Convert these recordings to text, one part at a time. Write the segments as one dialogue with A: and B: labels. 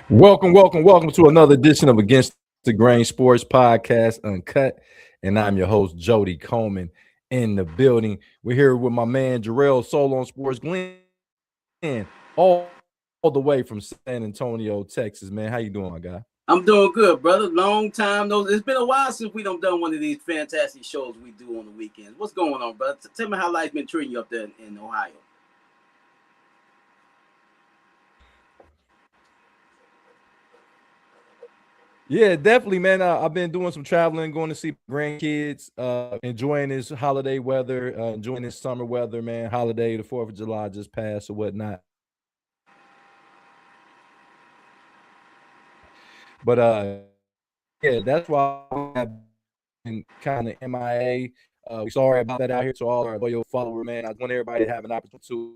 A: Welcome to another edition of Against the Grain Sports Podcast, Uncut. And I'm your host, Jody Coleman, in the building. We're here with my man, Jarrell Soul on Sports Glenn, all the way from San Antonio, Texas. Man, how you doing, my guy?
B: I'm doing good, brother. Long time no. It's been a while since we done one of these fantastic shows we do on the weekends. What's going on, brother? Tell me how life's been treating you up there in Ohio.
A: Yeah, definitely, man. I've been doing some traveling, going to see grandkids, enjoying this holiday weather, enjoying this summer weather, man. Holiday, the 4th of July just passed or whatnot. But yeah, that's why we have been kind of MIA. We sorry about that out here to all our loyal followers, man. I want everybody to have an opportunity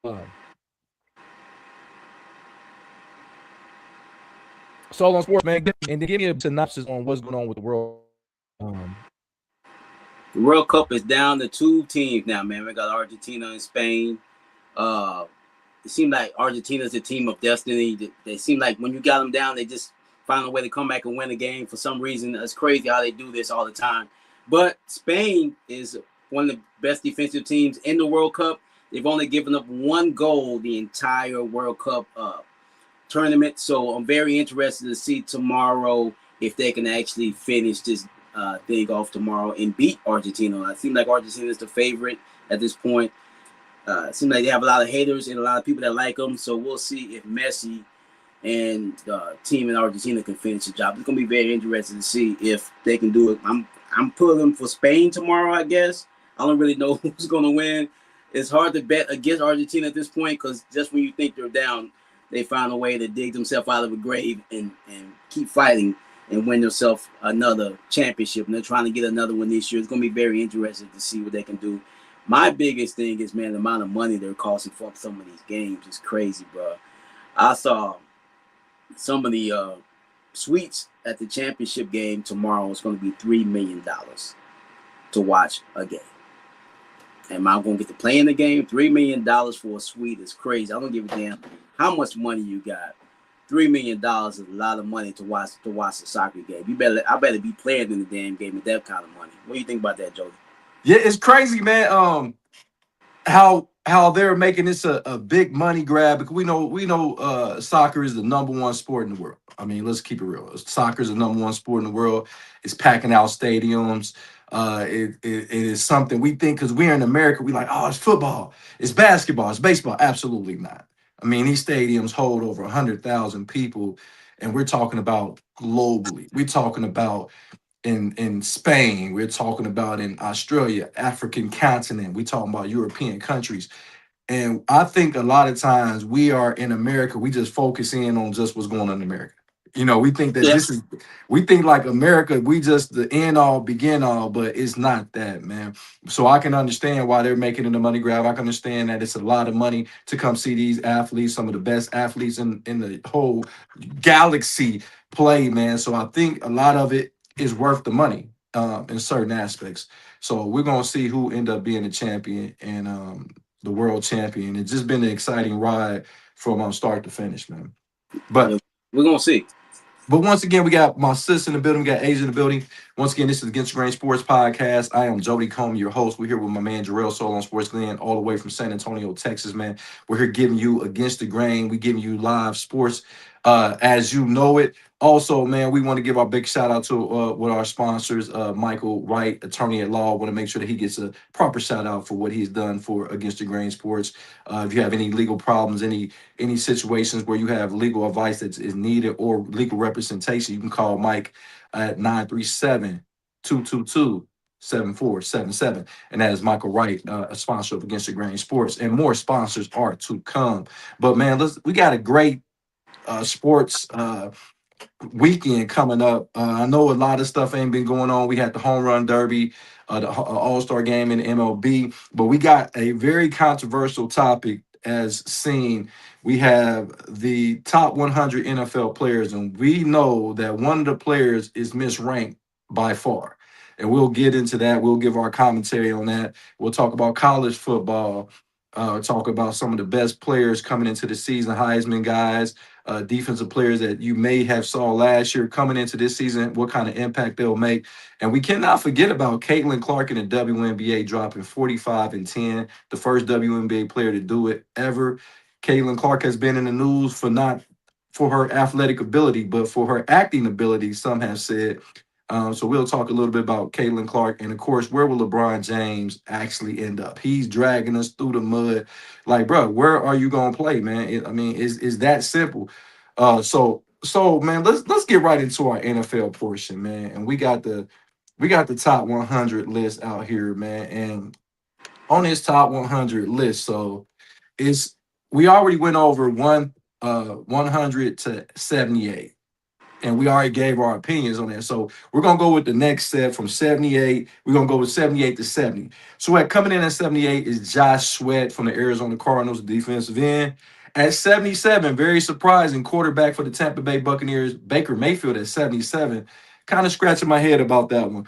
A: to Soul on Sports, man, and then give me a synopsis on what's going on with the world.
B: The World Cup is down to two teams now, man. We got Argentina and Spain. Uh, it seems like Argentina's a team of destiny. They seem like when you got them down, they just find a way to come back and win a game for some reason. It's crazy how they do this all the time. But Spain is one of the best defensive teams in the World Cup. They've only given up one goal the entire World Cup tournament. So I'm very interested to see tomorrow if they can actually finish this thing off tomorrow and beat Argentina. It seems like Argentina is the favorite at this point. It seems like they have a lot of haters and a lot of people that like them. So we'll see if Messi and the team in Argentina can finish the job. It's going to be very interesting to see if they can do it. I'm pulling for Spain tomorrow, I guess. I don't really know who's going to win. It's hard to bet against Argentina at this point because just when you think they're down, they find a way to dig themselves out of a grave and keep fighting and win themselves another championship. And they're trying to get another one this year. It's going to be very interesting to see what they can do. My biggest thing is, man, the amount of money they're costing for some of these games is crazy, bro. I saw some of the suites at the championship game tomorrow is going to be $3 million to watch a game. Am I going to get to play in the game? $3 million for a suite is crazy. I don't give a damn how much money you got. $3 million is a lot of money to watch a soccer game. I better be playing in the damn game with that kind of money. What do you think about that, Jody?
A: Yeah, it's crazy, man. How they're making this a big money grab because we know soccer is the number one sport in the world. I mean, let's keep it real. Soccer is the number one sport in the world. It's packing out stadiums. It is something we think because we're in America, we like, oh, it's football, it's basketball, it's baseball. Absolutely not. I mean, these stadiums hold over 100,000 people, and we're talking about globally. We're talking about in Spain. We're talking about in Australia, African continent. We're talking about European countries. And I think a lot of times we are in America, we just focus in on just what's going on in America. We think that
B: Yeah.
A: we think like America, we just the end all, begin all, but it's not that, man. So I can understand why they're making it a money grab. I can understand that it's a lot of money to come see these athletes, some of the best athletes in the whole galaxy play, man. So I think a lot of it is worth the money in certain aspects. So we're gonna see who end up being the champion and the world champion. It's just been an exciting ride from start to finish, man. But
B: We're going to see.
A: but once again, we got my sis in the building, we got Asia in the building. Once again, this is Against the Grain Sports Podcast. I am Jody Combs, your host. We're here with my man Jarrell Soul on Sports Glenn, all the way from San Antonio, Texas, man. We're here giving you Against the Grain. We giving you live sports as you know it. Also, man, we want to give our big shout out to with our sponsors, Michael Wright, attorney at law. Want to make sure that he gets a proper shout out for what he's done for Against the Grain Sports. If you have any legal problems, any situations where you have legal advice that is needed or legal representation, you can call Mike at 937-222-7477. And that is Michael Wright, a sponsor of Against the Grain Sports. And more sponsors are to come. But man, we got a great sports weekend coming up. I know a lot of stuff ain't been going on. We had the home run derby, the All-Star game in the MLB, but we got a very controversial topic as seen. We have the top 100 NFL players, and we know that one of the players is misranked by far. And we'll get into that. We'll give our commentary on that. We'll talk about college football. talk about some of the best players coming into the season, Heisman guys, defensive players that you may have saw last year coming into this season, what kind of impact they'll make. And we cannot forget about Caitlin Clark in the WNBA dropping 45 and 10, the first WNBA player to do it ever. Caitlin Clark has been in the news for not for her athletic ability, but for her acting ability, some have said. So we'll talk a little bit about Caitlin Clark, and of course, where will LeBron James actually end up? He's dragging us through the mud. Like, bro, where are you gonna play, man? I mean, is that simple? So man, let's get right into our NFL portion, man. And we got the top 100 list out here, man. And on this top 100 list, so it's we already went over 100 to 78, and we already gave our opinions on that. So we're gonna go with the next set from 78. We're gonna go with 78 to 70. So at coming in at 78 is Josh Sweat from the Arizona Cardinals, defensive end. At 77, very surprising, quarterback for the Tampa Bay Buccaneers, Baker Mayfield at 77. Kind of scratching my head about that one.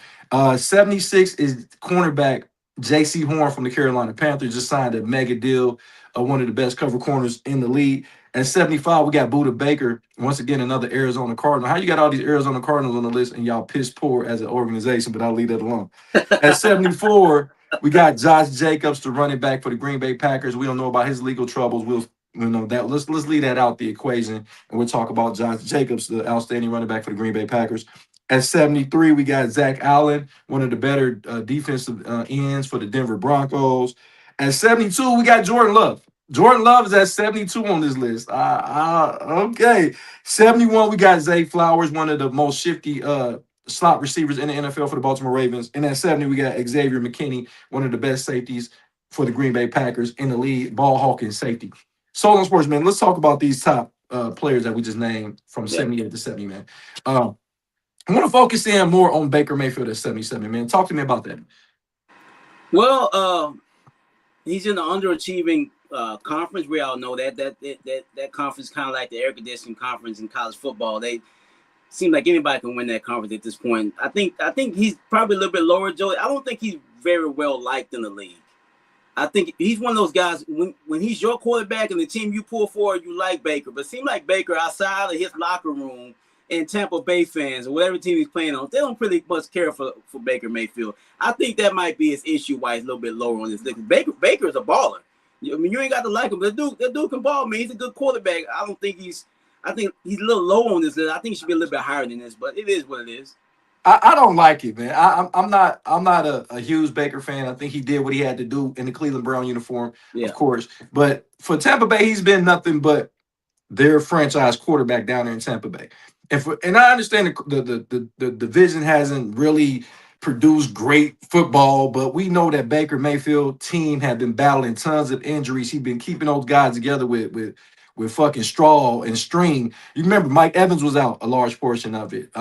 A: 76 is cornerback J.C. Horn from the Carolina Panthers, just signed a mega deal, one of the best cover corners in the league. At 75, we got Buda Baker. Once again, another Arizona Cardinal. How you got all these Arizona Cardinals on the list and y'all piss poor as an organization, but I'll leave that alone. At 74, we got Josh Jacobs, the running back for the Green Bay Packers. We don't know about his legal troubles. We'll know that. Let's leave that out the equation, and we'll talk about Josh Jacobs, the outstanding running back for the Green Bay Packers. At 73, we got Zach Allen, one of the better defensive ends for the Denver Broncos. At 72, we got Jordan Love. Jordan Love is at 72 on this list. Okay. 71, we got Zay Flowers, one of the most shifty slot receivers in the NFL for the Baltimore Ravens. And at 70, we got Xavier McKinney, one of the best safeties for the Green Bay Packers in the league, ball hawking safety. So on sports, man, let's talk about these top players that we just named from
B: Yeah.
A: 78 to 70, man. I want to focus in more on Baker Mayfield at 77, man. Talk to me about that.
B: Well, he's in the underachieving conference. We all know that conference kind of like the air conditioning conference in college football. They seem like anybody can win that conference at this point. I think he's probably a little bit lower, Joey. I don't think he's very well liked in the league. I think he's one of those guys when he's your quarterback and the team you pull for, you like Baker. But it seems like Baker outside of his locker room and Tampa Bay fans or whatever team he's playing on, they don't pretty much care for Baker Mayfield. I think that might be his issue why he's a little bit lower on this list. Baker is a baller. I mean, you ain't got to like him. That dude can ball, man. He's a good quarterback. I think he's a little low on this list. I think he should be a little bit higher than this, but it is what it is.
A: I don't like it, man. I'm not a huge Baker fan. I think he did what he had to do in the Cleveland Brown uniform,
B: Yeah.
A: of course. But for Tampa Bay, he's been nothing but their franchise quarterback down there in Tampa Bay. And I understand the division hasn't really produced great football, but we know that Baker Mayfield team have been battling tons of injuries. He's been keeping those guys together with fucking straw and string. You remember Mike Evans was out a large portion of it.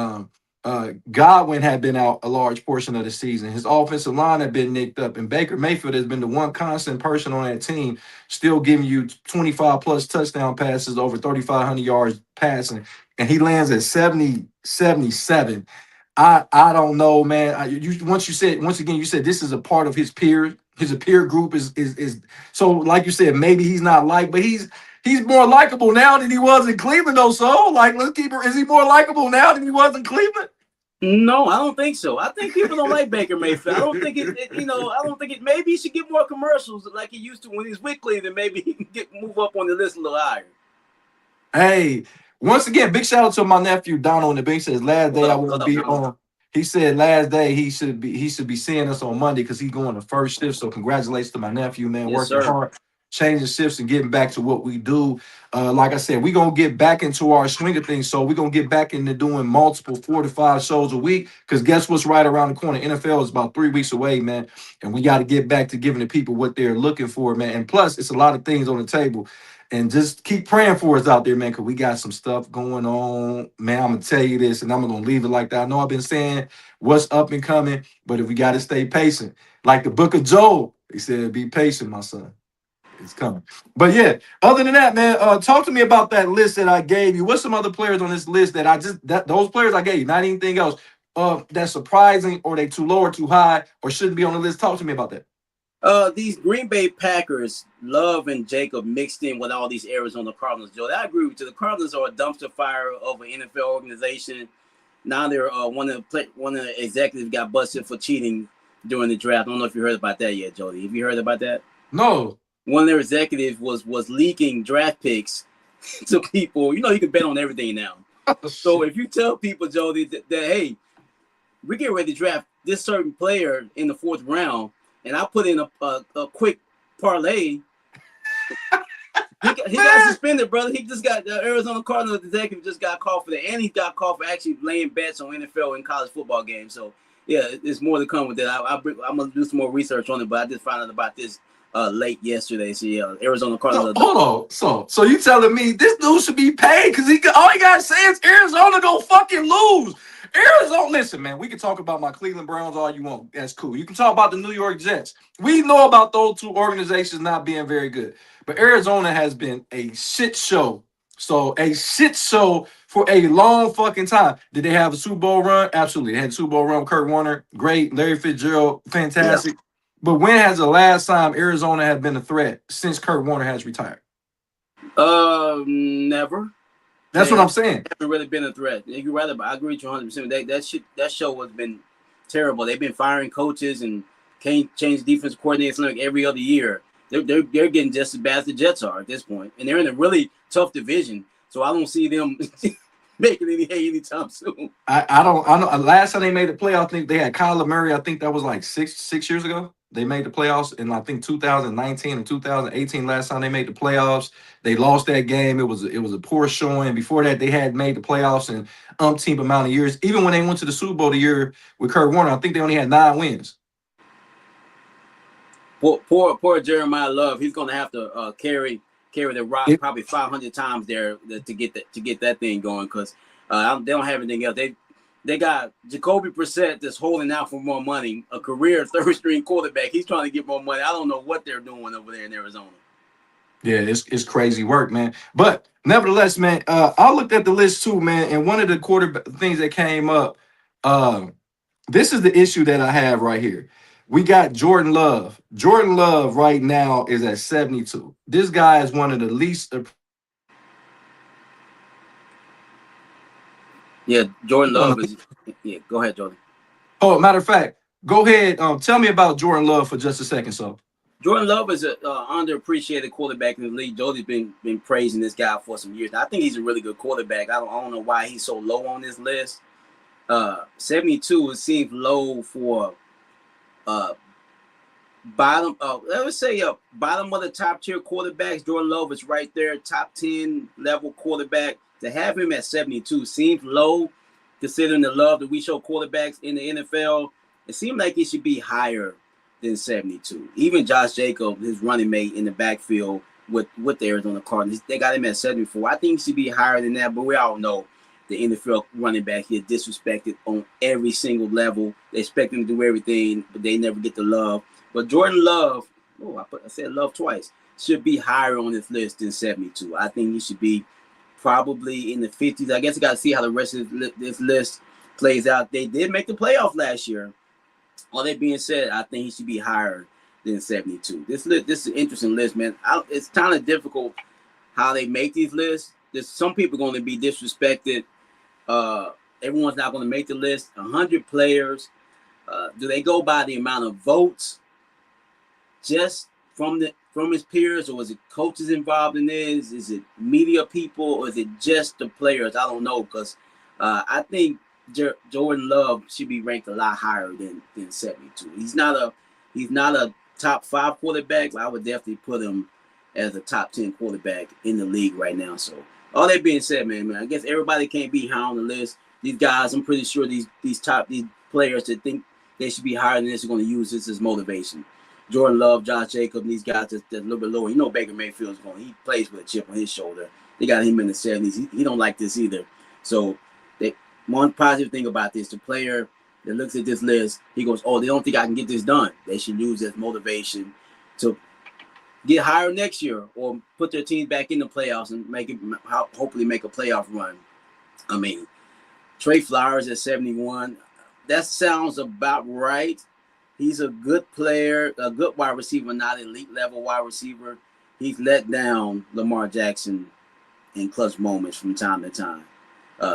A: Godwin had been out a large portion of the season. His offensive line had been nicked up, and Baker Mayfield has been the one constant person on that team, still giving you 25 plus touchdown passes, over 3,500 yards passing, and he lands at 77. I don't know, man. Once again you said this is a part of his peer. His peer group is so like you said, maybe he's not liked, but he's more likable now than he was in Cleveland, though. So, like, let's keep it. Is he more likable now than he was in Cleveland?
B: No, I don't think so. I think people don't like Baker Mayfield. I don't think I don't think it. Maybe he should get more commercials like he used to when he's with Cleveland. Maybe he can move up on the list a little higher.
A: Hey, once again, big shout out to my nephew Donald in the bank. Says last day I will be on. He said last day he should be seeing us on Monday because he's going to first shift. So congratulations to my nephew, man,
B: Yes,
A: working
B: sir.
A: hard, changing shifts and getting back to what we do. Like I said, we're gonna get back into our swing of things. So we're gonna get back into doing multiple 4 to 5 shows a week. Because guess what's right around the corner? NFL is about 3 weeks away, man. And we got to get back to giving the people what they're looking for, man. And plus, it's a lot of things on the table. And just keep praying for us out there, man, because we got some stuff going on. Man, I'm gonna tell you this, and I'm gonna leave it like that. I know I've been saying what's up and coming, but if we gotta stay patient, like the book of Job, he said, be patient, my son. It's coming. But yeah, other than that, man, talk to me about that list that I gave you. What's some other players on this list that those players I gave you, not anything else, that's surprising or they too low or too high or shouldn't be on the list? Talk to me about that.
B: These Green Bay Packers, Love and Jacob mixed in with all these Arizona Cardinals, Joe. I agree with you. The Cardinals are a dumpster fire of an NFL organization. Now they're one of the executives got busted for cheating during the draft. I don't know if you heard about that yet, Jody. Have you heard about that?
A: No.
B: One of their executives was leaking draft picks to people. You know, you can bet on everything now. So if you tell people, Jody, that hey, we get ready to draft this certain player in the 4th round, and I put in a quick parlay. He got suspended, brother. He just got the Arizona Cardinals executive just got called for that, and he got called for actually laying bets on NFL and college football games. So yeah, there's more to come with that. I'm gonna do some more research on it, but I just found out about this late yesterday. So yeah, Arizona Cardinals.
A: So, hold on. So you telling me this dude should be paid because all he gotta say is Arizona go fucking lose. Arizona, listen, man, we can talk about my Cleveland Browns all you want. That's cool. You can talk about the New York Jets. We know about those two organizations not being very good. But Arizona has been a shit show. So a shit show for a long fucking time. Did they have a Super Bowl run? Absolutely. They had a Super Bowl run with Kurt Warner. Great. Larry Fitzgerald, fantastic. Yeah. But when has the last time Arizona had been a threat since Kurt Warner has retired?
B: Never.
A: That's what I'm saying.
B: Haven't really been a threat. You're right about. I agree with you 100%. That show has been terrible. They've been firing coaches and can't change defense coordinators like every other year. They're getting just as bad as the Jets are at this point, and they're in a really tough division. So I don't see them making any hay anytime soon.
A: I don't. Last time they made the playoff, I think they had Kyler Murray. I think that was like six years ago. They made the playoffs in I think 2019 and 2018. Last time they made the playoffs, they lost that game. It was a poor showing. Before that, they had made the playoffs in umpteen amount of years. Even when they went to the Super Bowl the year with Kurt Warner, I think they only had 9 wins.
B: Poor Jeremiah Love. He's gonna have to carry the rock probably 500 times there to get that thing going because they don't have anything else. They got Jacoby Brissett that's holding out for more money, a career 3rd-string quarterback. He's trying to get more money. I don't know what they're doing over there in Arizona.
A: Yeah, it's crazy work, man. But nevertheless, man, I looked at the list too, man, and one of the quarterback things that came up, this is the issue that I have right here. We got Jordan Love. Jordan Love right now is at 72. This guy is one of the least.
B: Yeah, Jordan Love is. Yeah, go ahead, Jordan.
A: Oh, matter of fact, go ahead. Tell me about Jordan Love for just a second, so.
B: Jordan Love is an underappreciated quarterback in the league. Jody's been praising this guy for some years. Now, I think he's a really good quarterback. I don't know why he's so low on this list. 72 seems low for bottom. Let's say bottom of the top tier quarterbacks. Jordan Love is right there, top 10 level quarterback. To have him at 72 seems low, considering the love that we show quarterbacks in the NFL. It seems like it should be higher than 72. Even Josh Jacobs, his running mate in the backfield with the Arizona Cardinals, they got him at 74. I think he should be higher than that, but we all know the NFL running back here disrespected on every single level. They expect him to do everything, but they never get the love. But Jordan Love, I said love twice, should be higher on this list than 72. I think he should be probably in the 50s. I guess you got to see how the rest of this list plays out. They did make the playoff last year. All that being said, I think he should be higher than 72. This is an interesting list, man. It's kind of difficult how they make these lists. There's some people going to be disrespected. Everyone's not going to make the list. 100 players. Do they go by the amount of votes just from his peers, or is it coaches involved in this? Is it media people, or is it just the players? I don't know, because I think Jordan Love should be ranked a lot higher than 72. He's not a top 5 quarterback, but I would definitely put him as a top 10 quarterback in the league right now. So all that being said, man, I guess everybody can't be high on the list. These guys, I'm pretty sure these players that think they should be higher than this are going to use this as motivation. Jordan Love, Josh Jacobs, these guys that's a little bit lower. You know Baker Mayfield's going. He plays with a chip on his shoulder. They got him in the 70s. He don't like this either. So one positive thing about this, the player that looks at this list, he goes, oh, they don't think I can get this done. They should use this motivation to get higher next year or put their teams back in the playoffs and hopefully make a playoff run. I mean, Trey Flowers at 71, that sounds about right. He's a good player, a good wide receiver, not elite level wide receiver. He's let down Lamar Jackson in clutch moments from time to time.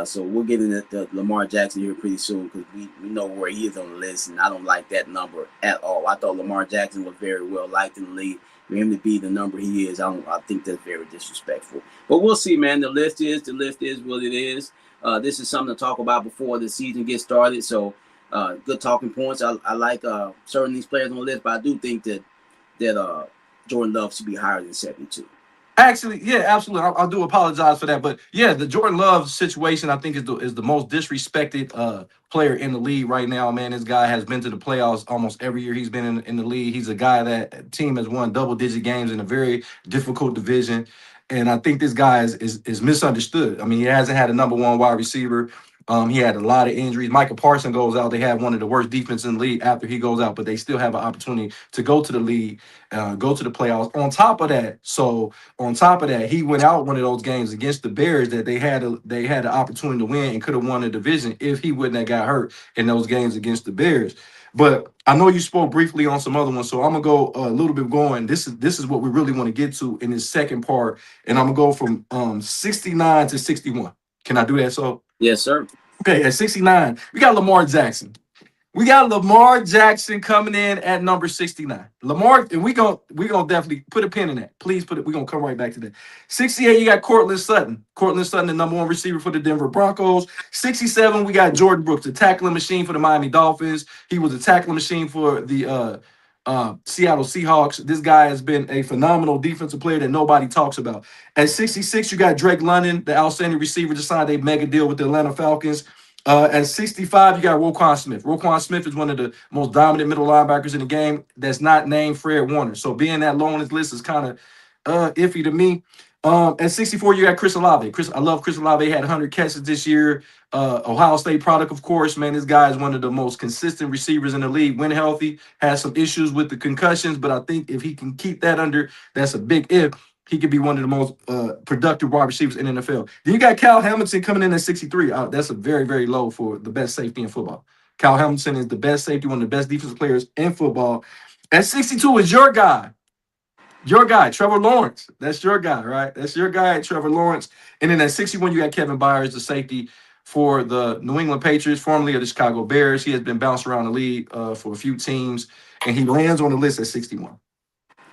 B: So we'll get into Lamar Jackson here pretty soon because we know where he is on the list, and I don't like that number at all. I thought Lamar Jackson was very well liked in the league. For him to be the number he is, I think that's very disrespectful. But we'll see, man. The list is what it is. This is something to talk about before the season gets started. So good talking points. I like certain these players on the list, but I do think that Jordan Love should be higher than 72.
A: Actually, yeah, absolutely. I do apologize for that, but yeah, the Jordan Love situation I think is the most disrespected player in the league right now. Man, this guy has been to the playoffs almost every year he's been in the league. He's a guy that team has won double-digit games in a very difficult division, and I think this guy is misunderstood. I mean, he hasn't had a number one wide receiver. He had a lot of injuries. Michael Parsons goes out. They have one of the worst defenses in the league after he goes out, but they still have an opportunity to go to the league, go to the playoffs. On top of that, he went out one of those games against the Bears that they had the opportunity to win and could have won the division if he wouldn't have got hurt in those games against the Bears. But I know you spoke briefly on some other ones, so I'm gonna go a little bit going. This is what we really want to get to in this second part, and I'm gonna go from 69 to 61. Can I do that? So
B: Yes, sir.
A: okay, at 69, we got Lamar Jackson. We got Lamar Jackson coming in at number 69. Lamar, and we gonna definitely put a pin in that. Please put it. We're gonna come right back to that. 68, you got Cortland Sutton. Cortland Sutton, the number one receiver for the Denver Broncos. 67, we got Jordan Brooks, the tackling machine for the Miami Dolphins. He was a tackling machine for the Seattle Seahawks. This guy has been a phenomenal defensive player that nobody talks about. At 66, you got Drake London, the outstanding receiver, just signed a mega deal with the Atlanta Falcons. At 65, you got Roquan Smith. Roquan Smith is one of the most dominant middle linebackers in the game that's not named Fred Warner. So being that low on his list is kind of iffy to me. At 64, you got Chris Olave. I love Chris Olave. He had 100 catches this year. Ohio State product, of course. Man, this guy is one of the most consistent receivers in the league when healthy. Has some issues with the concussions, but I think if he can keep that under, that's a big if. He could be one of the most productive wide receivers in the NFL. Then you got Cal Hamilton coming in at 63. That's a very, very low for the best safety in football. Cal Hamilton is the best safety, one of the best defensive players in football. At 62 is your guy. Your guy, Trevor Lawrence. That's your guy, right? That's your guy, Trevor Lawrence. And then at 61, you got Kevin Byers, the safety for the New England Patriots, formerly of the Chicago Bears. He has been bounced around the league for a few teams, and he lands on the list at 61.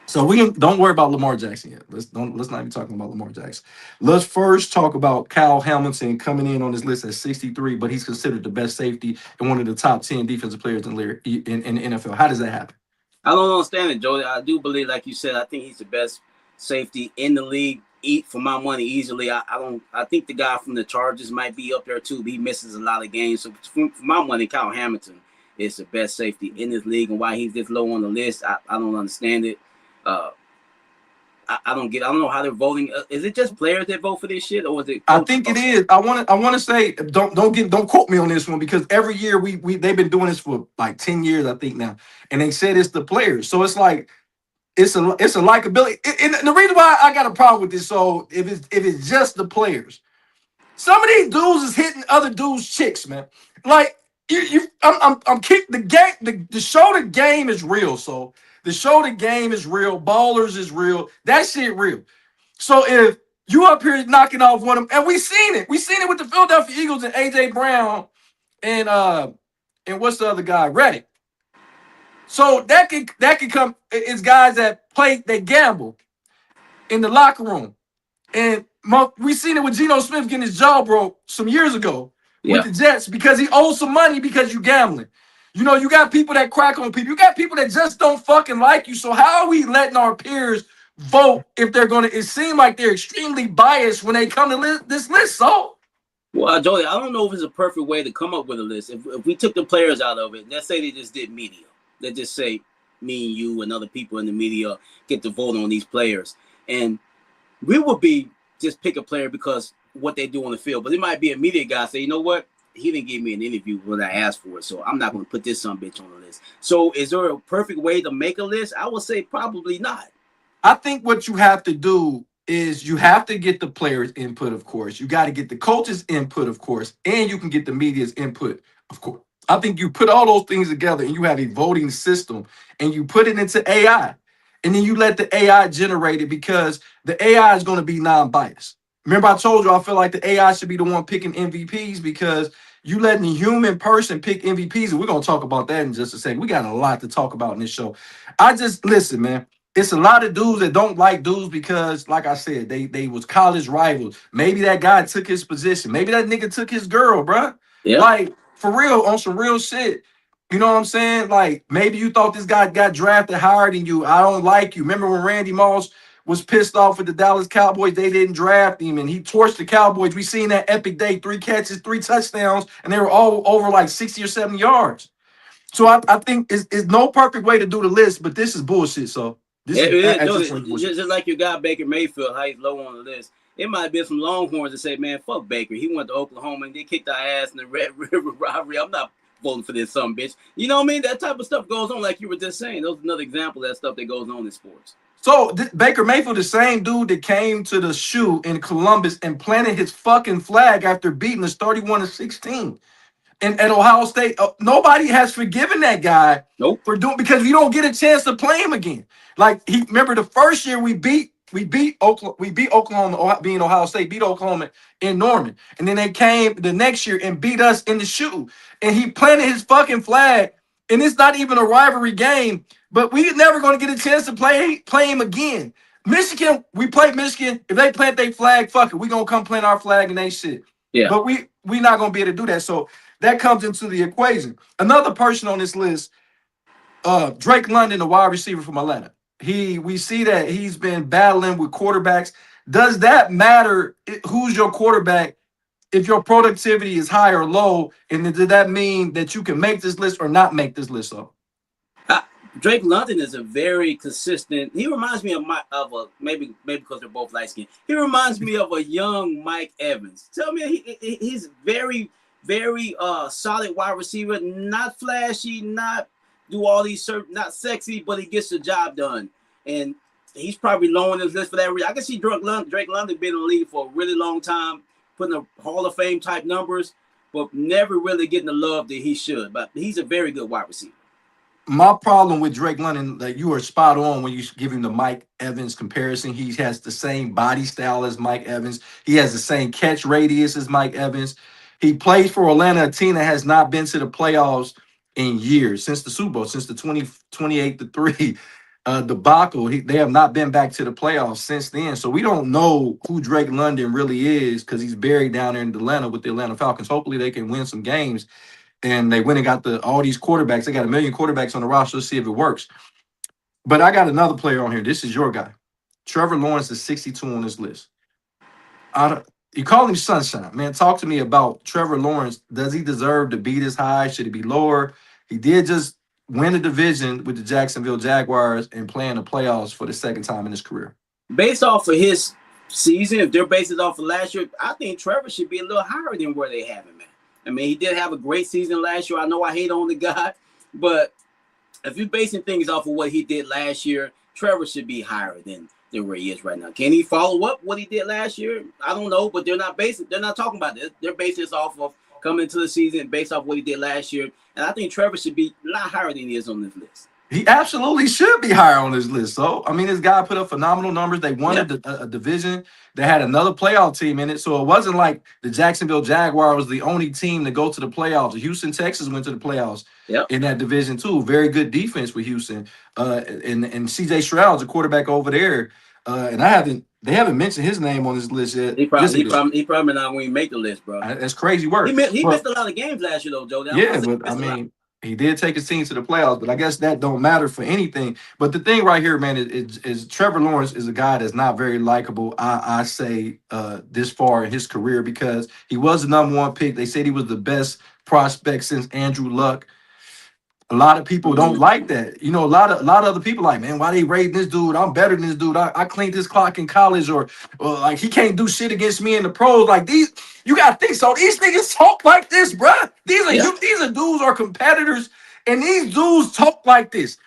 A: So we don't worry about Lamar Jackson yet. Let's not be talking about Lamar Jackson. Let's first talk about Kyle Hamilton coming in on this list at 63, but he's considered the best safety and one of the top 10 defensive players in the NFL. How does that happen?
B: I don't understand it, Joey. I do believe, like you said, I think he's the best safety in the league. Eat for my money easily. I don't. I think the guy from the Chargers might be up there too, but he misses a lot of games. So for my money, Kyle Hamilton is the best safety in this league, and why he's this low on the list, I don't understand it. Uh, I don't get. I don't know how they're voting. Is it just players that vote for this shit, or is it
A: I
B: coaches
A: think it
B: also?
A: is. I want to say don't quote me on this one because every year we they've been doing this for like 10 years I think now, and they said it's the players. So it's like it's a likability. And the reason why I got a problem with this, so if it's just the players, some of these dudes is hitting other dudes' chicks, man. Like I'm kick the game. The show the game is real. So the show the game is real. Ballers is real. That shit real. So if you up here knocking off one of them, and we seen it with the Philadelphia Eagles and AJ Brown and what's the other guy, Reddick. So that could come. It's guys that play, they gamble in the locker room. And we seen it with Geno Smith getting his jaw broke some years ago with
B: Yeah.
A: the Jets because he owed some money because you gambling. You know, you got people that crack on people. You got people that just don't fucking like you. So how are we letting our peers vote if they're going to? It seems like they're extremely biased when they come to this list. So
B: Well, Joey, I don't know if it's a perfect way to come up with a list. If we took the players out of it, let's say they just did media. Let's just say me and you and other people in the media get to vote on these players. And we would be just pick a player because what they do on the field. But it might be a media guy say, you know what? He didn't give me an interview when I asked for it. So I'm not going to put this son bitch on the list. So is there a perfect way to make a list? I would say probably not.
A: I think what you have to do is you have to get the players' input, of course. You got to get the coaches' input, of course, and you can get the media's input, of course. I think you put all those things together and you have a voting system and you put it into AI and then you let the AI generate it because the AI is going to be non-biased. Remember, I told you I feel like the AI should be the one picking MVPs because you letting the human person pick MVPs, and we're gonna talk about that in just a second. We got a lot to talk about in this show. I just listen, man. It's a lot of dudes that don't like dudes because, like I said, they was college rivals. Maybe that guy took his position. Maybe that nigga took his girl, bruh.
B: Yeah.
A: Like for real, on some real shit. You know what I'm saying? Like maybe you thought this guy got drafted higher than you. I don't like you. Remember when Randy Moss was pissed off with the Dallas Cowboys? They didn't draft him and he torched the Cowboys. We seen that epic day, 3 catches, 3 touchdowns, and they were all over like 60 or 70 yards. So I think it's no perfect way to do the list, but this is bullshit. So this
B: It
A: is
B: is,
A: at
B: no,
A: this point bullshit.
B: just like your guy Baker Mayfield, how he's low on the list. It might be some Longhorns that say, "Man, fuck Baker. He went to Oklahoma and they kicked our ass in the Red River robbery. I'm not voting for this some bitch." You know what I mean? That type of stuff goes on, like you were just saying. That was another example of that stuff that goes on in sports.
A: So Baker Mayfield, the same dude that came to the shoe in Columbus and planted his fucking flag after beating us 31-16. And at Ohio State, nobody has forgiven that guy
B: Nope.
A: for doing because you don't get a chance to play him again. Like he remember the first year we beat Oklahoma, we beat Oklahoma, being Ohio State, beat Oklahoma in Norman, and then they came the next year and beat us in the shoe. And he planted his fucking flag, and it's not even a rivalry game, but we never going to get a chance to play him again. Michigan, we played Michigan. If they plant their flag, fuck it, we gonna come plant our flag and they shit.
B: Yeah.
A: But we not gonna be able to do that. So that comes into the equation. Another person on this list, Drake London, the wide receiver from Atlanta. We see that he's been battling with quarterbacks. Does that matter who's your quarterback if your productivity is high or low? And does that mean that you can make this list or not make this list up?
B: Drake London is a very consistent. He reminds me of maybe because they're both light skinned. He reminds me of a young Mike Evans. Tell me, he's very solid wide receiver, not flashy, not do all these certain, not sexy, but he gets the job done. And he's probably low on this list for that reason. I can see Drake London being in the league for a really long time, putting up Hall of Fame type numbers, but never really getting the love that he should. But he's a very good wide receiver.
A: My problem with Drake London, like you are spot on when you give him the Mike Evans comparison. He has the same body style as Mike Evans. He has the same catch radius as Mike Evans. He plays for Atlanta, a team that has not been to the playoffs in years, since the Super Bowl, since the 28-3 debacle. They have not been back to the playoffs since then. So we don't know who Drake London really is because he's buried down there in Atlanta with the Atlanta Falcons. Hopefully they can win some games. And they went and got all these quarterbacks. They got a million quarterbacks on the roster. Let's see if it works. But I got another player on here. This is your guy. Trevor Lawrence is 62 on this list. You call him Sunshine. Man, talk to me about Trevor Lawrence. Does he deserve to be this high? Should he be lower? He did just win a division with the Jacksonville Jaguars and play in the playoffs for the second time in his career.
B: Based off of his season, if they're based it off of last year, I think Trevor should be a little higher than where they have him, man. I mean, he did have a great season last year. I know I hate on the guy, but if you're basing things off of what he did last year, Trevor should be higher than where he is right now. Can he follow up what he did last year? I don't know, but they're not talking about this. They're basing this off of coming into the season based off what he did last year. And I think Trevor should be a lot higher than he is on this list.
A: He absolutely should be higher on this list. So, I mean, this guy put up phenomenal numbers. They won a division. They had another playoff team in it. So it wasn't like the Jacksonville Jaguars was the only team to go to the playoffs. Houston, Texas went to the playoffs in that division too. Very good defense with Houston. And CJ Stroud's a quarterback over there. And they haven't mentioned his name on this list yet.
B: He probably not going to make the list, bro.
A: That's crazy work.
B: He missed a lot of games last year, though, Joe.
A: But I mean, he did take his team to the playoffs, but I guess that don't matter for anything. But the thing right here, man, is Trevor Lawrence is a guy that's not very likable, I say, this far in his career because he was the number one pick. They said he was the best prospect since Andrew Luck. A lot of people don't like that. You know, a lot of other people like, man, why they rating this dude? I'm better than this dude. I cleaned his clock in college, or like he can't do shit against me in the pros. Like these, you gotta think so. These niggas talk like this, bruh. These are dudes are competitors, and these dudes talk like this.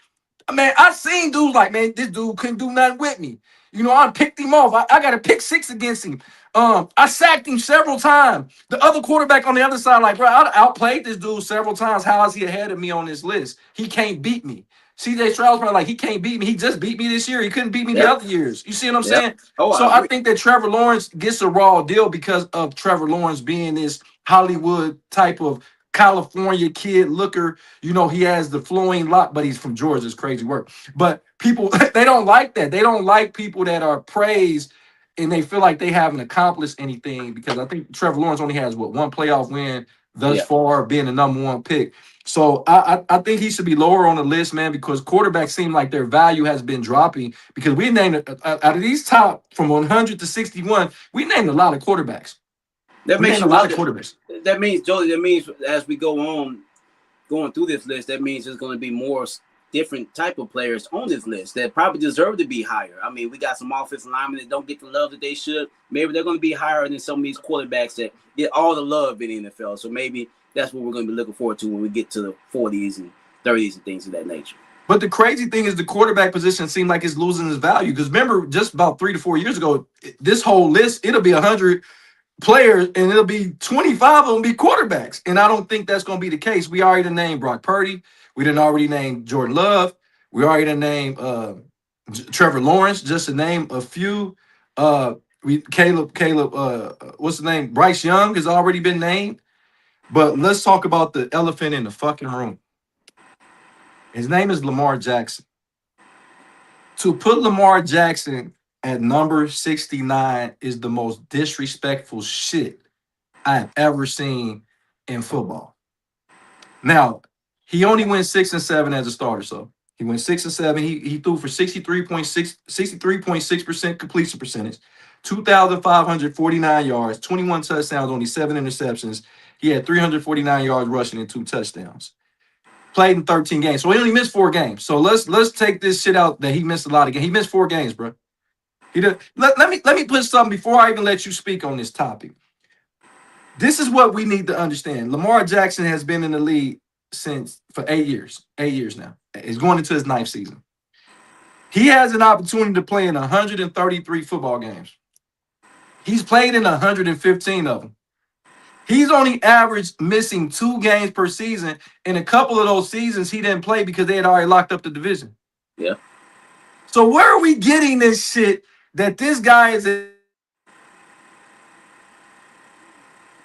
A: Man, I seen dudes like, man, this dude couldn't do nothing with me. I picked him off. I got a pick six against him. I sacked him several times. The other quarterback on the other side, like, bro, I outplayed this dude several times. How is he ahead of me on this list? He can't beat me. CJ Stroud's probably like, he can't beat me. He just beat me this year. He couldn't beat me the
B: Yep.
A: other years. You see what I'm
B: Yep.
A: saying?
B: Oh,
A: So
B: I
A: I
B: agree.
A: think that Trevor Lawrence gets a raw deal because of Trevor Lawrence being this Hollywood type of California kid looker. He has the flowing lock, but he's from Georgia. It's crazy work. But people, they don't like that. They don't like people that are praised and they feel like they haven't accomplished anything because I think Trevor Lawrence only has, one playoff win thus
B: Yeah.
A: far, being the number one pick. So I think he should be lower on the list, man, because quarterbacks seem like their value has been dropping because we named, out of these top from 100 to 61, we named a lot of quarterbacks.
B: That
A: We
B: makes
A: named a
B: you
A: lot of
B: wonder.
A: quarterbacks.
B: That means, Joey, that means as we go on going through this list, that means there's going to be more different type of players on this list that probably deserve to be higher. I mean, we got some offensive linemen that don't get the love that they should. Maybe they're going to be higher than some of these quarterbacks that get all the love in the NFL. So maybe that's what we're going to be looking forward to when we get to the 40s and 30s and things of that nature.
A: But the crazy thing is the quarterback position seemed like it's losing its value because remember, just about 3 to 4 years ago, this whole list, it'll be 100 players and it'll be 25 of them be quarterbacks. And I don't think that's going to be the case. We already named Brock Purdy. We didn't already name Jordan Love. We already named Trevor Lawrence, just to name a few. Caleb, what's the name? Bryce Young has already been named. But let's talk about the elephant in the fucking room. His name is Lamar Jackson. To put Lamar Jackson at number 69 is the most disrespectful shit I have ever seen in football. Now, he only went 6-7 as a starter, so he went 6-7. He threw for 63.6% completion percentage, 2,549 yards, 21 touchdowns, only 7 interceptions. He had 349 yards rushing and 2 touchdowns. Played in 13 games, so he only missed 4 games. So let's take this shit out that he missed a lot of games. He missed 4 games, bro. He did. Let me put something before I even let you speak on this topic. This is what we need to understand. Lamar Jackson has been in the league for 8 years. 8 years now. He's going into his 9th season. He has an opportunity to play in 133 football games. He's played in 115 of them. He's only averaged missing 2 games per season. In a couple of those seasons, he didn't play because they had already locked up the division.
B: Yeah.
A: So where are we getting this shit that this guy is a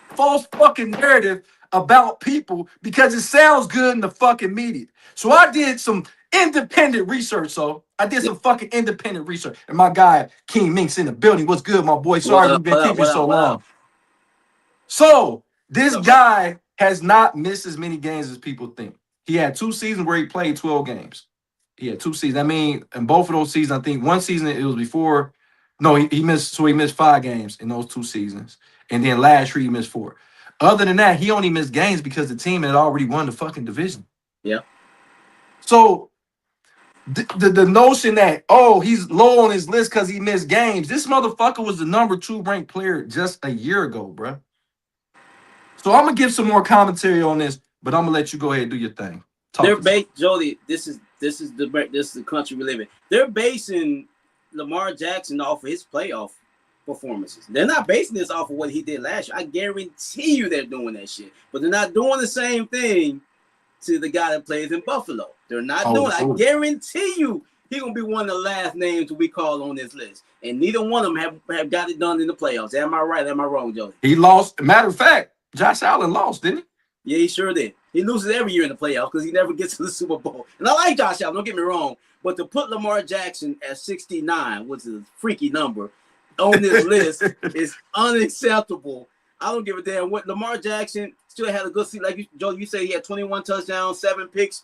A: false fucking narrative about people because it sounds good in the fucking media? So I did some independent research. So I did some fucking independent research. And my guy, King Mink's in the building. What's good, my boy? Sorry we've been keeping so long. So this guy has not missed as many games as people think. He had 2 seasons where he played 12 games. He had 2 seasons. I mean, in both of those seasons, I think one season it was before. No, he missed. So he missed 5 games in those 2 seasons, and then last year he missed 4. Other than that, he only missed games because the team had already won the fucking division.
B: Yeah.
A: So the notion that he's low on his list because he missed games. This motherfucker was the number 2 ranked player just a year ago, bro. So I'm gonna give some more commentary on this, but I'm gonna let you go ahead and do your thing.
B: Jody, this is the country we live in. They're basing Lamar Jackson off of his playoff performances. They're not basing this off of what he did last year. I guarantee you they're doing that shit. But they're not doing the same thing to the guy that plays in Buffalo. They're not doing it. I guarantee you he's gonna be one of the last names we call on this list. And neither one of them have got it done in the playoffs. Am I right? Am I wrong, Jody?
A: He lost. Matter of fact, Josh Allen lost, didn't he?
B: Yeah, he sure did. He loses every year in the playoffs because he never gets to the Super Bowl. And I like Josh Allen, don't get me wrong. But to put Lamar Jackson at 69, which is a freaky number, on this list is unacceptable. I don't give a damn what. Lamar Jackson still had a good season. Like Joe, you say he had 21 touchdowns, 7 picks.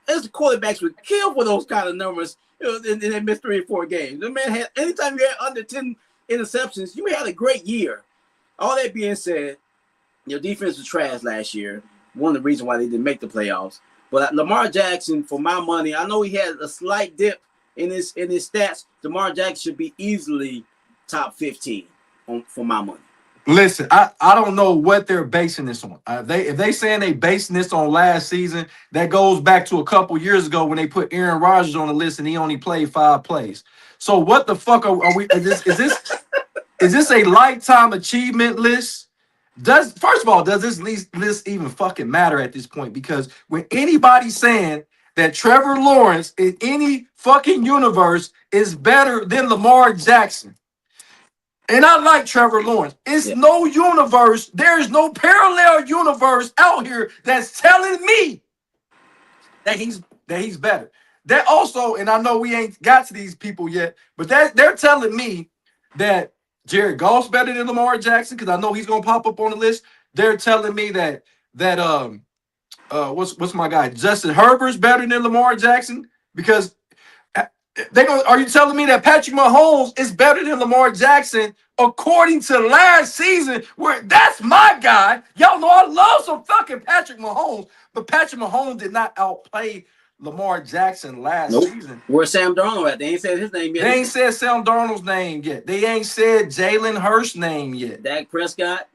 B: As the quarterbacks would kill for those kind of numbers, and they missed 3 or 4 games. The man had, anytime you had under 10 interceptions, you had a great year. All that being said, your defense was trash last year. One of the reasons why they didn't make the playoffs. But Lamar Jackson, for my money, I know he had a slight dip in his stats. Lamar Jackson should be easily top 15 for my money.
A: Listen, I don't know what they're basing this on. If they saying they basing this on last season, that goes back to a couple years ago when they put Aaron Rodgers on the list and he only played 5 plays. So what the fuck are we? Is this a lifetime achievement list? Does first of all, does this list even fucking matter at this point? Because when anybody's saying that Trevor Lawrence in any fucking universe is better than Lamar Jackson, and I like Trevor Lawrence. It's
B: Yeah.
A: no universe. There is no parallel universe out here that's telling me that he's better. That also, and I know we ain't got to these people yet, but that they're telling me that Jared Goff's better than Lamar Jackson because I know he's gonna pop up on the list. They're telling me that what's my guy Justin Herbert's better than Lamar Jackson because they going are you telling me that Patrick Mahomes is better than Lamar Jackson according to last season? Where that's my guy. Y'all know I love some fucking Patrick Mahomes, but Patrick Mahomes did not outplay Lamar Jackson last season.
B: Where's Sam Darnold at? They ain't said his name yet.
A: They ain't said Sam Darnold's name yet. They ain't said Jalen Hurst's name yet.
B: Dak Prescott.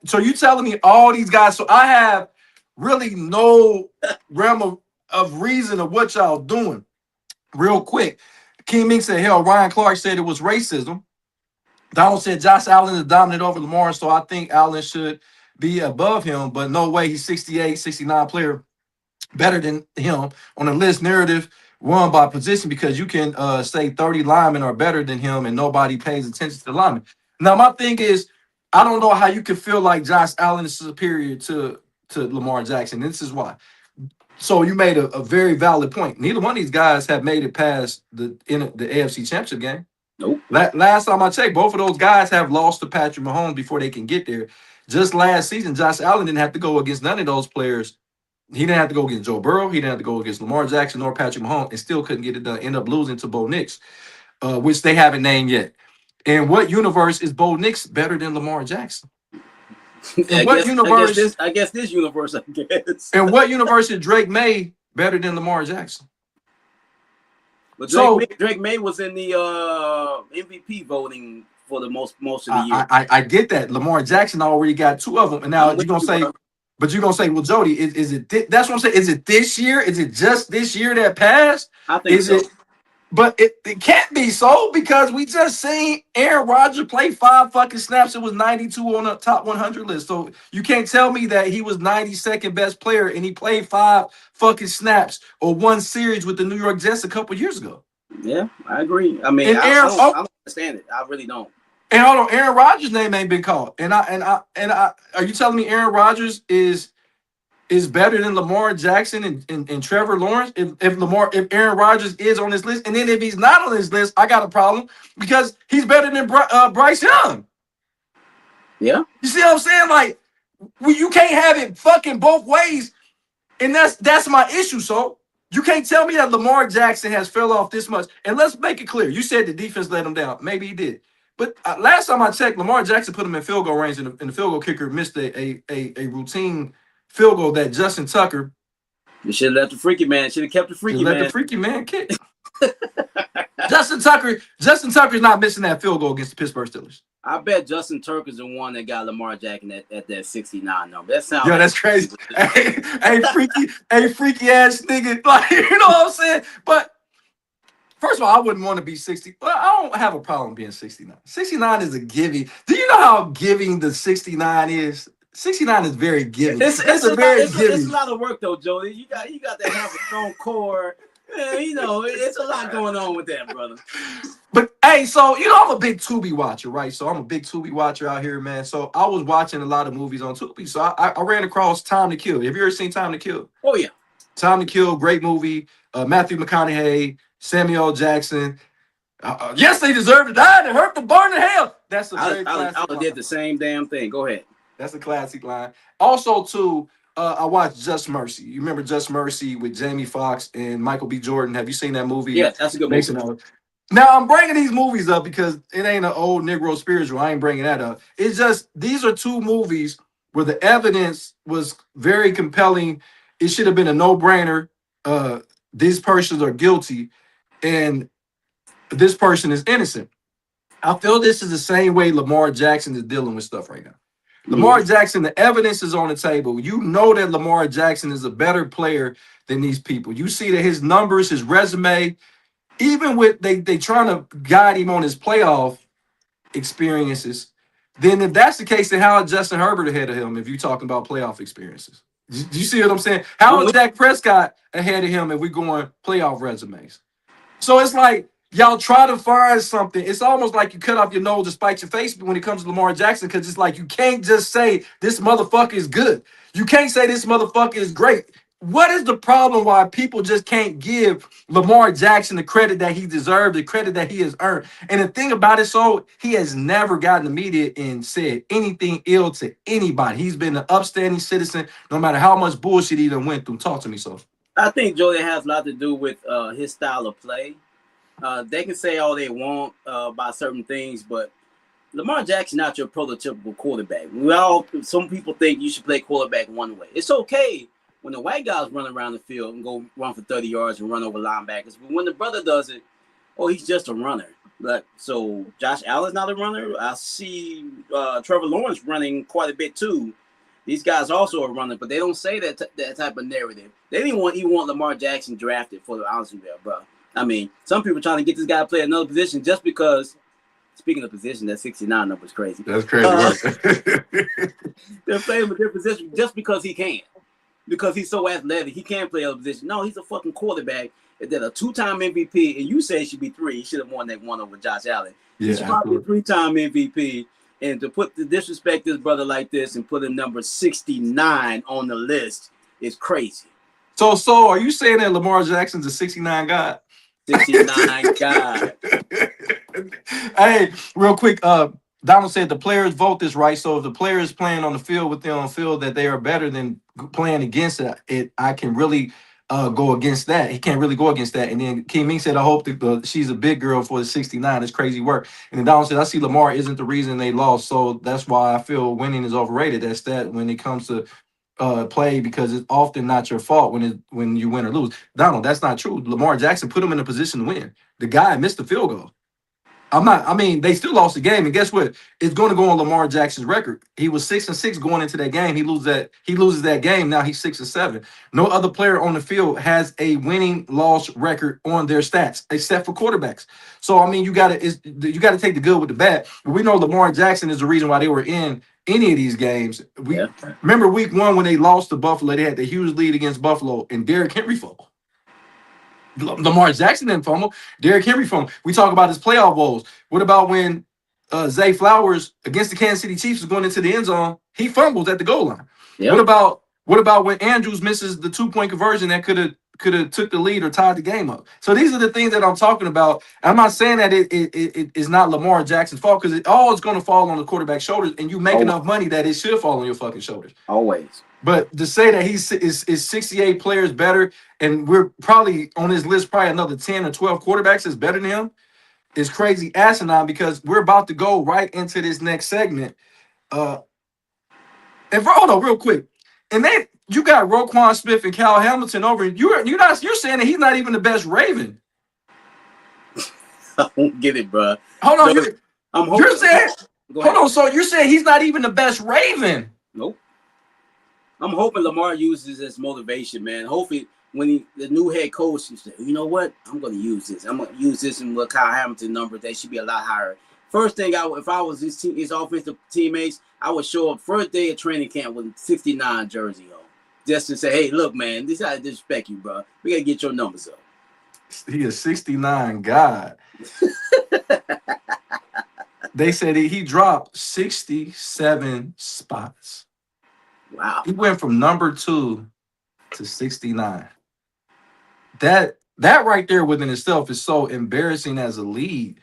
A: So you telling me all these guys? So I have really no realm of reason of what y'all doing. Real quick, King Ming said, hell, Ryan Clark said it was racism. Donald said Josh Allen is dominant over Lamar, so I think Allen should be above him, but no way he's 68, 69 player better than him on the list narrative run by position because you can say 30 linemen are better than him and nobody pays attention to the linemen. Now, my thing is, I don't know how you can feel like Josh Allen is superior to Lamar Jackson. This is why. So you made a very valid point. Neither one of these guys have made it past the AFC Championship game.
B: Nope.
A: Last time I checked, both of those guys have lost to Patrick Mahomes before they can get there. Just last season, Josh Allen didn't have to go against none of those players. He didn't have to go against Joe Burrow. He didn't have to go against Lamar Jackson or Patrick Mahomes and still couldn't get it done. End up losing to Bo Nix, which they haven't named yet. In what universe is Bo Nix better than Lamar Jackson? In what universe?
B: I guess this universe, I guess.
A: In what universe is Drake May better than Lamar Jackson?
B: But Drake May was in the MVP voting for the most of the year.
A: I get that. Lamar Jackson already got 2 of them, and now you're gonna say, but you're gonna say, well, Jody, is it? That's what I'm saying. Is it this year? Is it just this year that passed?
B: I think so.
A: But it can't be so because we just seen Aaron Rodgers play 5 fucking snaps. It was 92 on the top 100 list. So you can't tell me that he was 92nd best player and he played 5 fucking snaps or 1 series with the New York Jets a couple years ago.
B: Yeah, I agree. I mean, I don't understand it. I really don't.
A: And hold on, Aaron Rodgers' name ain't been called. And I are you telling me Aaron Rodgers is better than Lamar Jackson and Trevor Lawrence? If Aaron Rodgers is on this list, and then if he's not on this list, I got a problem because he's better than Bryce Young.
B: Yeah.
A: You see what I'm saying? Like, you can't have it fucking both ways, and that's my issue. So you can't tell me that Lamar Jackson has fell off this much. And let's make it clear. You said the defense let him down. Maybe he did. But last time I checked, Lamar Jackson put him in field goal range, and the field goal kicker missed a routine field goal that Justin Tucker.
B: You should have left the freaky man. Should have kept the freaky man.
A: Let the freaky man kick. Justin Tucker's not missing that field goal against the Pittsburgh Steelers.
B: I bet Justin Tucker's the one that got Lamar Jackson at that 69 number. That sounds.
A: Yo, that's crazy. Hey, freaky ass nigga. Like, you know what I'm saying? But first of all, I wouldn't want to be 60. Well, I don't have a problem being 69. 69 is a giving. Do you know how giving the 69 is? 69 is very giving.
B: It's a lot of work though, Jody. You got to have a strong core. You know, it's a lot going on with that, brother.
A: But hey, so you know, I'm a big Tubi watcher, right? So I'm a big Tubi watcher out here, man. So I was watching a lot of movies on Tubi. So I ran across Time to Kill. Have you ever seen Time to Kill?
B: Oh yeah.
A: Time to Kill, great movie. Matthew McConaughey, Samuel L. Jackson. Yes, they deserve to die. They hurt the burn in hell. That's a very classic
B: I did the same damn thing. Go ahead.
A: That's a classic line. Also, too, I watched Just Mercy. You remember Just Mercy with Jamie Foxx and Michael B. Jordan? Have you seen that movie?
B: Yeah, that's a good movie.
A: Now, I'm bringing these movies up because it ain't an old Negro spiritual. I ain't bringing that up. It's just these are 2 movies where the evidence was very compelling. It should have been a no-brainer. These persons are guilty and this person is innocent. I feel this is the same way Lamar Jackson is dealing with stuff right now. Lamar
B: Mhm.
A: Jackson, the evidence is on the table. You know that Lamar Jackson is a better player than these people. You see that his numbers, his resume, even with they trying to guide him on his playoff experiences. Then if that's the case, then how is Justin Herbert ahead of him if you're talking about playoff experiences? Do you see what I'm saying? How
B: I'm
A: is
B: with
A: Dak Prescott ahead of him if we're going playoff resumes? So it's like y'all try to find something. It's almost like you cut off your nose to spite your face when it comes to Lamar Jackson, because it's like you can't just say this motherfucker is good. You can't say this motherfucker is great. What is the problem why people just can't give Lamar Jackson the credit that he deserved, the credit that he has earned? And the thing about it, so he has never gotten the media and said anything ill to anybody. He's been an upstanding citizen, no matter how much bullshit he done went through. Talk to me, so.
B: I think Jordan has a lot to do with his style of play. They can say all they want about certain things, but Lamar Jackson not your prototypical quarterback. Some people think you should play quarterback one way. It's okay when the white guys run around the field and go run for 30 yards and run over linebackers, but when the brother does it, oh, he's just a runner. But so Josh Allen's not a runner. I see Trevor Lawrence running quite a bit too. These guys also are running, but they don't say that type of narrative. They didn't even want Lamar Jackson drafted for the honestly, bro. I mean, some people trying to get this guy to play another position just because. Speaking of position, that 69 number is crazy.
A: That's crazy work.
B: They're playing with their position just because he can. Because he's so athletic, he can't play other position. No, he's a fucking quarterback that a two-time MVP, and you say he should be 3. He should have won that one over Josh Allen.
A: Yeah,
B: he's probably a 3-time MVP. And to put the disrespect this brother like this and put him number 69 on the list is crazy.
A: So are you saying that Lamar Jackson's a 69 guy?
B: 69 guy.
A: Hey, real quick, Donald said the players vote this, right? So if the players playing on the field with them on field that they are better than playing against it, I can really go against that. He can't really go against that. And then Kim Ming said, I hope that she's a big girl for the 69. It's crazy work. And then Donald said, I see Lamar isn't the reason they lost. So that's why I feel winning is overrated. That's that when it comes to play, because it's often not your fault when you win or lose. Donald, that's not true. Lamar Jackson put him in a position to win. The guy missed the field goal. I mean, they still lost the game, and guess what? It's going to go on Lamar Jackson's record. He was 6-6 going into that game. He loses that game. Now he's 6-7. No other player on the field has a winning loss record on their stats except for quarterbacks. So I mean, you got to take the good with the bad. But we know Lamar Jackson is the reason why they were in any of these games. We remember week 1 when they lost to Buffalo. They had the huge lead against Buffalo, and Derrick Henry fumbled. Lamar Jackson didn't fumble. Derrick Henry fumbled. We talk about his playoff woes. What about when Zay Flowers against the Kansas City Chiefs was going into the end zone? He fumbles at the goal line. Yep. What about when Andrews misses the 2-point conversion that could have took the lead or tied the game up? So these are the things that I'm talking about. I'm not saying that it is not Lamar Jackson's fault, because it all is going to fall on the quarterback's shoulders, and you make enough money that it should fall on your fucking shoulders.
B: Always.
A: But to say that he's 68 players better, and we're probably on his list, probably another 10 or 12 quarterbacks is better than him, is crazy asinine, because we're about to go right into this next segment. And hold on real quick. And then you got Roquan Smith and Cal Hamilton over. You're saying that he's not even the best Raven.
B: I don't get it, bro.
A: Hold on. You're saying hold on. So you're saying he's not even the best Raven?
B: Nope. I'm hoping Lamar uses this motivation, man. Hopefully, when the new head coach, he said, you know what? I'm going to use this. I'm going to use this, and with Kyle Hamilton numbers, they should be a lot higher. First thing, if I was his offensive teammates, I would show up first day of training camp with 69 jersey on, just to say, hey, look, man, this is how I disrespect you, bro. We got to get your numbers up.
A: He is 69 God. They said he dropped 67 spots.
B: Wow.
A: He went from number 2 to 69. That right there within itself is so embarrassing as a league.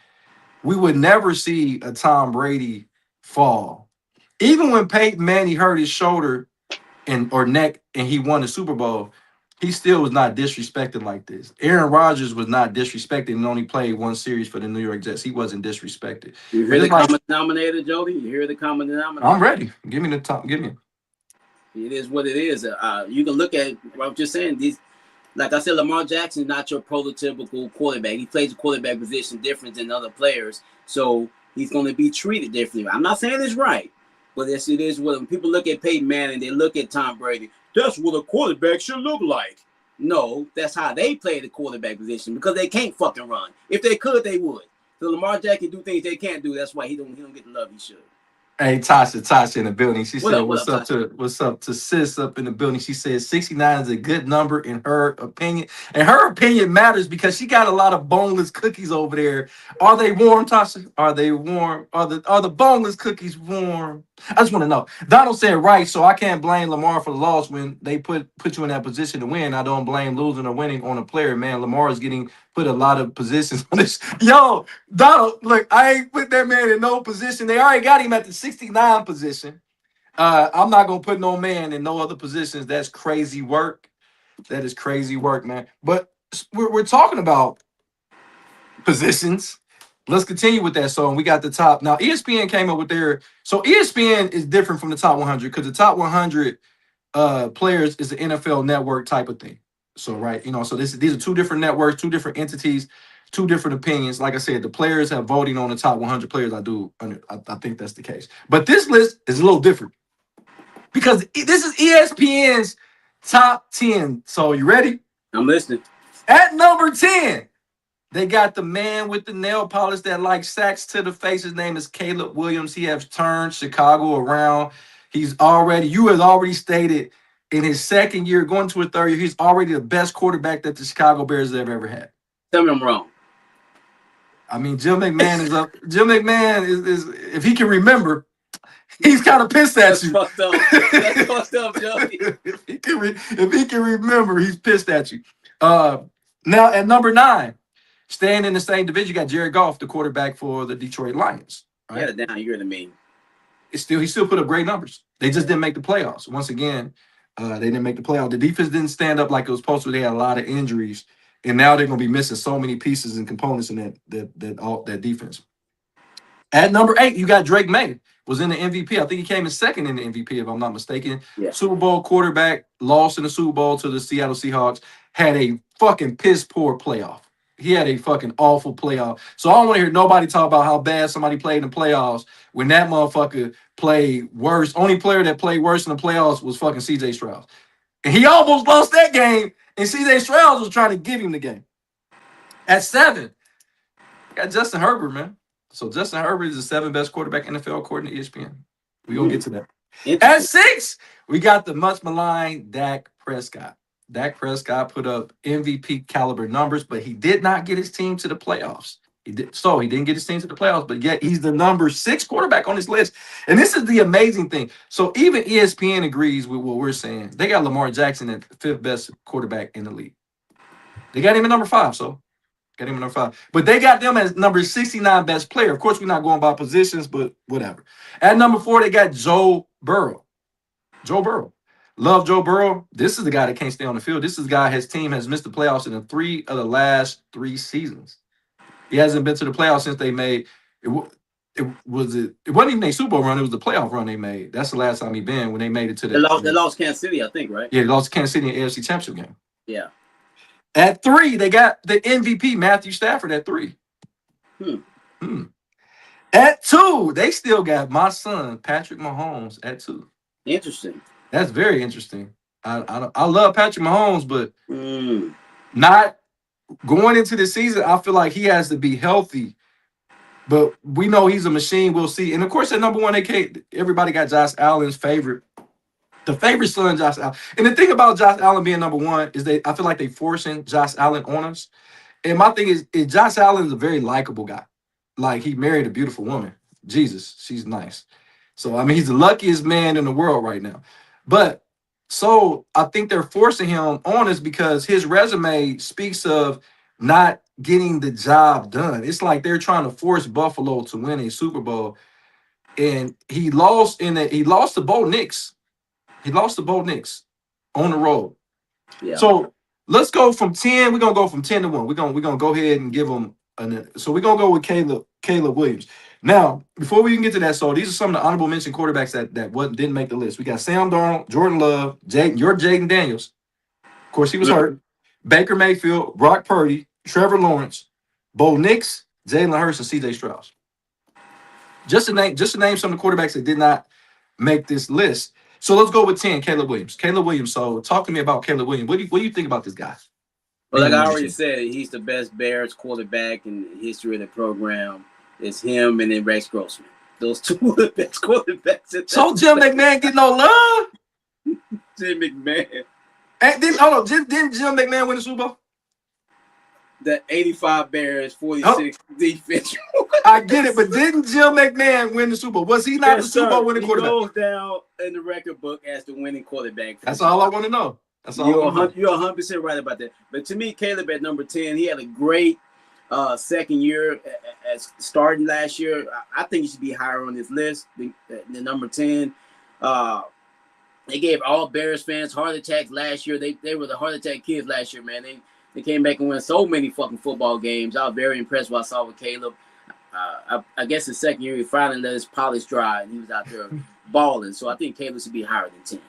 A: We would never see a Tom Brady fall. Even when Peyton Manning hurt his shoulder or neck and he won the Super Bowl, he still was not disrespected like this. Aaron Rodgers was not disrespected and only played one series for the New York Jets. He wasn't disrespected.
B: You hear the common denominator, Jody? You hear the common denominator?
A: I'm ready. Give me the top. Give me.
B: It is what it is. You can look at what I'm just saying. These, like I said, Lamar Jackson is not your prototypical quarterback. He plays the quarterback position different than other players. So he's going to be treated differently. I'm not saying it's right, but yes, it is. When people look at Peyton Manning, they look at Tom Brady. That's what a quarterback should look like. No, that's how they play the quarterback position because they can't fucking run. If they could, they would. So Lamar Jackson do things they can't do. That's why he don't get the love he should.
A: Hey, Tasha in the building. She
B: What
A: said,
B: up? What up,
A: what's up
B: Tasha?
A: to sis up in the building? She said 69 is a good number in her opinion. And her opinion matters because she got a lot of boneless cookies over there. Are they warm, Tasha? Are they warm? Are the boneless cookies warm? I just want to know. Donald said right, so I can't blame Lamar for the loss when they put you in that position to win. I don't blame losing or winning on a player, man. Lamar is getting put a lot of positions on this. Yo, Donald, look, I ain't put that man in no position. They already got him at the 69 position. I'm not gonna put no man in no other positions. That's crazy work. That is crazy work, man. But we're talking about positions. Let's continue with that. So we got the top. Now ESPN came up with their. So ESPN is different from the top 100 because the top 100 players is the NFL network type of thing. So right, so these are two different networks, two different entities, two different opinions. Like I said, the players have voting on the top 100 players. I think that's the case. But this list is a little different because this is ESPN's top 10. So you ready?
B: I'm listening.
A: At number 10, they got the man with the nail polish that likes sacks to the face. His name is Caleb Williams. He has turned Chicago around. You have already stated in his second year, going to a third year, he's already the best quarterback that the Chicago Bears have ever had.
B: Tell me I'm wrong.
A: I mean, Jim McMahon is up. Jim McMahon is if he can remember, he's kind of pissed at you.
B: Fucked up. That's fucked up, Joey.
A: if he can remember, he's pissed at you. Now at number 9. Staying in the same division, you got Jared Goff, the quarterback for the Detroit Lions. Right?
B: Yeah, down. You're the mean.
A: He still put up great numbers. They just didn't make the playoffs. Once again, they didn't make the playoffs. The defense didn't stand up like it was supposed to. They had a lot of injuries, and now they're going to be missing so many pieces and components in that defense. At number 8, you got Drake May. Was in the MVP. I think he came in second in the MVP, if I'm not mistaken.
B: Yeah.
A: Super Bowl quarterback, lost in the Super Bowl to the Seattle Seahawks. Had a fucking piss poor playoff. He had a fucking awful playoff. So I don't want to hear nobody talk about how bad somebody played in the playoffs when that motherfucker played worse. Only player that played worse in the playoffs was fucking CJ Stroud. And he almost lost that game, and CJ Stroud was trying to give him the game. At 7, got Justin Herbert, man. So Justin Herbert is the 7th best quarterback in the NFL according to ESPN. We're going to get to that. At 6, we got the much maligned Dak Prescott. Dak Prescott put up MVP caliber numbers, but he did not get his team to the playoffs. He didn't get his team to the playoffs, but yet he's the number 6 quarterback on this list. And this is the amazing thing. So even ESPN agrees with what we're saying. They got Lamar Jackson at the 5th best quarterback in the league. They got him at number 5, so got him at number 5. But they got them as number 69 best player. Of course, we're not going by positions, but whatever. At number 4, they got Joe Burrow. Love Joe Burrow. This is the guy that can't stay on the field. This is the guy, his team has missed the playoffs in 3 of the last 3 seasons. He hasn't been to the playoffs since they made it. It wasn't even a Super Bowl run. It was the playoff run they made. That's the last time he been when they made it to the.
B: They lost Kansas City, I think, right?
A: Yeah, they lost Kansas City in the AFC Championship game.
B: Yeah.
A: At 3, they got the MVP Matthew Stafford at 3. At 2, they still got my son Patrick Mahomes at 2.
B: Interesting.
A: That's very interesting. I love Patrick Mahomes, but not going into the season. I feel like he has to be healthy. But we know he's a machine. We'll see. And of course, at number 1, everybody got Josh Allen's favorite. The favorite son, Josh Allen. And the thing about Josh Allen being number 1 is I feel like they forcing Josh Allen on us. And my thing is Josh Allen is a very likable guy. Like, he married a beautiful woman. Jesus, she's nice. So, I mean, he's the luckiest man in the world right now. But so I think they're forcing him on us because his resume speaks of not getting the job done. It's like they're trying to force Buffalo to win a Super Bowl. And he lost to Bo Nix. He lost to Bo Nix on the road.
B: Yeah.
A: So let's go from 10. We're gonna go from 10 to 1. We're gonna go ahead and give him so we're gonna go with Caleb Williams. Now, before we even get to that, so these are some of the honorable mention quarterbacks that didn't make the list. We got Sam Darnold, Jordan Love, Jaden Daniels. Of course, he was hurt. Baker Mayfield, Brock Purdy, Trevor Lawrence, Bo Nix, Jalen Hurts, and CJ Stroud. Just to name some of the quarterbacks that did not make this list. So let's go with 10, Caleb Williams. Caleb Williams. So talk to me about Caleb Williams. What do you think about this guy
B: Well, like
A: being
B: I
A: number
B: already
A: 10?
B: said, he's the best Bears quarterback in the history of the program. It's him and then Rex Grossman. Those two are the best quarterbacks.
A: So Jim McMahon get no love?
B: Jim McMahon.
A: And then hold on, didn't Jim McMahon win the Super Bowl?
B: The 85 Bears,
A: Oh,
B: 46 defense.
A: I get it, but didn't Jim McMahon win the Super Bowl? Was he not the
B: Yes,
A: Super
B: sir.
A: Bowl winning
B: He
A: quarterback?
B: goes down in the record book as the winning quarterback.
A: That's all I want to know. That's all I want to know.
B: You're 100% right about that. But to me, Caleb at number 10, he had a great second year as starting last year. I think he should be higher on this list than number 10. They gave all Bears fans heart attacks last year. They were the heart attack kids last year, man. They came back and won so many fucking football games. I was very impressed with what I saw with Caleb. I guess his second year, he finally let his polish dry, and he was out there balling. So I think Caleb should be higher than 10.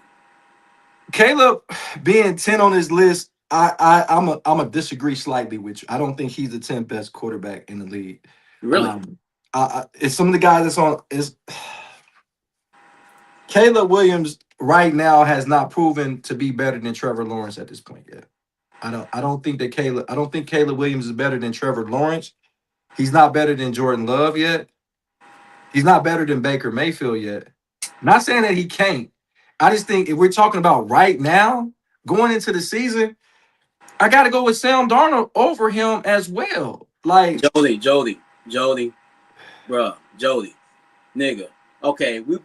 A: Caleb being 10 on this list, I'm a disagree slightly with you. I don't think he's the 10th best quarterback in the league.
B: Really?
A: It's some of the guys that's on is Caleb Williams right now has not proven to be better than Trevor Lawrence at this point yet. I don't think Caleb Williams is better than Trevor Lawrence. He's not better than Jordan Love yet. He's not better than Baker Mayfield yet. Not saying that he can't. I just think if we're talking about right now, going into the season, I got to go with Sam Darnold over him as well. Like
B: Jody, bruh, Jody, nigga. Okay, we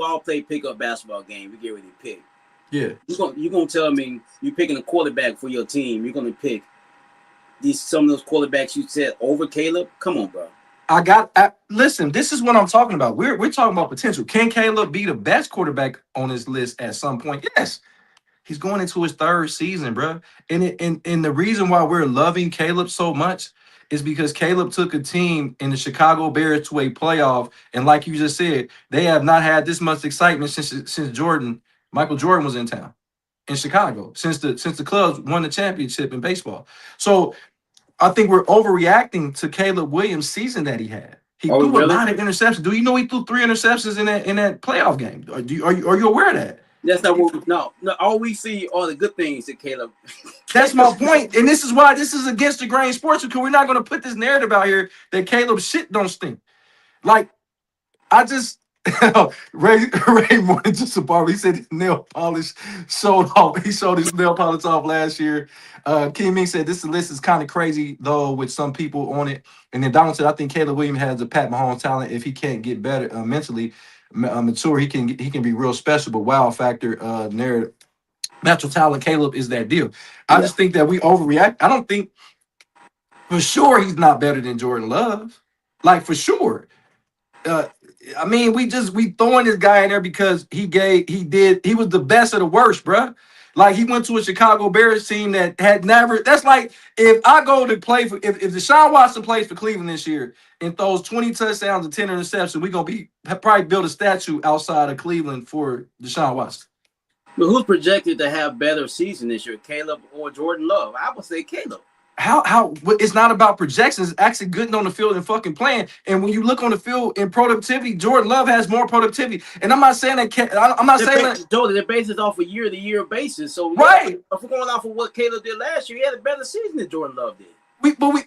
B: all play pickup basketball game. We get ready to pick.
A: yeah,
B: You gonna tell me you're picking a quarterback for your team? You're gonna pick some of those quarterbacks you said over Caleb? Come on, bro.
A: listen. This is what I'm talking about. We're talking about potential. Can Caleb be the best quarterback on this list at some point? Yes. He's going into his third season, bro. And the reason why we're loving Caleb so much is because Caleb took a team in the Chicago Bears to a playoff, and like you just said, they have not had this much excitement since Michael Jordan was in town in Chicago, since the Cubs won the championship in baseball. So I think we're overreacting to Caleb Williams' season that he had. He threw a lot of interceptions. Do you know he threw 3 interceptions in that playoff game? Are you aware of that?
B: That's not what. No. All we see are the good things that Caleb.
A: That's my point, and this is why this is against the grain sports, because we're not going to put this narrative out here that Caleb shit don't stink. Like I just Ray wanted just a barber. He said his nail polish showed off. He showed his nail polish off last year. Kim Ming said this list is kind of crazy though, with some people on it. And then Donald said, I think Caleb Williams has the Pat Mahomes talent. If he can't get better mentally mature, he can be real special. But wow factor narrative, natural talent. Caleb is that deal. I just think that we overreact. I don't think for sure he's not better than Jordan Love. Like for sure. I mean, we throwing this guy in there because he was the best of the worst, bruh. Like he went to a Chicago Bears team that had never. That's like if I go to play for if Deshaun Watson plays for Cleveland this year and throws 20 touchdowns and 10 interceptions, we're gonna probably build a statue outside of Cleveland for Deshaun Watson.
B: But who's projected to have better season this year, Caleb or Jordan Love? I would say Caleb.
A: How it's not about projections, it's actually getting on the field and fucking playing. And when you look on the field in productivity, Jordan Love has more productivity. And I'm not saying that I'm not saying that
B: Jordan, they're based off a year-to-year basis. So
A: right.
B: If we're going off of what Caleb did last year, he had a better season than Jordan Love did.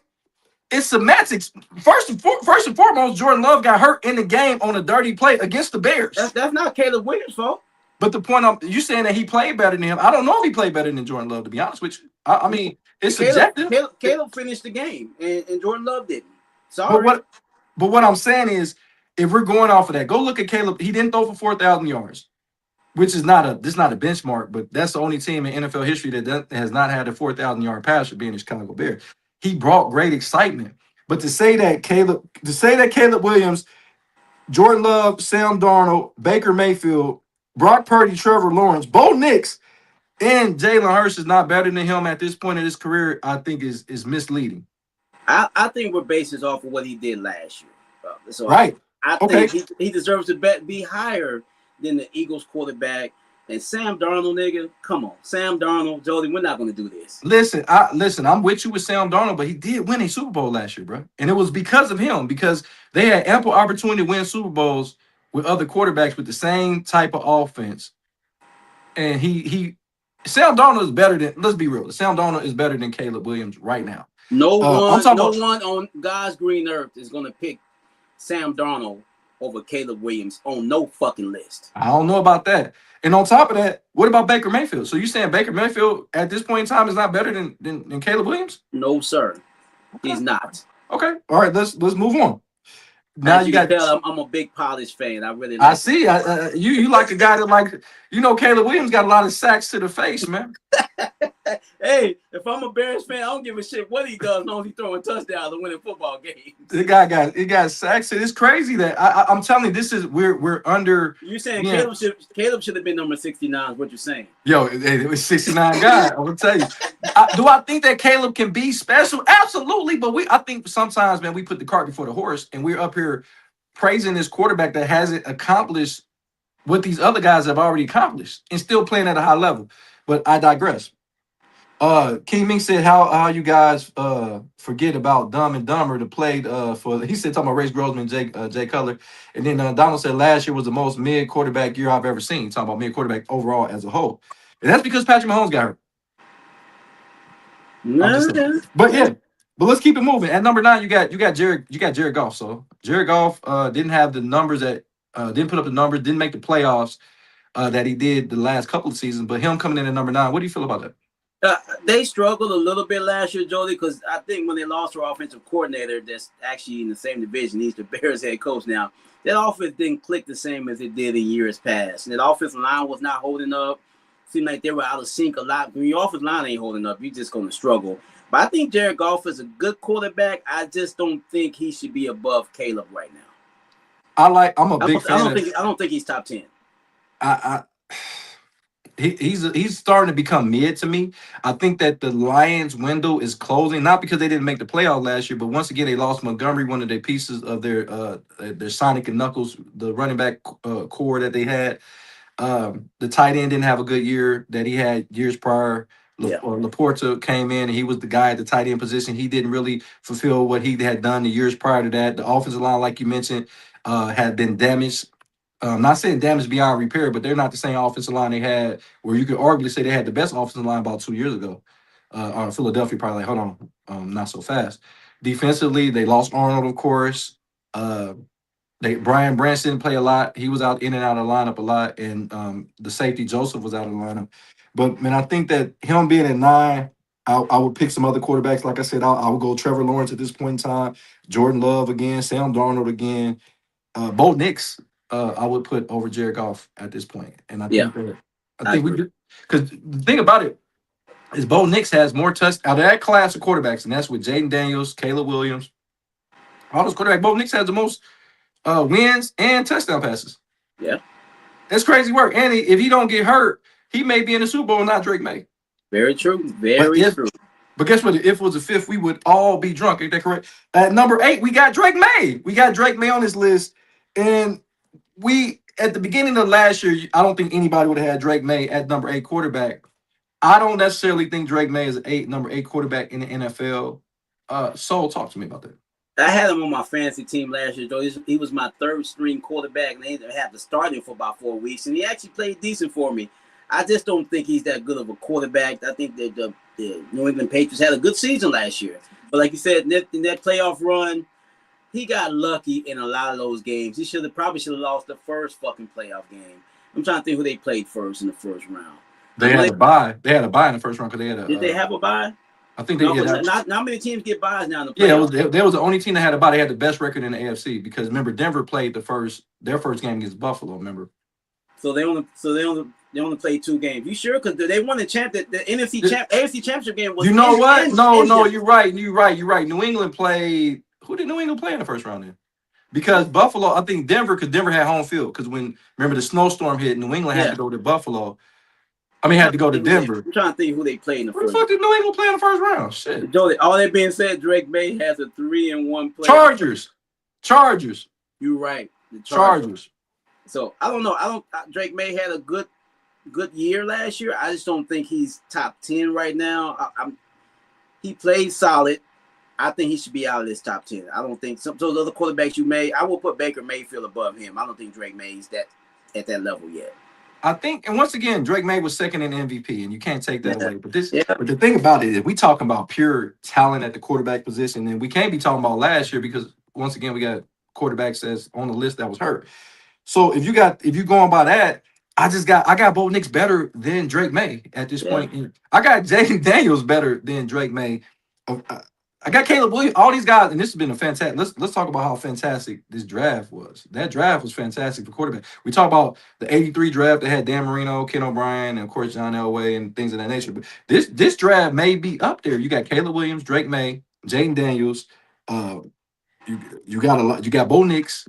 A: It's semantics. First and foremost, Jordan Love got hurt in the game on a dirty play against the Bears.
B: That's not Caleb Williams' fault.
A: But the point you saying that he played better than him. I don't know if he played better than Jordan Love, to be honest with you. I mean, it's subjective.
B: Caleb finished the game, and Jordan Love didn't. Sorry.
A: But what I'm saying is, if we're going off of that, go look at Caleb. He didn't throw for 4,000 yards, which is not a benchmark, but that's the only team in NFL history that has not had a 4,000-yard passer being the Chicago Bears. He brought great excitement. But to say that Caleb Williams, Jordan Love, Sam Darnold, Baker Mayfield, Brock Purdy, Trevor Lawrence, Bo Nix, and Jalen Hurts is not better than him at this point in his career, I think is misleading.
B: I think we're based this off of what he did last year. So
A: right.
B: I think he deserves to be higher than the Eagles quarterback And Sam Darnold, nigga, come on, Sam Darnold, Jody, we're not gonna do this.
A: Listen, I'm with you with Sam Darnold, but he did win a Super Bowl last year, bro, and it was because of him. Because they had ample opportunity to win Super Bowls with other quarterbacks with the same type of offense, and he Sam Darnold is better than. Let's be real, Sam Darnold is better than Caleb Williams right now.
B: No
A: I'm
B: one,
A: talking
B: no
A: about.
B: one on God's green earth is gonna pick Sam Darnold over Caleb Williams on no fucking list.
A: I don't know about that. And on top of that, what about Baker Mayfield? So you saying Baker Mayfield at this point in time is not better than Caleb Williams?
B: No, sir,
A: Okay.
B: he's not.
A: Okay. All right. Let's move on. Now
B: As
A: you
B: you can
A: got.
B: tell, I'm a big Polish fan. I really
A: I
B: like.
A: see. You like a guy that like Caleb Williams got a lot of sacks to the face, man.
B: Hey, if I'm a Bears fan, I don't give a shit what he does. No, he's throwing touchdowns and winning football games.
A: The guy got sacks. It's crazy that I'm telling you, this is we're under.
B: You're saying Caleb should have been number 69. Is what you're saying?
A: Yo, it was 69 guy. I'm gonna tell you. Do I think that Caleb can be special? Absolutely, but I think sometimes, man, we put the cart before the horse, and we're up here praising this quarterback that hasn't accomplished what these other guys have already accomplished and still playing at a high level. But I digress. King Ming said how you guys forget about Dumb and Dumber to play for. He said talking about Race Grossman, Jay Cutler, and then Donald said last year was the most mid quarterback year I've ever seen. Talking about mid quarterback overall as a whole, and that's because Patrick Mahomes got hurt. I'm just saying. But yeah, but let's keep it moving. At number 9, you got Jared Goff. So Jared Goff didn't have the numbers that didn't put up the numbers, didn't make the playoffs that he did the last couple of seasons. But him coming in at number 9, what do you feel about that?
B: They struggled a little bit last year, Jody, because I think when they lost their offensive coordinator that's actually in the same division, he's the Bears head coach now, that offense didn't click the same as it did in years past. And that offensive line was not holding up. Seemed like they were out of sync a lot. When your offensive line ain't holding up, you're just going to struggle. But I think Jared Goff is a good quarterback. I just don't think he should be above Caleb right now.
A: I'm a big fan.
B: I don't think he's top 10.
A: He's starting to become mid to me. I think that the Lions' window is closing, not because they didn't make the playoff last year, but once again they lost Montgomery, one of their pieces of their Sonic and Knuckles, the running back core that they had. The tight end didn't have a good year that he had years prior. Laporta came in and he was the guy at the tight end position. He didn't really fulfill what he had done the years prior to that. The offensive line, like you mentioned, had been damaged. Not saying damage beyond repair, but they're not the same offensive line they had, where you could arguably say they had the best offensive line about 2 years ago. Philadelphia probably like, hold on, not so fast. Defensively, they lost Arnold, of course. Brian Branch didn't play a lot. He was out in and out of the lineup a lot, and the safety Joseph was out of the lineup. But man, I think that him being at 9, I would pick some other quarterbacks. Like I said, I would go Trevor Lawrence at this point in time, Jordan Love again, Sam Darnold again, Bo Nix. I would put over Jared Goff at this point, and I think we do, because the thing about it is Bo Nix has more touch out of that class of quarterbacks, and that's with Jaden Daniels, Caleb Williams, all those quarterbacks. Bo Nix has the most wins and touchdown passes.
B: Yeah,
A: that's crazy work. And if he don't get hurt, he may be in the Super Bowl, not Drake May.
B: Very true. Very true.
A: But guess what? If it was a 5th, we would all be drunk. Ain't that correct? At number 8, we got Drake May. We got Drake May on this list, and we at the beginning of last year, I don't think anybody would have had Drake May at number 8 quarterback. I don't necessarily think Drake May is number 8 quarterback in the NFL. Soul, talk to me about that.
B: I had him on my fantasy team last year, though. He was my 3rd string quarterback, and they had to start him for about 4 weeks, and he actually played decent for me. I just don't think he's that good of a quarterback. I think that the New England Patriots had a good season last year, but like you said, in that playoff run, he got lucky in a lot of those games. He probably should have lost the first fucking playoff game. I'm trying to think who they played first in the first round.
A: They had a bye. They had a bye in the first round because they had a.
B: Did they have a bye?
A: I think they did.
B: Not many teams get byes now in the playoffs.
A: Yeah, they was the only team that had a bye. They had the best record in the AFC because remember Denver played their first game against Buffalo. Remember.
B: So they only played 2 games. You sure? Because they won the AFC championship game was.
A: You know what? No, you're right. You're right. New England played. Who did New England play in the first round then? Because Buffalo, I think because Denver had home field. Because remember the snowstorm hit, New England had to go to Buffalo. Had to go to Denver.
B: I'm trying to think who they played in the first round.
A: What the fuck did New England play in the first round? Shit.
B: Jody, all that being said, Drake May has a 3-1 play.
A: Chargers.
B: You're right. The
A: Chargers.
B: So I don't know. Drake May had a good good year last year. I just don't think he's top 10 right now. He played solid. I think he should be out of this top 10. I don't think some those other quarterbacks you made. I will put Baker Mayfield above him. I don't think Drake May's that at that level yet.
A: I think, and once again, Drake May was second in MVP, and you can't take that away. But
B: Yeah.
A: but the thing about it is, we talking about pure talent at the quarterback position, and we can't be talking about last year because once again, we got quarterbacks that's on the list that was hurt. So if you going by that, I got Bo Nix better than Drake May at this point. I got Jaden Daniels better than Drake May. I got Caleb Williams. All these guys, and this has been a fantastic. Let's talk about how fantastic this draft was. That draft was fantastic for quarterback. We talk about the '83 draft that had Dan Marino, Ken O'Brien, and of course John Elway and things of that nature. But this draft may be up there. You got Caleb Williams, Drake May, Jaden Daniels. You got a lot. You got Bo Nix.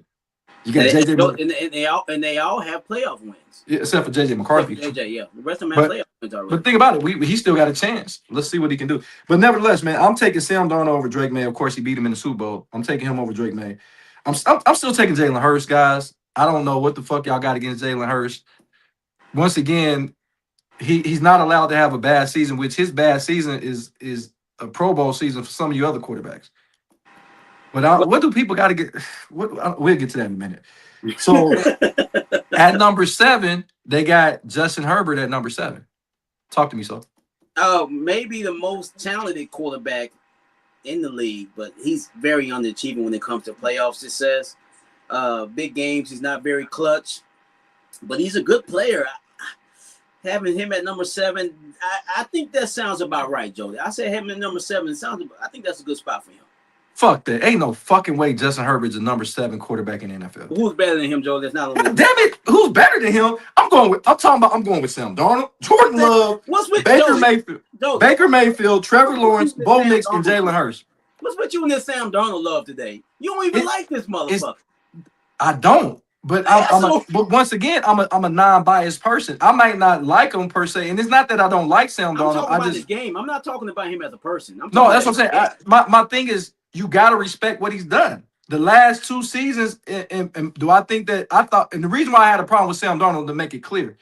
A: You got
B: JJ, and they all have playoff wins.
A: Yeah, except for JJ McCarthy.
B: JJ, yeah, the rest of them have playoff wins already.
A: But think about it, he still got a chance. Let's see what he can do. But nevertheless, man, I'm taking Sam Darnold over Drake May. Of course, he beat him in the Super Bowl. I'm taking him over Drake May. I'm still taking Jalen Hurts, guys. I don't know what the fuck y'all got against Jalen Hurts. Once again, he's not allowed to have a bad season, which his bad season is a Pro Bowl season for some of you other quarterbacks. But what do people got to get? We'll get to that in a minute. So at number 7, they got Justin Herbert at number 7. Talk to me, so.
B: Maybe the most talented quarterback in the league, but he's very underachieving when it comes to playoff success. Big games, he's not very clutch, but he's a good player. Having him at number 7, I think that sounds about right, Jody. I said having him at number 7 I think that's a good spot for him.
A: Fuck that. Ain't no fucking way Justin Herbert's a number 7 quarterback in the NFL.
B: Who's better than him, Joe? That's not
A: God damn it. Who's better than him? I'm going with Sam Darnold, Jordan Love, Baker Mayfield. Joe, Baker Mayfield, Trevor Lawrence, Bo Nix, and Jalen Hurts.
B: What's with you and this Sam Darnold love today? You don't even like this motherfucker.
A: I don't. But but once again, I'm a non-biased person. I might not like him per se, and it's not that I don't like Sam Darnold.
B: I'm talking about his game. I'm not talking about him as a person.
A: No, that's what I'm saying. My thing is, you got to respect what he's done. The last 2 seasons, and do I think that I thought, and the reason why I had a problem with Sam Darnold, to make it clear,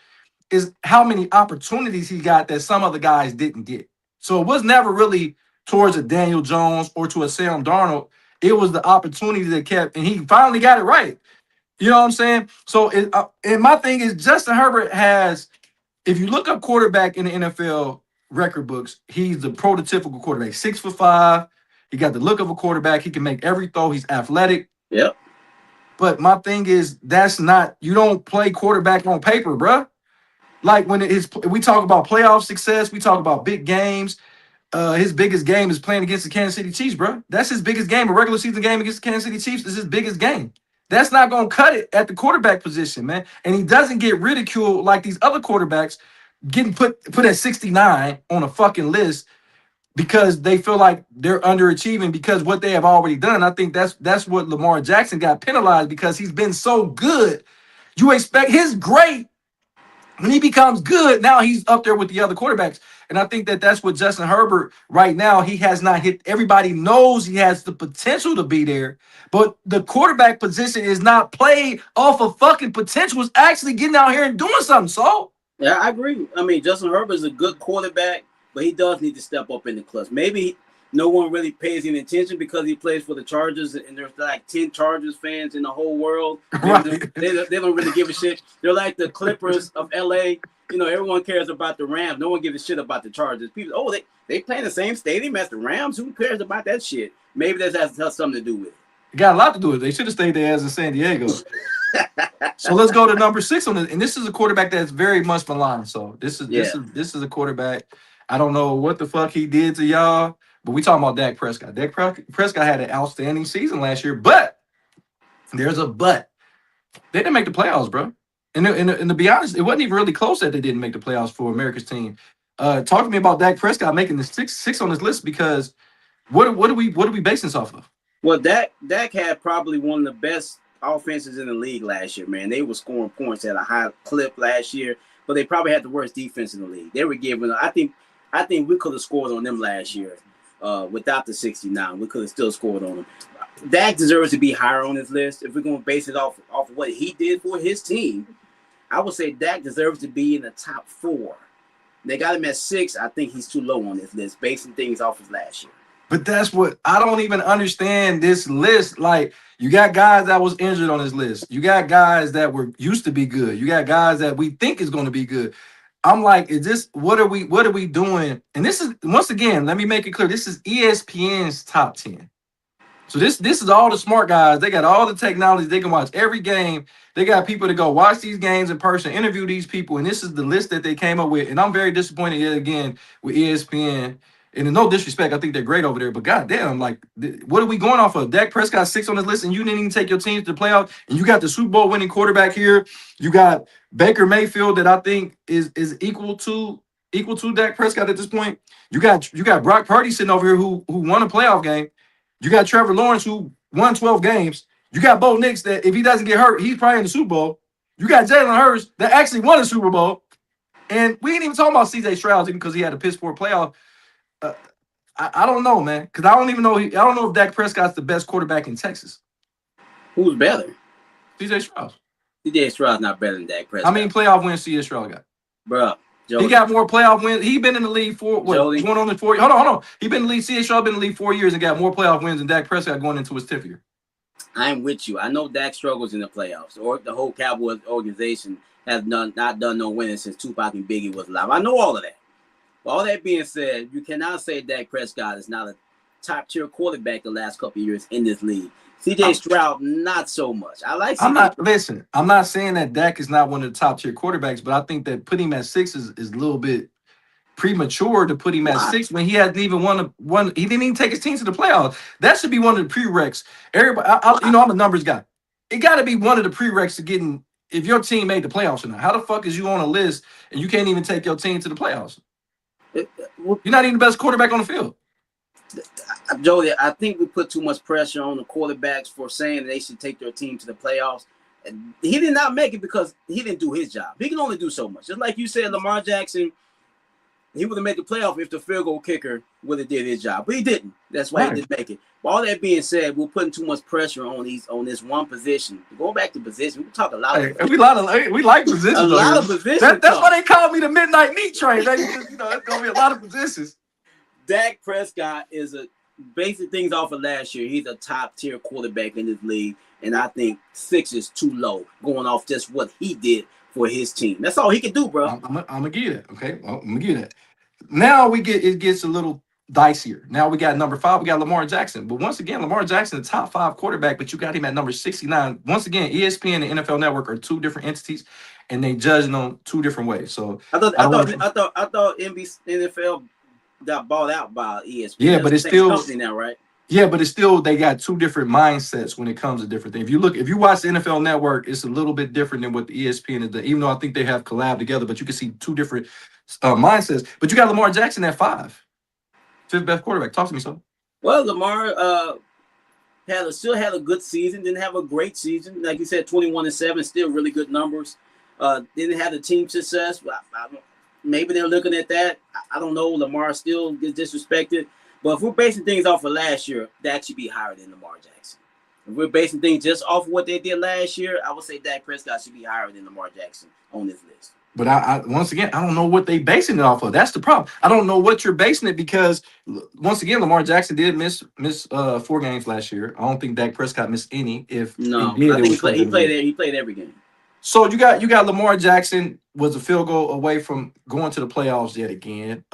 A: is how many opportunities he got that some other guys didn't get. So it was never really towards a Daniel Jones or to a Sam Darnold. It was the opportunity that kept, and he finally got it right. You know what I'm saying? So, and my thing is, Justin Herbert has, if you look up quarterback in the NFL record books, he's the prototypical quarterback. 6'5". He got the look of a quarterback. He can make every throw. He's athletic.
B: Yep.
A: But my thing is, that's not, you don't play quarterback on paper, bruh. Like when we talk about playoff success, we talk about big games. His biggest game is playing against the Kansas City Chiefs, bruh. That's his biggest game. A regular season game against the Kansas City Chiefs is his biggest game. That's not going to cut it at the quarterback position, man. And he doesn't get ridiculed like these other quarterbacks getting put at 69 on a fucking list because they feel like they're underachieving because what they have already done. I think that's what Lamar Jackson got penalized because he's been so good. You expect his great when he becomes good. Now he's up there with the other quarterbacks. And I think that's what Justin Herbert right now, he has not hit. Everybody knows he has the potential to be there, but the quarterback position is not played off of fucking potential. It's actually getting out here and doing something. So
B: yeah, I agree. I mean, Justin Herbert is a good quarterback, but he does need to step up in the clutch. Maybe no one really pays any attention because he plays for the Chargers, and there's like 10 Chargers fans in the whole world. Right. They don't really give a shit. They're like the Clippers of LA. You know, everyone cares about the Rams. No one gives a shit about the Chargers. People, they play in the same stadium as the Rams. Who cares about that shit? Maybe that has something to do with it.
A: It got a lot to do with it. They should have stayed there as in San Diego. So let's go to number 6 on this. And this is a quarterback that's very much maligned. So this is a quarterback. I don't know what the fuck he did to y'all, but we talking about Dak Prescott. Dak Prescott had an outstanding season last year, but there's a but. They didn't make the playoffs, bro. And to be honest, it wasn't even really close that they didn't make the playoffs for America's team. Talk to me about Dak Prescott making the six on this list because what are we basing this off of?
B: Well, Dak had probably one of the best offenses in the league last year, man. They were scoring points at a high clip last year, but they probably had the worst defense in the league. They were giving. I think we could have scored on them last year without the 69. We could have still scored on them. Dak deserves to be higher on this list if we're going to base it off of what he did for his team. I would say Dak deserves to be in the top 4. They got him at 6. I think he's too low on this list, basing things off of last year.
A: But that's what I don't even understand this list. Like, you got guys that was injured on this list. You got guys that were used to be good. You got guys that we think is going to be good. I'm like, is this what are we doing? And this is, once again, let me make it clear. This is ESPN's top 10. So this is all the smart guys. They got all the technology. They can watch every game. They got people to go watch these games in person, interview these people, and this is the list that they came up with. And I'm very disappointed yet again with ESPN. And in no disrespect, I think they're great over there. But goddamn, like, what are we going off of? Dak Prescott 6 on this list, and you didn't even take your team to the playoff. And you got the Super Bowl winning quarterback here. You got Baker Mayfield that I think is equal to Dak Prescott at this point. You got Brock Purdy sitting over here who won a playoff game. You got Trevor Lawrence, who won 12 games. You got Bo Nix, that if he doesn't get hurt, he's probably in the Super Bowl. You got Jalen Hurts, that actually won the Super Bowl. And we ain't even talking about CJ Stroud, even because he had a piss poor playoff. Uh, I don't know, man, because I don't even know. I don't know if Dak Prescott's the best quarterback in Texas.
B: Who's better?
A: CJ Stroud.
B: CJ Stroud's not better than Dak Prescott.
A: How many playoff wins CJ Stroud got?
B: Bro,
A: He got more playoff wins. He been in the league for what?
B: Jody.
A: Going on in 4 years. Hold on. He been in the league. CJ Stroud been in the league 4 years and got more playoff wins than Dak Prescott going into his 10th year.
B: I'm with you. I know Dak struggles in the playoffs, or the whole Cowboys organization has not done no winning since Tupac and Biggie was alive. I know all of that. But all that being said, you cannot say Dak Prescott is not a top-tier quarterback the last couple of years in this league. CJ Stroud, not so much. I like CJ.
A: I'm not saying that Dak is not one of the top-tier quarterbacks, but I think that putting him at 6 is a little bit premature to put him at 6 when he hasn't even won. He didn't even take his team to the playoffs. That should be one of the prereqs. Everybody, I'm a numbers guy. It got to be one of the prereqs to getting, if your team made the playoffs or not. How the fuck is you on a list and you can't even take your team to the playoffs? You're not even the best quarterback on the field.
B: Jody, I think we put too much pressure on the quarterbacks for saying they should take their team to the playoffs. He did not make it because he didn't do his job. He can only do so much. Just like you said, Lamar Jackson, he would have made the playoff if the field goal kicker would have did his job, but he didn't. That's why he didn't make it. But all that being said, we're putting too much pressure on this one position. Going back to position, we can talk a lot.
A: We like positions.
B: A lot of positions.
A: That's why they call me the midnight meat train. It's gonna be a lot of positions.
B: Dak Prescott is basic things off of last year. He's a top tier quarterback in this league, and I think 6 is too low, going off just what he did for his team. That's all he can do, bro.
A: I'm gonna give you that. Okay, I'm gonna give you that. Now it gets a little dicier. Now we got number 5. We got Lamar Jackson, but once again, Lamar Jackson, the top 5 quarterback, but you got him at number 69. Once again, ESPN and NFL Network are two different entities, and they judging them 2 different ways. So
B: I thought NBC NFL got bought out by ESPN.
A: Yeah, but it's still
B: company now, right?
A: Yeah, but it's still, they got 2 different mindsets when it comes to different things. If you watch the NFL Network, it's a little bit different than what the ESPN is. Even though I think they have collabed together, but you can see 2 different mindsets. But you got Lamar Jackson at 5, 5th best quarterback. Talk to me, son.
B: Well, Lamar still had a good season. Didn't have a great season, like you said, 21-7, still really good numbers. Didn't have the team success. Maybe they're looking at that. I don't know. Lamar still gets disrespected. But if we're basing things off of last year, that should be higher than Lamar Jackson. If we're basing things just off of what they did last year, I would say Dak Prescott should be higher than Lamar Jackson on this list.
A: But I once again, I don't know what they basing it off of. That's the problem. I don't know what you're basing it, because once again, Lamar Jackson did miss 4 games last year. I don't think Dak Prescott missed any.
B: I think he played every game.
A: So you got Lamar Jackson was a field goal away from going to the playoffs yet again.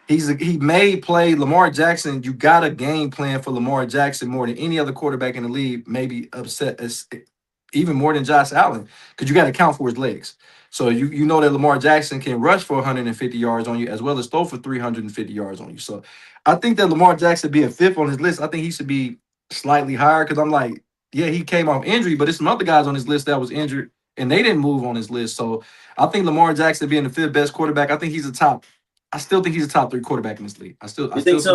A: He may play Lamar Jackson. You got a game plan for Lamar Jackson more than any other quarterback in the league. Maybe upset even more than Josh Allen, because you got to account for his legs. So you know that Lamar Jackson can rush for 150 yards on you as well as throw for 350 yards on you. So I think that Lamar Jackson being 5th on his list, I think he should be slightly higher, because I'm like, yeah, he came off injury, but there's some other guys on his list that was injured and they didn't move on his list. So I think Lamar Jackson being the 5th best quarterback, I think he's I still think he's a top 3 quarterback in this league. I still think he's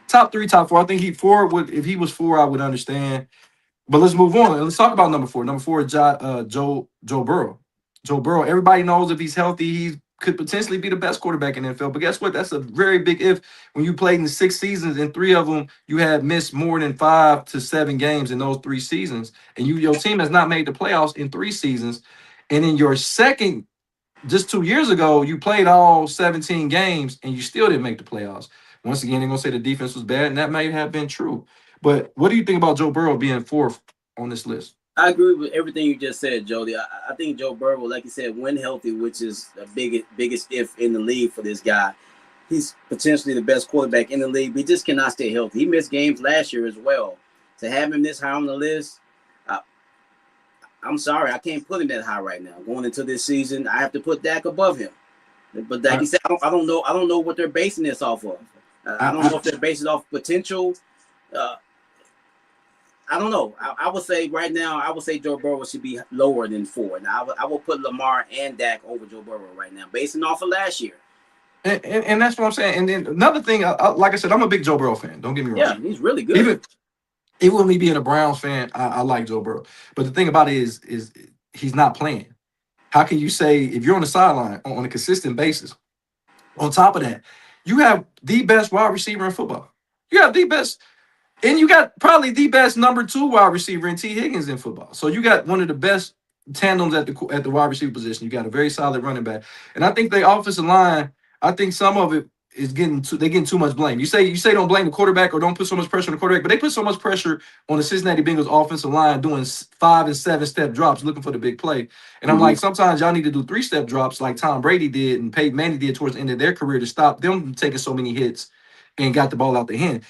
A: top 3, top 4. I think if he was 4, I would understand. But let's move on. Let's talk about number 4. Number 4 is Joe Burrow. Joe Burrow. Everybody knows if he's healthy, could potentially be the best quarterback in the NFL. But guess what? That's a very big if. When you played in 6 seasons and 3 of them you had missed more than 5 to 7 games in those 3 seasons, and your team has not made the playoffs in 3 seasons, and in your second just 2 years ago, you played all 17 games and you still didn't make the playoffs. Once again, they're gonna say the defense was bad, and that may have been true. But what do you think about Joe Burrow being fourth on this list?
B: I agree with everything you just said, Jody. I think Joe Burrow, like you said, when healthy, which is the biggest if in the league for this guy. He's potentially the best quarterback in the league, but he just cannot stay healthy. He missed games last year as well. To have him this high on the list, I, I'm sorry, I can't put him that high right now. Going into this season, I have to put Dak above him. But like you said, I don't know what they're basing this off of. I don't know if they're basing it off potential. Uh, I don't know. I would say right now, I would say Joe Burrow should be lower than 4. Now, I will put Lamar and Dak over Joe Burrow right now, basing off of last year.
A: And that's what I'm saying. And then another thing, like I said, I'm a big Joe Burrow fan. Don't get me wrong.
B: Yeah, he's really good.
A: Even with me being a Browns fan, I like Joe Burrow. But the thing about it is he's not playing. How can you say if you're on the sideline on a consistent basis? On top of that, you have the best wide receiver in football. You have the best. And you got probably the best number 2 wide receiver in T. Higgins in football. So you got one of the best tandems at the wide receiver position. You got a very solid running back. And I think the offensive line, I think some of it is getting too much blame. You say don't blame the quarterback or don't put so much pressure on the quarterback, but they put so much pressure on the Cincinnati Bengals offensive line doing 5 and 7 step drops looking for the big play. And I'm like, sometimes y'all need to do 3-step drops like Tom Brady did and Peyton Manning did towards the end of their career to stop them taking so many hits and got the ball out their hand.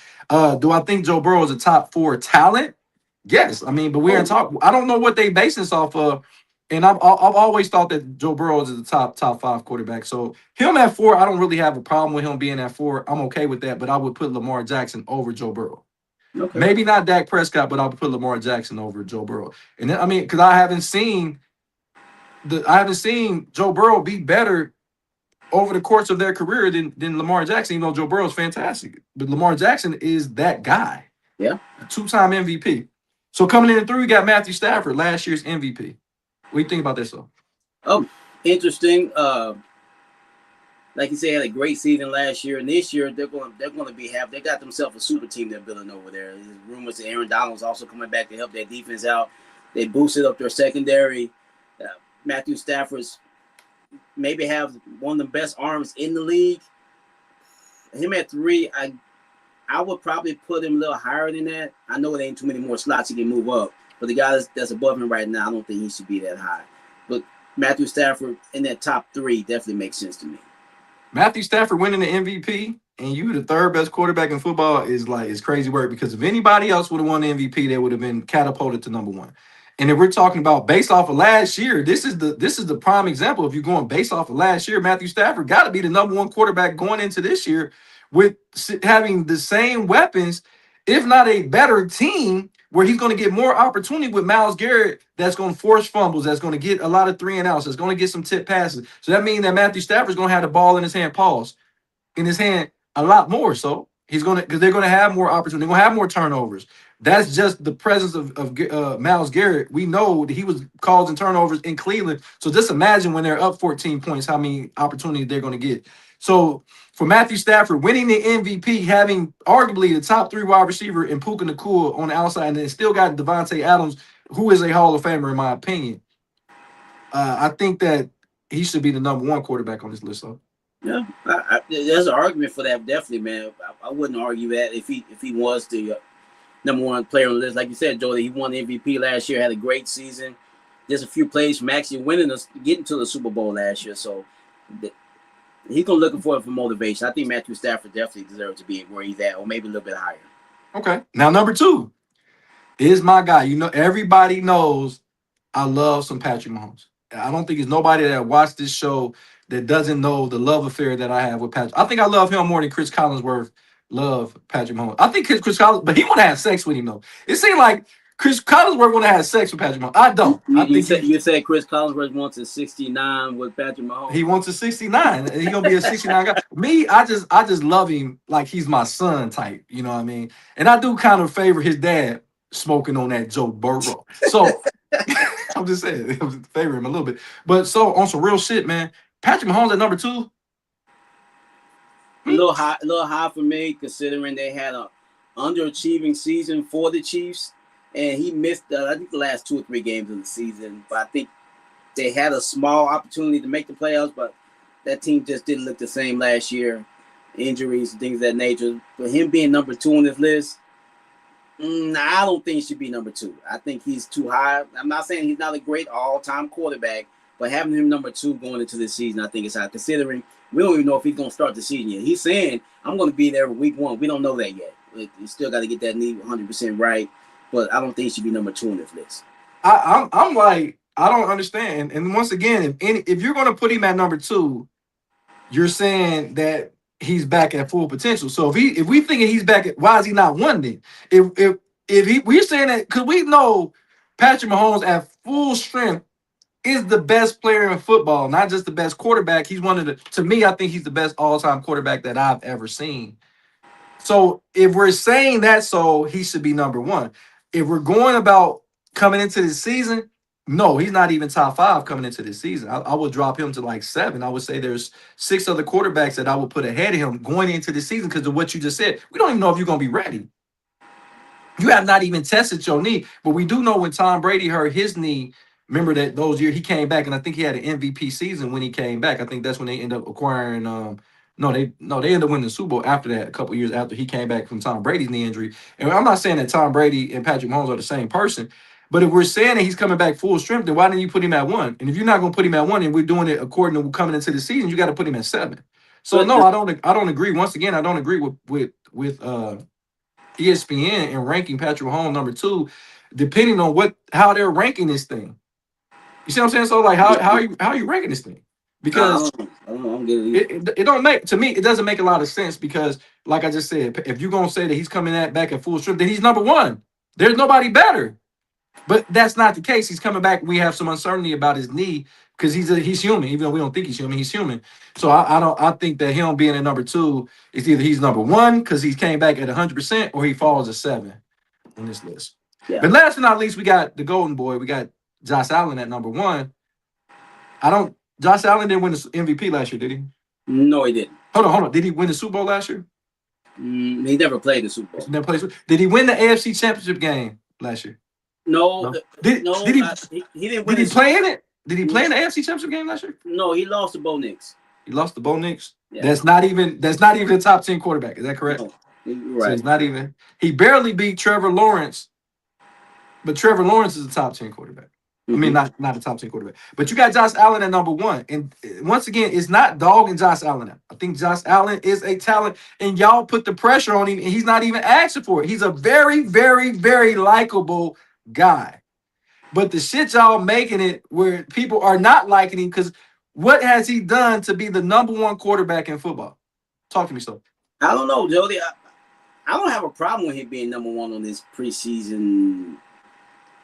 A: Do I think Joe Burrow is a top 4 talent? Yes. I mean, but we're in talk. I don't know what they base this off of. And I've always thought that Joe Burrow is the top 5 quarterback. So him at 4, I don't really have a problem with him being at 4. I'm okay with that, but I would put Lamar Jackson over Joe Burrow. Okay. Maybe not Dak Prescott, but I would put Lamar Jackson over Joe Burrow. And then, I mean, because I haven't seen Joe Burrow be better over the course of their career than Lamar Jackson, even though Joe Burrow is fantastic. But Lamar Jackson is that guy.
B: Yeah.
A: A 2-time MVP. So coming in at 3, we got Matthew Stafford, last year's MVP. What do you think about this, though?
B: Oh, interesting. Like you said, had a great season last year, and this year they got themselves a super team they're building over there. There's rumors that Aaron Donald's also coming back to help their defense out. They boosted up their secondary. Matthew Stafford's maybe have one of the best arms in the league. Him at 3, I would probably put him a little higher than that. I know it ain't too many more slots he can move up, but the guy that's above him right now, I don't think he should be that high. But Matthew Stafford in that top 3 definitely makes sense to me.
A: Matthew Stafford winning the MVP and you the 3rd best quarterback in football is crazy work, because if anybody else would have won the MVP, they would have been catapulted to number 1. And if we're talking about based off of last year, this is the prime example. If you're going based off of last year, Matthew Stafford got to be the number 1 quarterback going into this year with having the same weapons, if not a better team, where he's going to get more opportunity with Myles Garrett that's going to force fumbles, that's going to get a lot of 3 and outs, that's going to get some tip passes. So that means that Matthew Stafford's going to have the ball in his hand, a lot more. So he's going to, because they're going to have more opportunity, they're going to have more turnovers. That's just the presence of Myles Garrett. We know that he was causing turnovers in Cleveland. So just imagine when they're up 14 points, how many opportunities they're going to get. So for Matthew Stafford winning the MVP, having arguably the top 3 wide receiver in Puka Nacua on the outside, and then still got Devontae Adams, who is a Hall of Famer in my opinion, I think that he should be the number 1 quarterback on this list. So.
B: Yeah, there's an argument for that, definitely, man. I wouldn't argue that if he was the number 1 player on the list. Like you said, Jody, he won the MVP last year, had a great season. There's a few plays from actually getting to the Super Bowl last year. So he's going to looking for it for motivation. I think Matthew Stafford definitely deserves to be where he's at, or maybe a little bit higher.
A: Okay. Now, number 2 is my guy. You know, everybody knows I love some Patrick Mahomes. I don't think there's nobody that watched this show that doesn't know the love affair that I have with Patrick. I think I love him more than Chris Collinsworth love Patrick Mahomes. I think Chris Collins, but he want to have sex with him, though. It seemed like Chris Collinsworth want to have sex with Patrick Mahomes. I don't.
B: You said Chris Collinsworth wants a 69 with Patrick Mahomes.
A: He wants a 69. He's gonna be a 69 guy. Me, I just love him like he's my son type. You know what I mean? And I do kind of favor his dad smoking on that Joe Burrow. So I'm just saying, favor him a little bit. But so on some real shit, man. Patrick Mahomes at number 2.
B: A little high for me, considering they had a underachieving season for the Chiefs, and he missed I think the last 2 or 3 games of the season. But I think they had a small opportunity to make the playoffs, but that team just didn't look the same last year. Injuries, things of that nature. But him being number 2 on this list, I don't think he should be number 2. I think he's too high. I'm not saying he's not a great all-time quarterback, but having him number 2 going into this season, I think it's high. Considering we don't even know if he's going to start the season yet. He's saying, I'm going to be there week 1. We don't know that yet. You still got to get that knee 100% right, but I don't think he should be number 2 on this list.
A: I'm like, I don't understand. And once again, if you're going to put him at number 2, you're saying that he's back at full potential. So if we thinking he's back at, why is he not 1 then? If we're saying that, because we know Patrick Mahomes at full strength is the best player in football, not just the best quarterback. He's one of the, to me, I think he's the best all-time quarterback that I've ever seen. So if we're saying that, so he should be number 1. If we're going about coming into this season, no, he's not even top 5 coming into this season. I would drop him to like 7. I would say there's 6 other quarterbacks that I would put ahead of him going into the season because of what you just said. We don't even know if you're going to be ready. You have not even tested your knee, but we do know when Tom Brady hurt his knee. Remember that those years he came back, and I think he had an MVP season when he came back. I think that's when they end up acquiring. They ended up winning the Super Bowl after that. A couple years after he came back from Tom Brady's knee injury. And I'm not saying that Tom Brady and Patrick Mahomes are the same person, but if we're saying that he's coming back full strength, then why didn't you put him at 1? And if you're not going to put him at 1, and we're doing it according to coming into the season, you got to put him at 7. So no, I don't agree. Once again, I don't agree with ESPN and ranking Patrick Mahomes number 2, depending on how they're ranking this thing. You see what I'm saying? So like, how are you ranking this thing? Because
B: I don't get it.
A: It don't make, to me, it doesn't make a lot of sense because, like I just said, if you're gonna say that he's coming back at full strength, then he's number 1. There's nobody better. But that's not the case. He's coming back. We have some uncertainty about his knee because he's human, even though we don't think he's human. He's human. So I think that him being at number 2 is either he's number 1 because he came back at 100%, or he falls at 7 on this list. Yeah. But last but not least, we got the golden boy. We got Josh Allen at number 1. Josh Allen didn't win the MVP last year, did he?
B: No, he didn't.
A: Hold on. Did he win the Super Bowl last year?
B: He never played the Super Bowl.
A: Never played. Did he win the AFC Championship game last year?
B: No. Did he didn't win?
A: Did he play in it? Did he play in the AFC Championship game last year?
B: No, he lost to Bo Nix.
A: He lost to Bo Nix. Yeah. That's not even a top 10 quarterback. Is that correct?
B: No, right.
A: So it's not even. He barely beat Trevor Lawrence, but Trevor Lawrence is a top 10 quarterback. I mean, not a top 10 quarterback. But you got Josh Allen at number 1. And once again, it's not dogging Josh Allen out. I think Josh Allen is a talent, and y'all put the pressure on him, and he's not even asking for it. He's a very, very, very likable guy. But the shit y'all making it where people are not liking him, because what has he done to be the number 1 quarterback in football? Talk to me, so.
B: I don't know, Jody. I don't have a problem with him being number 1 on this preseason,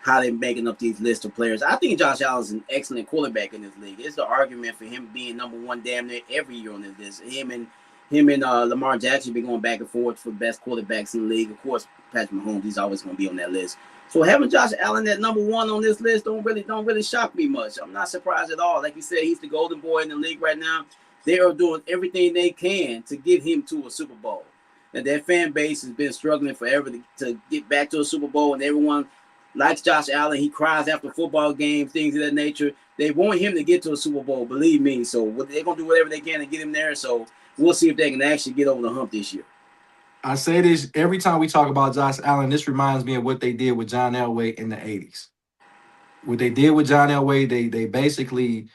B: how they're making up these lists of players. I think Josh Allen's an excellent quarterback in this league. It's the argument for him being number 1 damn near every year on this list. Him and Lamar Jackson been going back and forth for best quarterbacks in the league. Of course, Patrick Mahomes, he's always going to be on that list. So having Josh Allen at number 1 on this list don't really shock me much. I'm not surprised at all. Like you said, he's the golden boy in the league right now. They are doing everything they can to get him to a Super Bowl. And their fan base has been struggling forever to get back to a Super Bowl, and everyone likes Josh Allen. He cries after football games, things of that nature. They want him to get to a Super Bowl, believe me. So they're going to do whatever they can to get him there. So we'll see if they can actually get over the hump this year.
A: I say this every time we talk about Josh Allen. This reminds me of what they did with John Elway in the 80s. What they did with John Elway, they basically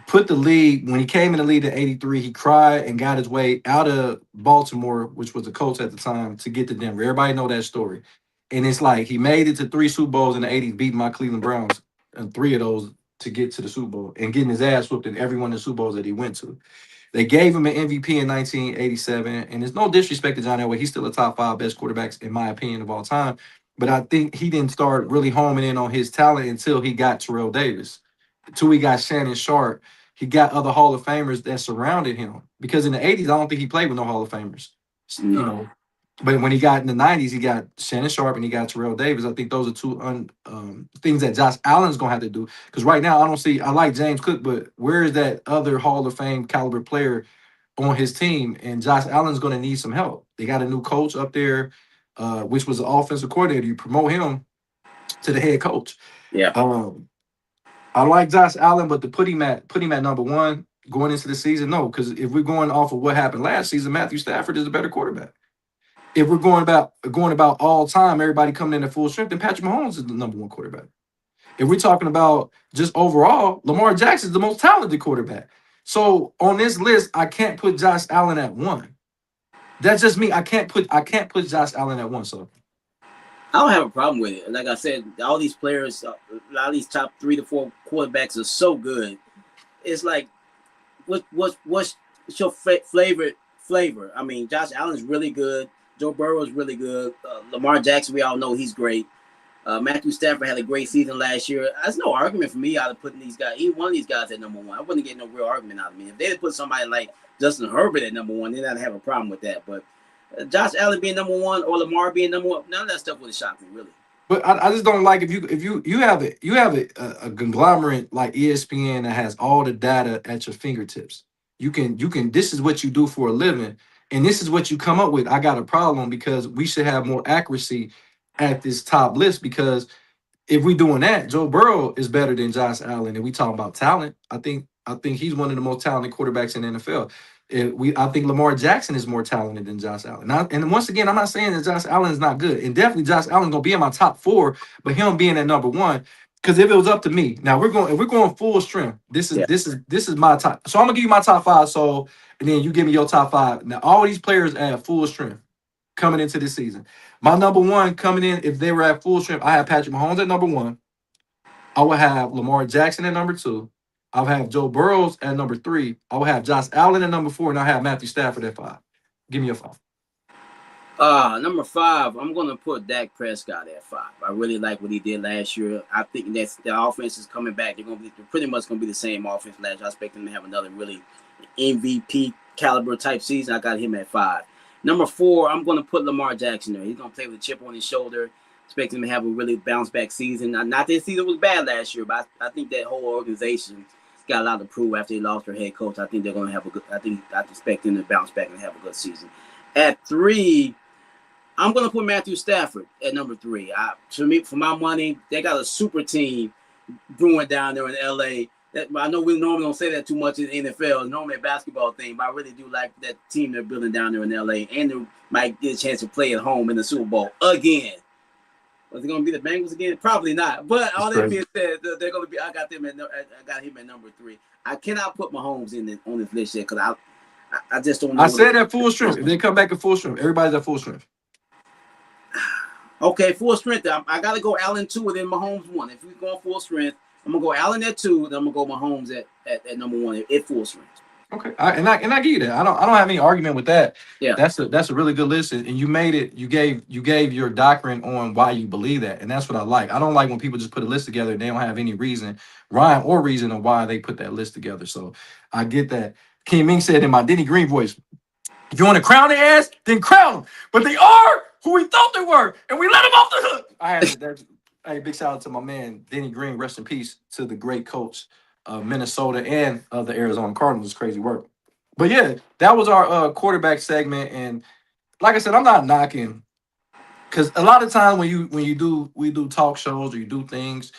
A: put the league, when he came in the league in 83, he cried and got his way out of Baltimore, which was the Colts at the time, to get to Denver. Everybody know that story. And it's like he made it to 3 Super Bowls in the 80s, beating my Cleveland Browns, and 3 of those to get to the Super Bowl, and getting his ass whooped in every one of the Super Bowls that he went to. They gave him an MVP in 1987, and there's no disrespect to John Elway. He's still a top 5 best quarterbacks, in my opinion, of all time. But I think he didn't start really homing in on his talent until he got Terrell Davis, until he got Shannon Sharp. He got other Hall of Famers that surrounded him. Because in the 80s, I don't think he played with no Hall of Famers.
B: No.
A: You know, But when he got in the '90s, he got Shannon Sharp and he got Terrell Davis. I think those are two things that Josh Allen's gonna have to do. Because right now, I don't see. I like James Cook, but where is that other Hall of Fame caliber player on his team? And Josh Allen's gonna need some help. They got a new coach up there, which was the offensive coordinator. You promote him to the head coach.
B: Yeah.
A: Um, I like Josh Allen, but to put him at number one going into the season, no, because if we're going off of what happened last season, Matthew Stafford is a better quarterback. If we're going about all time, everybody coming in at full strength, then Patrick Mahomes is the number one quarterback. If we're talking about just overall, Lamar Jackson is the most talented quarterback. So on this list, I can't put Josh Allen at one. That's just me. I can't put Josh Allen at one. So
B: I don't have a problem with it. Like I said, all these players, a lot of these top 3 to 4 quarterbacks are so good. It's like, what's your flavor? I mean, Josh Allen's really good. Joe Burrow's really good. Lamar Jackson, we all know he's great. Matthew Stafford had a great season last year. There's no argument for me out of putting these guys, either one of these guys at number one. I wouldn't get no real argument out of me. If they had put somebody like Justin Herbert at number one, then I'd have a problem with that. But Josh Allen being number one or Lamar being number one, none of that stuff would shock me, really.
A: but I just don't like if you have a conglomerate like ESPN that has all the data at your fingertips. You can this is what you do for a living, and this is what you come up with. I got a problem because we should have more accuracy at this top list because if we doing that, Joe Burrow is better than Josh Allen. And we talking about talent. I think he's one of the most talented quarterbacks in the NFL. I think Lamar Jackson is more talented than Josh Allen. And once again, I'm not saying that Josh Allen is not good, and definitely Josh Allen gonna be in my top four, but him being at number one. Because if it was up to me, now if we're going full strength. This is
B: Yeah.
A: this is this is my top. So I'm gonna give you my top five. So and then you give me your top five. Now all these players at full strength coming into this season. My number one coming in, if they were at full strength, I have Patrick Mahomes at number one. I would have Lamar Jackson at number two. I would have Joe Burrows at number three. I would have Josh Allen at number four, and I have Matthew Stafford at five. Give me a five.
B: Number 5, I'm gonna put Dak Prescott at 5. I really like what he did last year. I think that the offense is coming back. They're pretty much gonna be the same offense last year. I expect them to have another really MVP caliber type season. I got him at 5. Number 4, I'm gonna put Lamar Jackson there. He's gonna play with a chip on his shoulder. Expect him to have a really bounce back season. Not this season was bad last year, but I think that whole organization got a lot to prove after they lost their head coach. I think they're gonna have a good. I expect them to bounce back and have a good season. At 3, I'm gonna put Matthew Stafford at number 3. For my money, they got a super team brewing down there in LA. I know we normally don't say that too much in the NFL. It's normally a basketball thing, but I really do like that team they're building down there in LA, and they might get a chance to play at home in the Super Bowl again. Was it gonna be the Bengals again? Probably not. But all that being said, they're gonna be. I got him at number 3. I cannot put Mahomes on this list yet because I just don't know.
A: I said at full strength. If they come back at full strength, everybody's at full strength.
B: Okay, full strength. I gotta go Allen 2 and then Mahomes 1. If we're going full strength, I'm gonna go Allen at 2, then I'm gonna go Mahomes at number 1 at full strength.
A: Okay, and I give you that. I don't have any argument with that.
B: Yeah,
A: that's a really good list, and you made it. You gave your doctrine on why you believe that, and that's what I like. I don't like when people just put a list together and they don't have any rhyme or reason on why they put that list together. So I get that. King Ming said in my Denny Green voice, "If you want to crown their ass, then crown them. But they are who we thought they were, and we let them off the hook." I had that. Hey, big shout out to my man Denny Green. Rest in peace to the great coach of Minnesota and of the Arizona Cardinals. Crazy work. But yeah, that was our quarterback segment. And like I said, I'm not knocking because a lot of times when you do talk shows or you do things,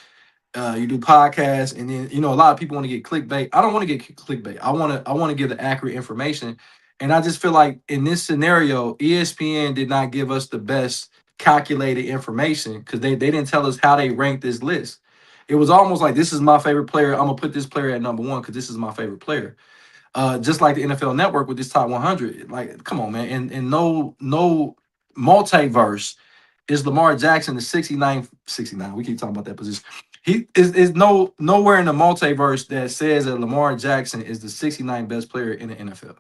A: you do podcasts, and then a lot of people want to get clickbait. I don't want to get clickbait. I want to give the accurate information. And I just feel like in this scenario, ESPN did not give us the best calculated information because they didn't tell us how they ranked this list. It was almost like this is my favorite player. I'm gonna put this player at number one because this is my favorite player. Just like the NFL Network with this top 100. Like, come on, man. And no multiverse is Lamar Jackson the 69. We keep talking about that position. He is nowhere in the multiverse that says that Lamar Jackson is the 69th best player in the NFL.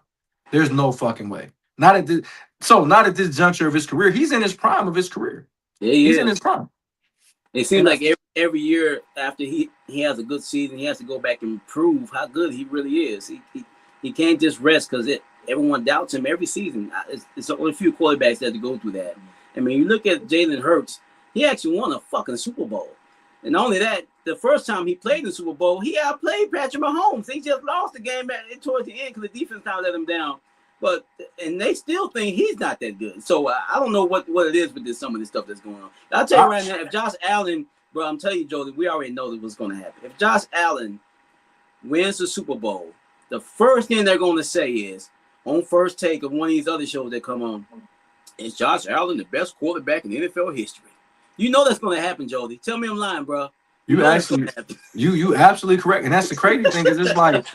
A: There's no fucking way. Not at this juncture of his career. He's in his prime of his career.
B: Yeah,
A: he's in his prime.
B: It seems like every year after he has a good season, he has to go back and prove how good he really is. He can't just rest because everyone doubts him every season. It's only a few quarterbacks that have to go through that. I mean, you look at Jalen Hurts, he actually won a fucking Super Bowl. And not only that, the first time he played in the Super Bowl, he outplayed Patrick Mahomes. He just lost the game towards the end because the defense kind of let him down. And they still think he's not that good. So I don't know what it is with some of this stuff that's going on. I'll tell you right now, if Josh Allen, bro, I'm telling you, Joe, we already know what's going to happen. If Josh Allen wins the Super Bowl, the first thing they're going to say is, on First Take of one of these other shows that come on, is Josh Allen the best quarterback in NFL history? You know that's going to happen, Jody. Tell me I'm lying, bro.
A: You absolutely correct, and that's the crazy thing is it's like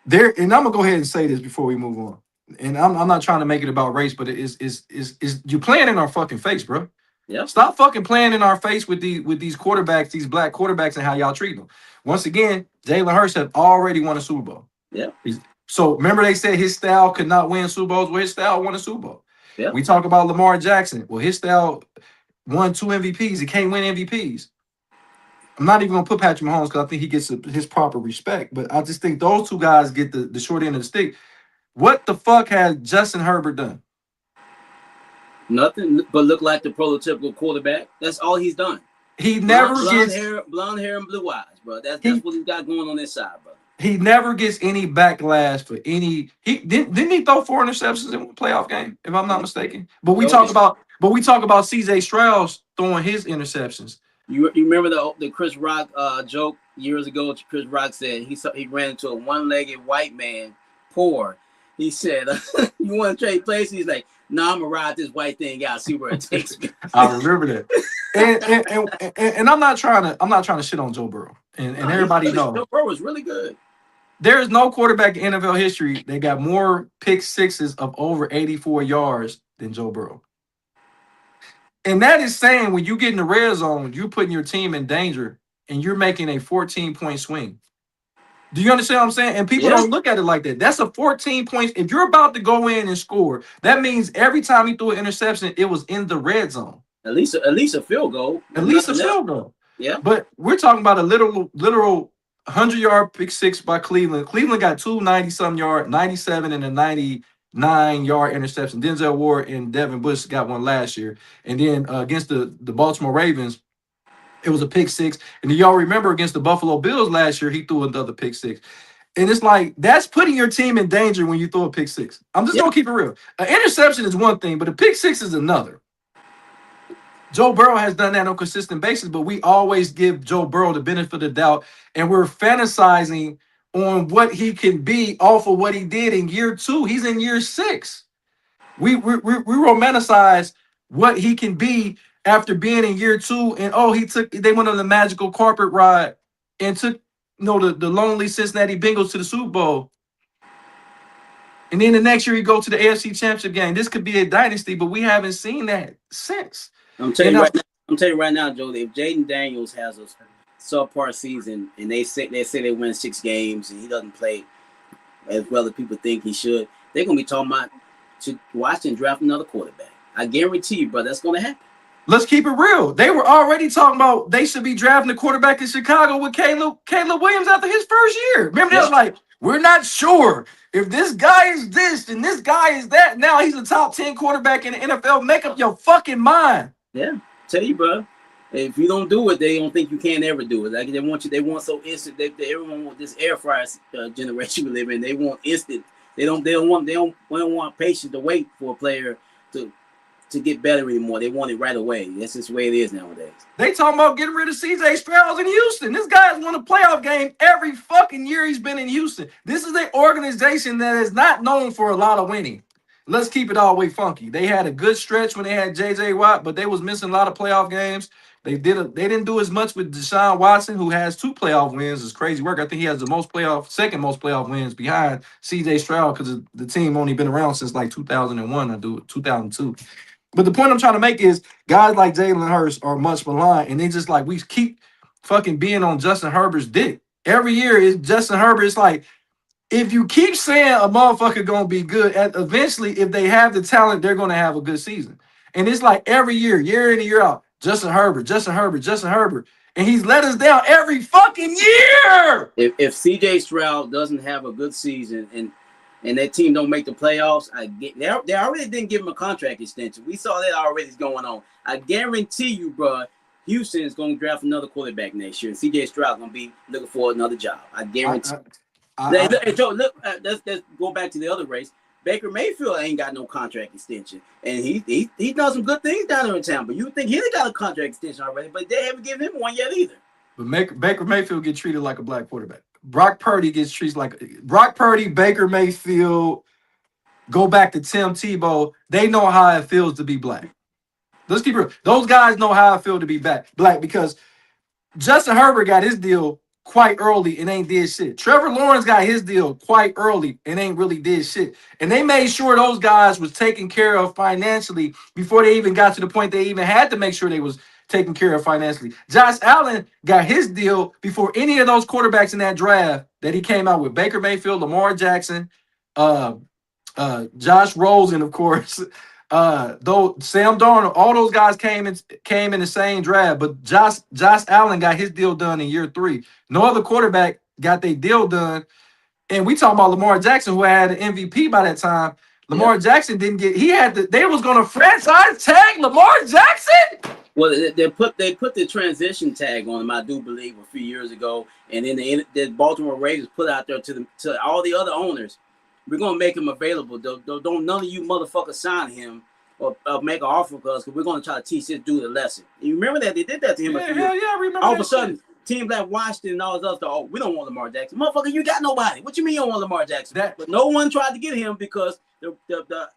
A: there. And I'm gonna go ahead and say this before we move on. And I'm not trying to make it about race, but it is you playing in our fucking face, bro.
B: Yeah.
A: Stop fucking playing in our face with these quarterbacks, these black quarterbacks, and how y'all treat them. Once again, Jalen Hurts have already won a Super Bowl.
B: Yeah.
A: So remember they said his style could not win Super Bowls. Well, his style won a Super Bowl.
B: Yeah.
A: We talk about Lamar Jackson. Well, his style won 2 MVPs. He can't win MVPs. I'm not even gonna put Patrick Mahomes because I think he gets his proper respect. But I just think those two guys get the short end of the stick. What the fuck has Justin Herbert done?
B: Nothing but look like the prototypical quarterback. That's all he's done.
A: He never
B: blonde
A: gets
B: blonde hair and blue eyes, bro. That's what he's got going on this side, bro.
A: He never gets any backlash for any. He didn't he throw 4 interceptions in one playoff game, if I'm not mistaken. But we talk about CJ Stroud throwing his interceptions.
B: You remember the Chris Rock joke years ago? Chris Rock said he ran into a one-legged white man, poor. He said, "You want to trade places?" He's like, "No, I'm gonna ride this white thing out, see where it takes me."
A: I remember that. And I'm not trying to shit on Joe Burrow. And everybody knows
B: Joe Burrow was really good.
A: There is no quarterback in NFL history that got more pick sixes of over 84 yards than Joe Burrow. And that is saying when you get in the red zone, you're putting your team in danger and you're making a 14-point swing. Do you understand what I'm saying? And people don't look at it like that. That's a 14 points. If you're about to go in and score, that means every time you threw an interception, it was in the red zone.
B: At least a field goal.
A: At least a field goal.
B: Yeah.
A: But we're talking about a literal 100-yard pick six by Cleveland. Cleveland got 2 90-some yard, 97 and a 99-yard interception. Denzel Ward and Devin Bush got one last year. And then against the Baltimore Ravens, it was a pick six. And do y'all remember against the Buffalo Bills last year, he threw another pick six. And it's like, that's putting your team in danger when you throw a pick six. I'm just going to keep it real. An interception is one thing, but a pick six is another. Joe Burrow has done that on a consistent basis, but we always give Joe Burrow the benefit of the doubt, and we're fantasizing on what he can be off of what he did in year 2. He's in year 6. We romanticize what he can be after being in year 2, and they went on the magical carpet ride and took the lonely Cincinnati Bengals to the Super Bowl. And then the next year he go to the AFC Championship game. This could be a dynasty, but we haven't seen that since.
B: I'm telling you right now, Joe, if Jaden Daniels has a subpar season and they say they win 6 games and he doesn't play as well as people think he should, they're gonna be talking about to watch and draft another quarterback. I guarantee you, bro, that's gonna happen.
A: Let's keep it real. They were already talking about they should be drafting a quarterback in Chicago with Caleb Williams after his first year. Remember, they was like, we're not sure if this guy is this and this guy is that. Now he's a top 10 quarterback in the NFL. Make up your fucking mind.
B: Yeah, tell you, bro. If you don't do it, they don't think you can ever do it. Like they want so instant. Everyone want this air fryer generation we live in. They want instant. They don't want patience to wait for a player to get better anymore. They want it right away. That's just the way it is nowadays. They
A: talking about getting rid of CJ Stroud in Houston. This guy has won a playoff game every fucking year he's been in Houston. This is an organization that is not known for a lot of winning. Let's keep it all the way funky. They had a good stretch when they had J.J. Watt, but they was missing a lot of playoff games. They didn't do as much with Deshaun Watson, who has 2 playoff wins. It's crazy work. I think he has the second most playoff wins behind C.J. Stroud because the team only been around since like 2001, 2002. But the point I'm trying to make is guys like Jalen Hurts are much maligned, and they just like we keep fucking being on Justin Herbert's dick. Every year is Justin Herbert. It's like, if you keep saying a motherfucker gonna be good, eventually, if they have the talent, they're gonna have a good season. And it's like every year in and year out, Justin Herbert. And he's let us down every fucking year.
B: If CJ Stroud doesn't have a good season and and that team don't make the playoffs, they already didn't give him a contract extension. We saw that already going on. I guarantee you, bro, Houston is going to draft another quarterback next year. And C.J. Stroud going to be looking for another job. I guarantee. Hey, Joe, look, let's go back to the other race. Baker Mayfield ain't got no contract extension, and he done some good things down there in town. But you think he got a contract extension already? But they haven't given him one yet either.
A: But Baker Mayfield gets treated like a black quarterback. Brock Purdy gets treated like Brock Purdy, Baker Mayfield. Go back to Tim Tebow. They know how it feels to be black. Let's keep it. Those guys know how it feels to be black because Justin Herbert got his deal quite early and ain't did shit. Trevor Lawrence got his deal quite early and ain't really did shit. And they made sure those guys was taken care of financially before they even got to the point they even had to make sure they was taken care of financially. Josh Allen got his deal before any of those quarterbacks in that draft that he came out with. Baker Mayfield, Lamar Jackson, Josh Rosen, of course. Though Sam Darnold, all those guys came in the same draft, but Josh Allen got his deal done in year 3. No other quarterback got their deal done. And we talking about Lamar Jackson, who had an MVP by that time. Lamar Jackson didn't get. They was going to franchise tag Lamar Jackson.
B: Well, they put the transition tag on him, I do believe, a few years ago, and then the Baltimore Ravens put out there to all the other owners. We're gonna make him available. Don't none of you motherfuckers sign him or make an offer for us, because we're gonna try to teach this dude a lesson. You remember that they did that to him?
A: Yeah, I remember.
B: All of a sudden, teams like Washington and all those others, oh, we don't want Lamar Jackson. Motherfucker, you got nobody. What you mean you don't want Lamar Jackson? But no one tried to get him because the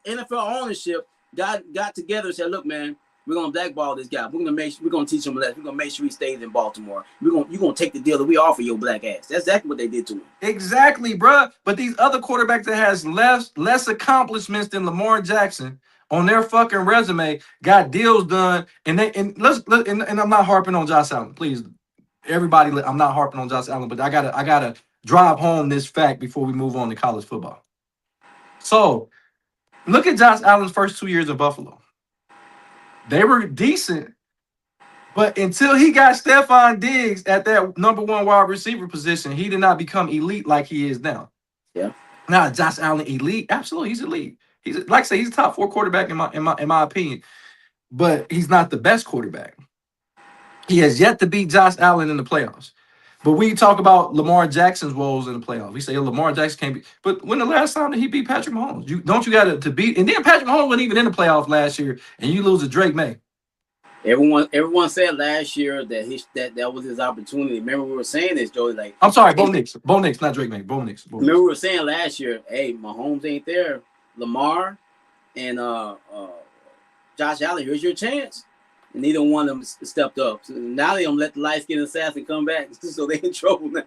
B: NFL ownership got together and said, look, man, we're gonna blackball this guy. We're gonna teach him a lesson. We're gonna make sure he stays in Baltimore. You're gonna take the deal that we offer your black ass. That's exactly what they did to him.
A: Exactly, bro. But these other quarterbacks that has less accomplishments than Lamar Jackson on their fucking resume got deals done, and I'm not harping on Josh Allen, please, everybody. I'm not harping on Josh Allen, but I gotta drive home this fact before we move on to college football. So, look at Josh Allen's first 2 years in Buffalo. They were decent, but until he got Stephon Diggs at that number 1 wide receiver position, he did not become elite like he is now.
B: Yeah.
A: Now, Josh Allen elite? Absolutely, he's elite. He's like I say, he's a top 4 quarterback in my opinion, but he's not the best quarterback. He has yet to beat Josh Allen in the playoffs. But we talk about Lamar Jackson's woes in the playoffs. We say Lamar Jackson can't be. But when the last time that he beat Patrick Mahomes? You got to beat. And then Patrick Mahomes wasn't even in the playoffs last year, and you lose to Drake May.
B: Everyone said last year that that was his opportunity. Remember we were saying this, Joey. Like,
A: I'm sorry, Bo Nix, not Drake May. Bo Nix.
B: Remember we were saying last year, hey, Mahomes ain't there. Lamar and Josh Allen, here's your chance. And neither one of them stepped up. So now they don't let the light-skinned assassin come back, so they're in trouble now.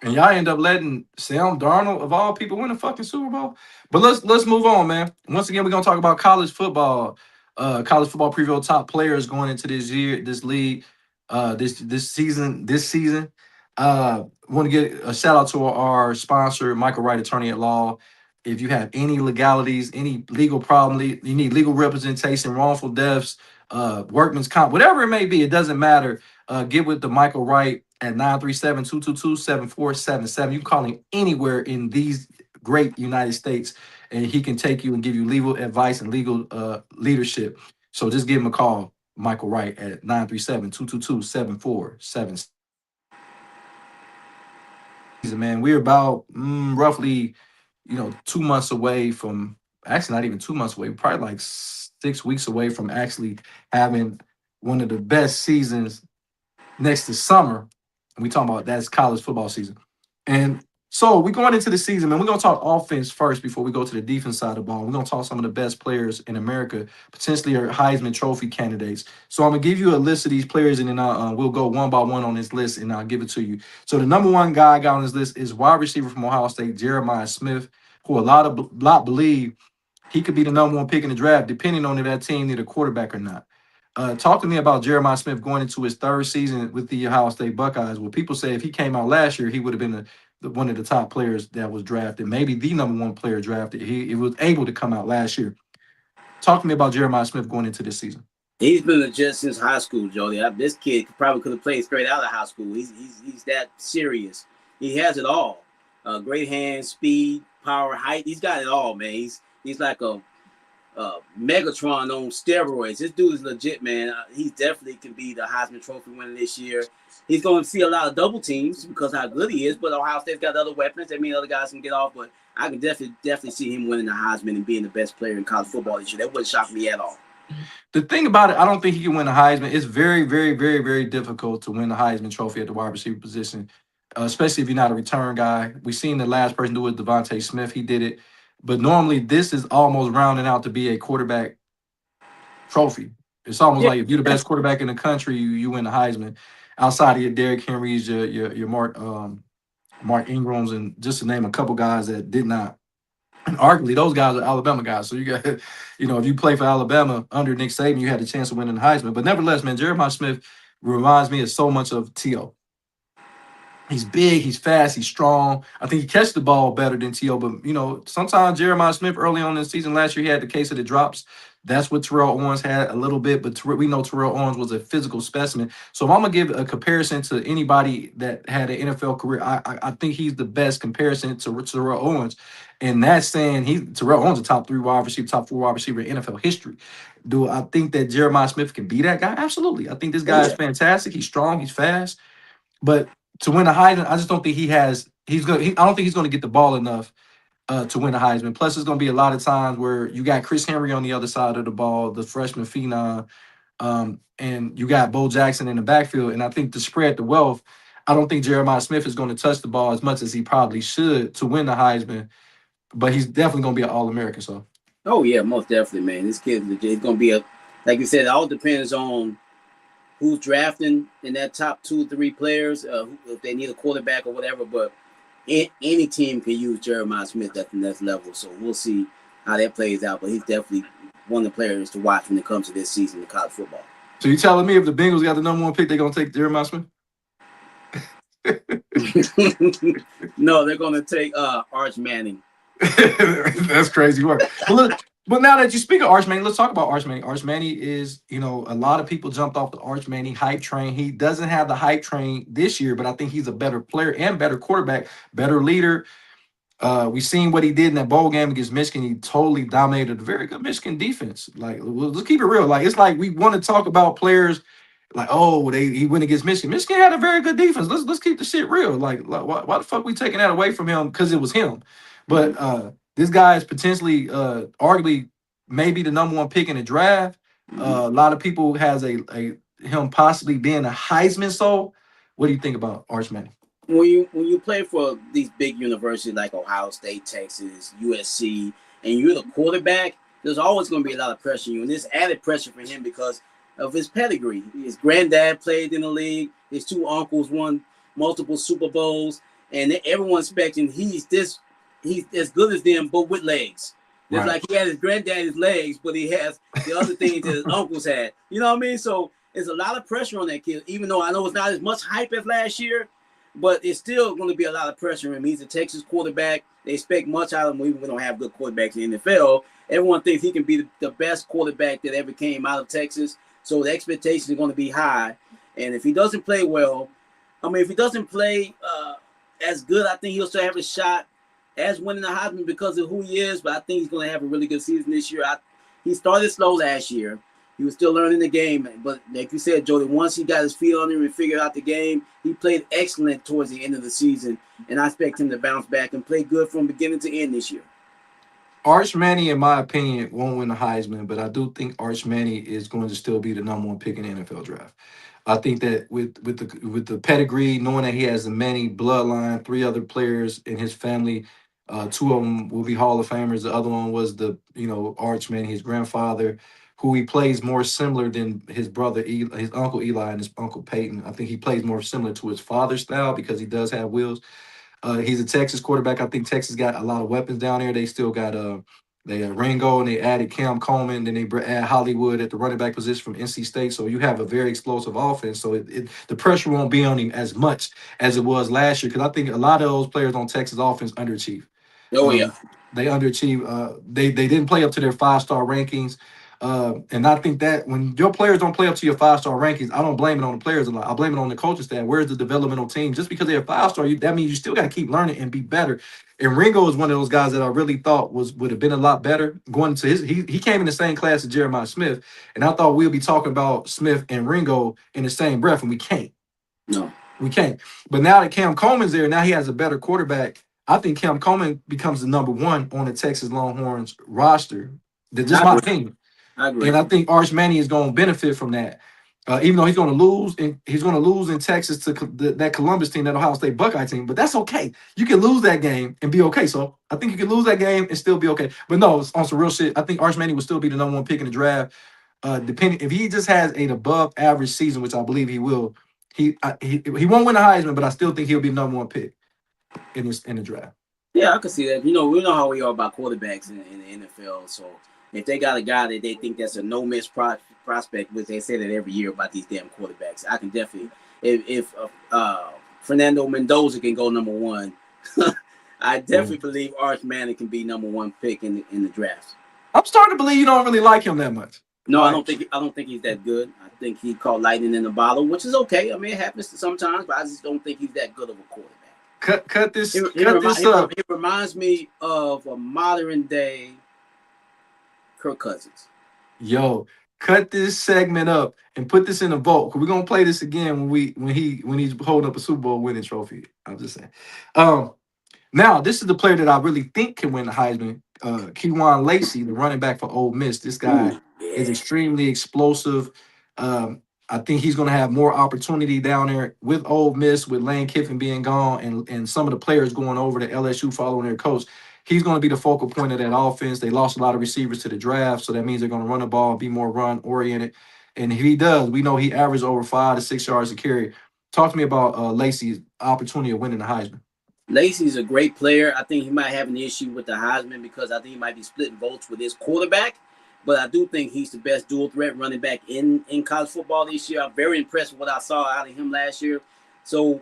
A: And y'all end up letting Sam Darnold, of all people, win a fucking Super Bowl. But let's move on, man. Once again, we're gonna talk about college football. College football preview top players going into this year, this league, this season. Want to get a shout out to our sponsor, Michael Wright, attorney at law. If you have any legalities, any legal problem, you need legal representation, wrongful deaths, workman's comp, whatever it may be, it doesn't matter. Get with the Michael Wright at 937-222-7477. You can call him anywhere in these great United States, and he can take you and give you legal advice and legal leadership. So just give him a call, Michael Wright, at 937-222-7477. Man, we're about roughly 2 months away from, actually not even 2 months away, probably like 6 weeks away from actually having one of the best seasons next to summer. And we talking about that's college football season. And so we're going into the season, man. We're going to talk offense first before we go to the defense side of the ball. We're going to talk some of the best players in America, potentially are Heisman Trophy candidates. So I'm going to give you a list of these players, and then we'll go one by one on this list, and I'll give it to you. So the number 1 guy I got on this list is wide receiver from Ohio State, Jeremiah Smith, who a lot believe he could be the number 1 pick in the draft, depending on if that team need a quarterback or not. Talk to me about Jeremiah Smith going into his 3rd season with the Ohio State Buckeyes. Well, people say if he came out last year, he would have been one of the top players that was drafted, maybe the number 1 player drafted. He was able to come out last year. Talk to me about Jeremiah Smith going into this season.
B: He's been legit since high school, Jody. This kid probably could have played straight out of high school. He's that serious. He has it all. Great hands, speed, power, height. He's got it all, man. He's like a Megatron on steroids. This dude is legit, man. He definitely can be the Heisman Trophy winner this year. He's going to see a lot of double teams because how good he is. But Ohio State's got other weapons. That means other guys can get off. But I can definitely see him winning the Heisman and being the best player in college football this year. That wouldn't shock me at all.
A: The thing about it, I don't think he can win the Heisman. It's very, very, very, very difficult to win the Heisman Trophy at the wide receiver position, especially if you're not a return guy. We seen the last person do it, Devontae Smith. He did it, but normally this is almost rounding out to be a quarterback trophy. It's almost
B: Yeah.
A: like if you're the best quarterback in the country, you win the Heisman. Outside of your Derrick Henrys, your Mark Ingrams, and just to name a couple guys that did not. And arguably, those guys are Alabama guys. So you got, if you play for Alabama under Nick Saban, you had a chance of winning the Heisman. But nevertheless, man, Jeremiah Smith reminds me of so much of T.O. He's big, he's fast, he's strong. I think he catches the ball better than T.O. But, sometimes Jeremiah Smith early on in the season last year, he had the case of the drops. That's what Terrell Owens had a little bit. But we know Terrell Owens was a physical specimen. So if I'm going to give a comparison to anybody that had an NFL career, I think he's the best comparison to Terrell Owens. And that's saying Terrell Owens a top 3 wide receiver, top 4 wide receiver in NFL history. Do I think that Jeremiah Smith can be that guy? Absolutely. I think this guy is fantastic. He's strong, he's fast. But to win a Heisman, I just don't think I don't think he's gonna get the ball enough to win a Heisman. Plus, there's gonna be a lot of times where you got Chris Henry on the other side of the ball, the freshman phenom, and you got Bo Jackson in the backfield. And I think to spread the wealth, I don't think Jeremiah Smith is going to touch the ball as much as he probably should to win the Heisman. But he's definitely gonna be an All-American. So.
B: Oh yeah, most definitely, man. This kid legit. It's gonna be like you said. It all depends on who's drafting in that top 2-3 players, if they need a quarterback or whatever. But any team can use Jeremiah Smith at the next level. So we'll see how that plays out. But he's definitely one of the players to watch when it comes to this season in college football.
A: So you telling me if the Bengals got the number 1 pick, they're gonna take Jeremiah Smith?
B: No, they're gonna take Arch Manning.
A: That's crazy work. But now that you speak of Arch Manning, let's talk about Arch Manning. Arch Manning is, a lot of people jumped off the Arch Manning hype train. He doesn't have the hype train this year, but I think he's a better player and better quarterback, better leader. We've seen what he did in that bowl game against Michigan. He totally dominated a very good Michigan defense. Like, let's keep it real. Like, it's like we want to talk about players like, oh, he went against Michigan. Michigan had a very good defense. Let's keep the shit real. Like why the fuck we taking that away from him because it was him? But this guy is potentially, arguably, maybe the number 1 pick in the draft. A lot of people has him possibly being a Heisman. So, what do you think about Arch Manning?
B: When you play for these big universities like Ohio State, Texas, USC, and you're the quarterback, there's always going to be a lot of pressure on you. And there's added pressure for him because of his pedigree. His granddad played in the league. His 2 uncles won multiple Super Bowls. And everyone's expecting he's as good as them, but with legs. It's right. Like he had his granddad's legs, but he has the other things that his uncles had. You know what I mean? So there's a lot of pressure on that kid, even though I know it's not as much hype as last year, but it's still going to be a lot of pressure on him. He's a Texas quarterback. They expect much out of him, even when we don't have good quarterbacks in the NFL. Everyone thinks he can be the best quarterback that ever came out of Texas. So the expectations are going to be high. And if he doesn't play well, if he doesn't play as good, I think he'll still have a shot as winning the Heisman because of who he is. But I think he's going to have a really good season this year. He started slow last year. He was still learning the game. But like you said, Jody, once he got his feet on him and figured out the game, he played excellent towards the end of the season. And I expect him to bounce back and play good from beginning to end this year.
A: Arch Manning, in my opinion, won't win the Heisman, but I do think Arch Manning is going to still be the number 1 pick in the NFL draft. I think that with the pedigree, knowing that he has the Manning bloodline, 3 other players in his family, 2 of them will be Hall of Famers. The other one was Arch Manning, his grandfather, who he plays more similar than his brother, his uncle Eli and his uncle Peyton. I think he plays more similar to his father's style because he does have wheels. He's a Texas quarterback. I think Texas got a lot of weapons down there. They still got they Ringo, and they added Cam Coleman. Then they add Hollywood at the running back position from NC State. So you have a very explosive offense. So the pressure won't be on him as much as it was last year because I think a lot of those players on Texas offense underachieve.
B: Oh yeah,
A: they underachieve. They didn't play up to their 5-star rankings. And I think that when your players don't play up to your 5-star rankings, I don't blame it on the players a lot. I blame it on the coaching staff. Where's the developmental team? Just because they're 5-star, that means you still got to keep learning and be better. And Ringo is one of those guys that I really thought would have been a lot better going to his. He came in the same class as Jeremiah Smith, and I thought we'll be talking about Smith and Ringo in the same breath, and we can't.
B: No.
A: We can't. But now that Cam Coleman's there, now he has a better quarterback. I think Cam Coleman becomes the number one on the Texas Longhorns roster. That's just
B: I
A: my
B: agree.
A: opinion.
B: I agree.
A: And I think Arch Manning is going to benefit from that. Even though he's going to lose, and he's going to lose in Texas to that Columbus team, that Ohio State Buckeye team. But that's okay. You can lose that game and be okay. So I think you can lose that game and still be okay. But no, on some real shit, I think Arch Manning will still be the number one pick in the draft. Depending if he just has an above average season, which I believe he will, he won't win the Heisman, but I still think he'll be the number one pick in the draft.
B: Yeah, I can see that. We know how we are about quarterbacks in the NFL. So if they got a guy that they think that's a no miss prospect, which they say that every year about these damn quarterbacks, I can definitely. If Fernando Mendoza can go number one, I definitely believe Arch Manning can be number one pick in the draft.
A: I'm starting to believe you don't really like him that much.
B: No, I don't think he's that good. I think he caught lightning in the bottle, which is okay. I mean, it happens sometimes, but I just don't think he's that good of a quarterback.
A: Cut this up.
B: It reminds me of a modern day Kirk Cousins.
A: Yo, cut this segment up and put this in a vote. We're gonna play this again when he's holding up a Super Bowl winning trophy. I'm just saying. Now this is the player that I really think can win the Heisman. Keywan Lacey, the running back for Ole Miss. This guy is extremely explosive. I think he's going to have more opportunity down there with Ole Miss, with Lane Kiffin being gone, and some of the players going over to LSU following their coach. He's going to be the focal point of that offense. They lost a lot of receivers to the draft, so that means they're going to run the ball, be more run oriented. And if he does, we know he averages over 5 to 6 yards a carry. Talk to me about Lacey's opportunity of winning the Heisman.
B: Lacey's a great player. I think he might have an issue with the Heisman because I think he might be splitting votes with his quarterback. But I do think he's the best dual threat running back in college football this year. I'm very impressed with what I saw out of him last year. So,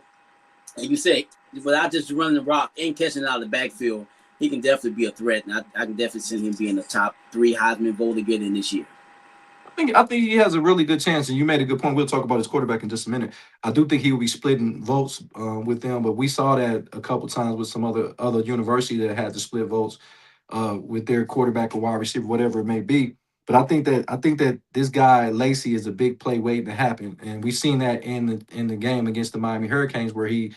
B: like you say, without just running the rock and catching it out of the backfield, he can definitely be a threat. And I can definitely see him being the top 3 Heisman vote again this year.
A: I think he has a really good chance, and you made a good point. We'll talk about his quarterback in just a minute. I do think he will be splitting votes with them, but we saw that a couple times with some other university that had to split votes with their quarterback or wide receiver, whatever it may be. But I think that this guy Lacey is a big play waiting to happen, and we've seen that in the game against the Miami Hurricanes where he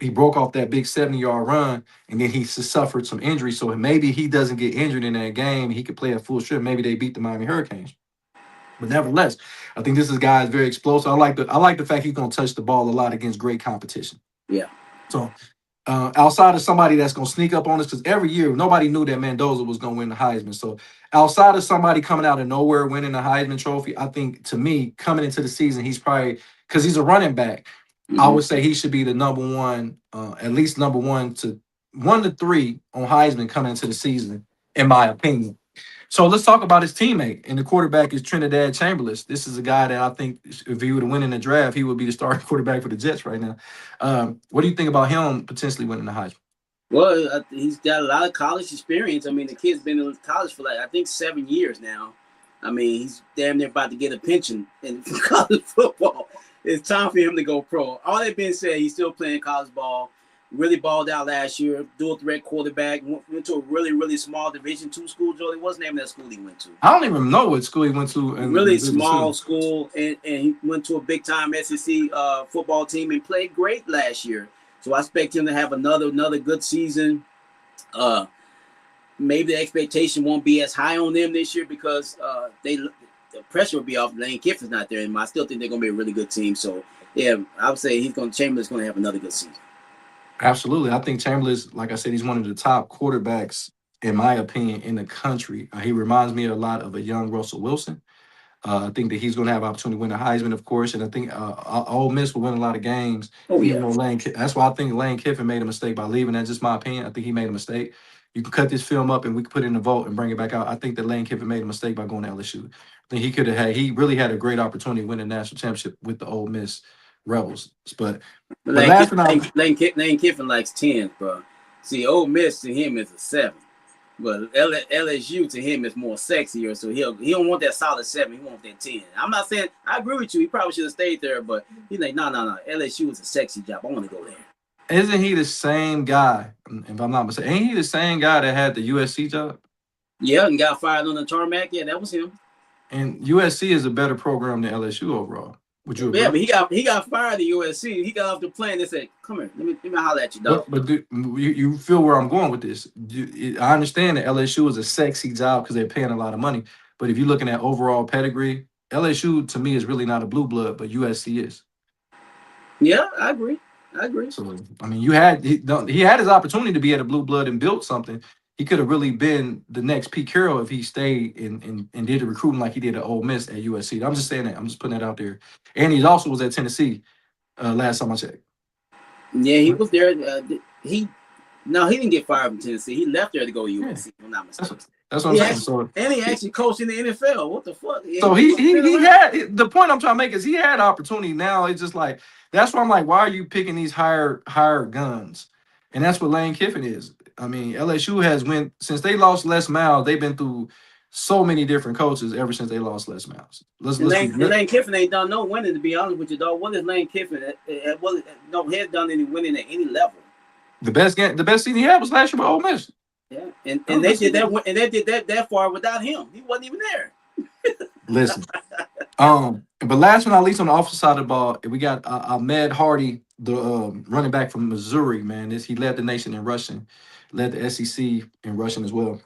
A: broke off that big 70-yard run, and then he suffered some injury. So maybe he doesn't get injured in that game. He could play a full strip. Maybe they beat the Miami Hurricanes. But nevertheless, I think this guy is very explosive. I like the fact he's going to touch the ball a lot against great competition.
B: Yeah.
A: So outside of somebody that's going to sneak up on us, because every year nobody knew that Mendoza was going to win the Heisman. So outside of somebody coming out of nowhere winning the Heisman Trophy, I think to me coming into the season, he's probably because he's a running back. Mm-hmm. I would say he should be the number one, at least number 1 to 3 on Heisman coming into the season, in my opinion. So let's talk about his teammate, and the quarterback is Trinidad Chamberlain. This is a guy that I think if he would have win in the draft, he would be the starting quarterback for the Jets right now. What do you think about him potentially winning the Heisman?
B: Well, he's got a lot of college experience. I mean, the kid's been in college for I think 7 years now. I mean, he's damn near about to get a pension in college football. It's time for him to go pro. All that being said, he's still playing college ball. Really balled out last year. Dual threat quarterback. Went to a really, really small Division II school. Joey, what's the name of that school he went to?
A: I don't even know what school he went to.
B: Really small school, and he went to a big time SEC football team and played great last year. So I expect him to have another good season. Maybe the expectation won't be as high on them this year because the pressure will be off. Lane Kiffin's not there anymore. I still think they're going to be a really good team. So yeah, I would say Chamberlain's going to have another good season.
A: Absolutely. I think Chamberlain, like I said, he's one of the top quarterbacks, in my opinion, in the country. He reminds me a lot of a young Russell Wilson. I think that he's going to have an opportunity to win the Heisman, of course, and I think Ole Miss will win a lot of games.
B: Oh, yeah.
A: That's why I think Lane Kiffin made a mistake by leaving. That's just my opinion. I think he made a mistake. You can cut this film up and we can put it in the vote and bring it back out. I think that Lane Kiffin made a mistake by going to LSU. I think he really had a great opportunity to win the national championship with the Ole Miss Rebels. But
B: Lane Kiffin likes 10, bro. See, Ole Miss to him is a 7. But LSU to him is more sexier, so he don't want that solid 7. He wants that 10. I'm not saying I agree with you. He probably should have stayed there, but he's like, no. LSU is a sexy job. I want to go there.
A: Isn't he the same guy? If I'm not mistaken, ain't he the same guy that had the USC job?
B: Yeah, and got fired on the tarmac. Yeah, that was him.
A: And USC is a better program than LSU overall. Would you
B: Yeah,
A: agree?
B: but he got fired at USC. He got off the plane. They said, "Come here, let me holler at you, dog."
A: But you feel where I'm going with this? I understand that LSU is a sexy job because they're paying a lot of money. But if you're looking at overall pedigree, LSU to me is really not a blue blood, but USC is.
B: Yeah, I agree. I agree.
A: So I mean, he had his opportunity to be at a blue blood and built something. He could have really been the next Pete Carroll if he stayed and did the recruiting like he did at Ole Miss at USC. I'm just saying that. I'm just putting that out there. And he also was at Tennessee last time I checked.
B: Yeah, he was there. He No, he didn't get fired from Tennessee. He left there to go to
A: Yeah,
B: USC. If I'm not
A: that's
B: mistaken.
A: what, that's what I'm saying.
B: And he actually coached in the NFL. What the fuck?
A: So
B: He
A: he had the point I'm trying to make is he had opportunity. Now it's just like that's why I'm like, why are you picking these higher guns? And that's what Lane Kiffin is. I mean, LSU has went since they lost Les Miles. They've been through so many different coaches ever since they lost Les Miles. Let's be
B: Lane Kiffin ain't done no winning, to be honest with you, dog. What is Lane Kiffin? He has done any winning at any level.
A: the best season he had was last year with Ole Miss.
B: Yeah, and they did that, and they did that far without him. He wasn't even there.
A: Listen, but last but not least on the offensive side of the ball, we got Ahmed Hardy, the running back from Missouri. Man, he led the nation in rushing, led the SEC in rushing as well.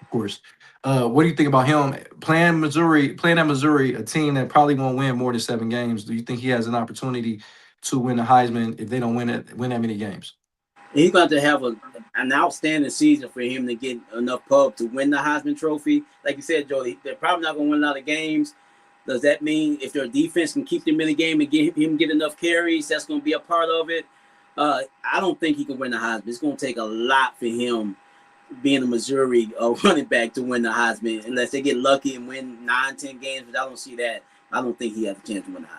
A: Of course. What do you think about him playing at Missouri, a team that probably won't win more than 7 games? Do you think he has an opportunity to win the Heisman if they don't win that many games?
B: He's going to have an outstanding season for him to get enough pub to win the Heisman Trophy. Like you said, Joey, they're probably not going to win a lot of games. Does that mean if their defense can keep them in the game and get enough carries, that's going to be a part of it? I don't think he can win the Heisman. It's going to take a lot for him being a Missouri running back to win the Heisman, unless they get lucky and win 9, 10 games. But I don't see that. I don't think he has a chance to win the Heisman.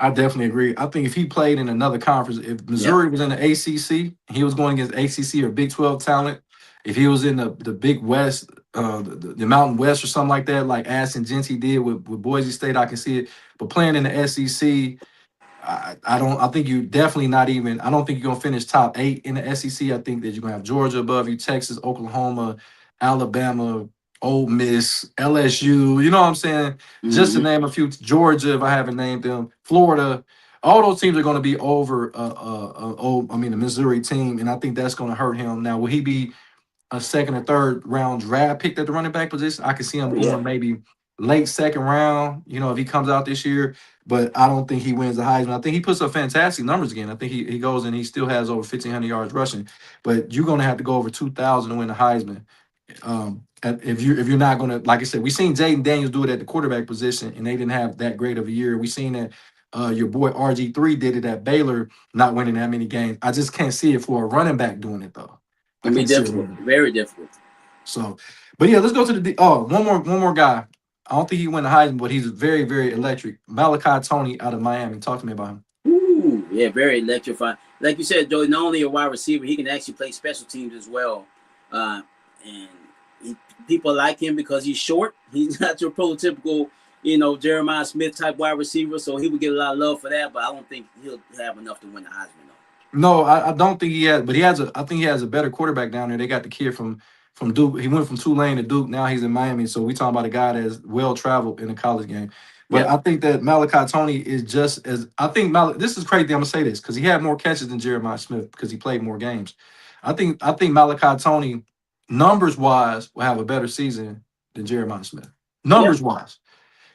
A: I definitely agree. I think if he played in another conference, if Missouri was in the ACC, he was going against ACC or Big 12 talent. If he was in the Big West, the Mountain West or something like that, like Ashton Genty did with Boise State, I can see it. But playing in the SEC, I don't. I think you definitely not even. I don't think you're gonna finish top 8 in the SEC. I think that you're gonna have Georgia above you, Texas, Oklahoma, Alabama, Ole Miss, LSU. You know what I'm saying? Just to name a few. Georgia, if I haven't named them, Florida. All those teams are going to be over. The Missouri team, and I think that's going to hurt him. Now, will he be a second or third round draft pick at the running back position? I can see him going maybe late second round, if he comes out this year, but I don't think he wins the Heisman. I think he puts up fantastic numbers again. I think he goes and he still has over 1,500 yards rushing, but you're going to have to go over 2,000 to win the Heisman. If you're not going to, like I said, we seen Jaden Daniels do it at the quarterback position, and they didn't have that great of a year. We seen that your boy RG3 did it at Baylor, not winning that many games. I just can't see it for a running back doing it though.
B: It'd be difficult, very difficult.
A: So, but yeah, let's go to one more guy. I don't think he won the Heisman, but he's very, very electric. Malachi Tony out of Miami. Talk to me about him.
B: Ooh, yeah, very electrifying. Like you said, Joey, not only a wide receiver, he can actually play special teams as well. And people like him because he's short. He's not your prototypical, Jeremiah Smith type wide receiver. So he would get a lot of love for that, but I don't think he'll have enough to win the Heisman though.
A: No, I don't think he has, but I think he has a better quarterback down there. They got the kid from Duke. He went from Tulane to Duke. Now he's in Miami. So we talking about a guy that's well traveled in a college game. But I think that Malachi Tony is just as this is crazy. I'm gonna say this because he had more catches than Jeremiah Smith because he played more games. I think Malachi Tony, numbers wise, will have a better season than Jeremiah Smith. Numbers wise.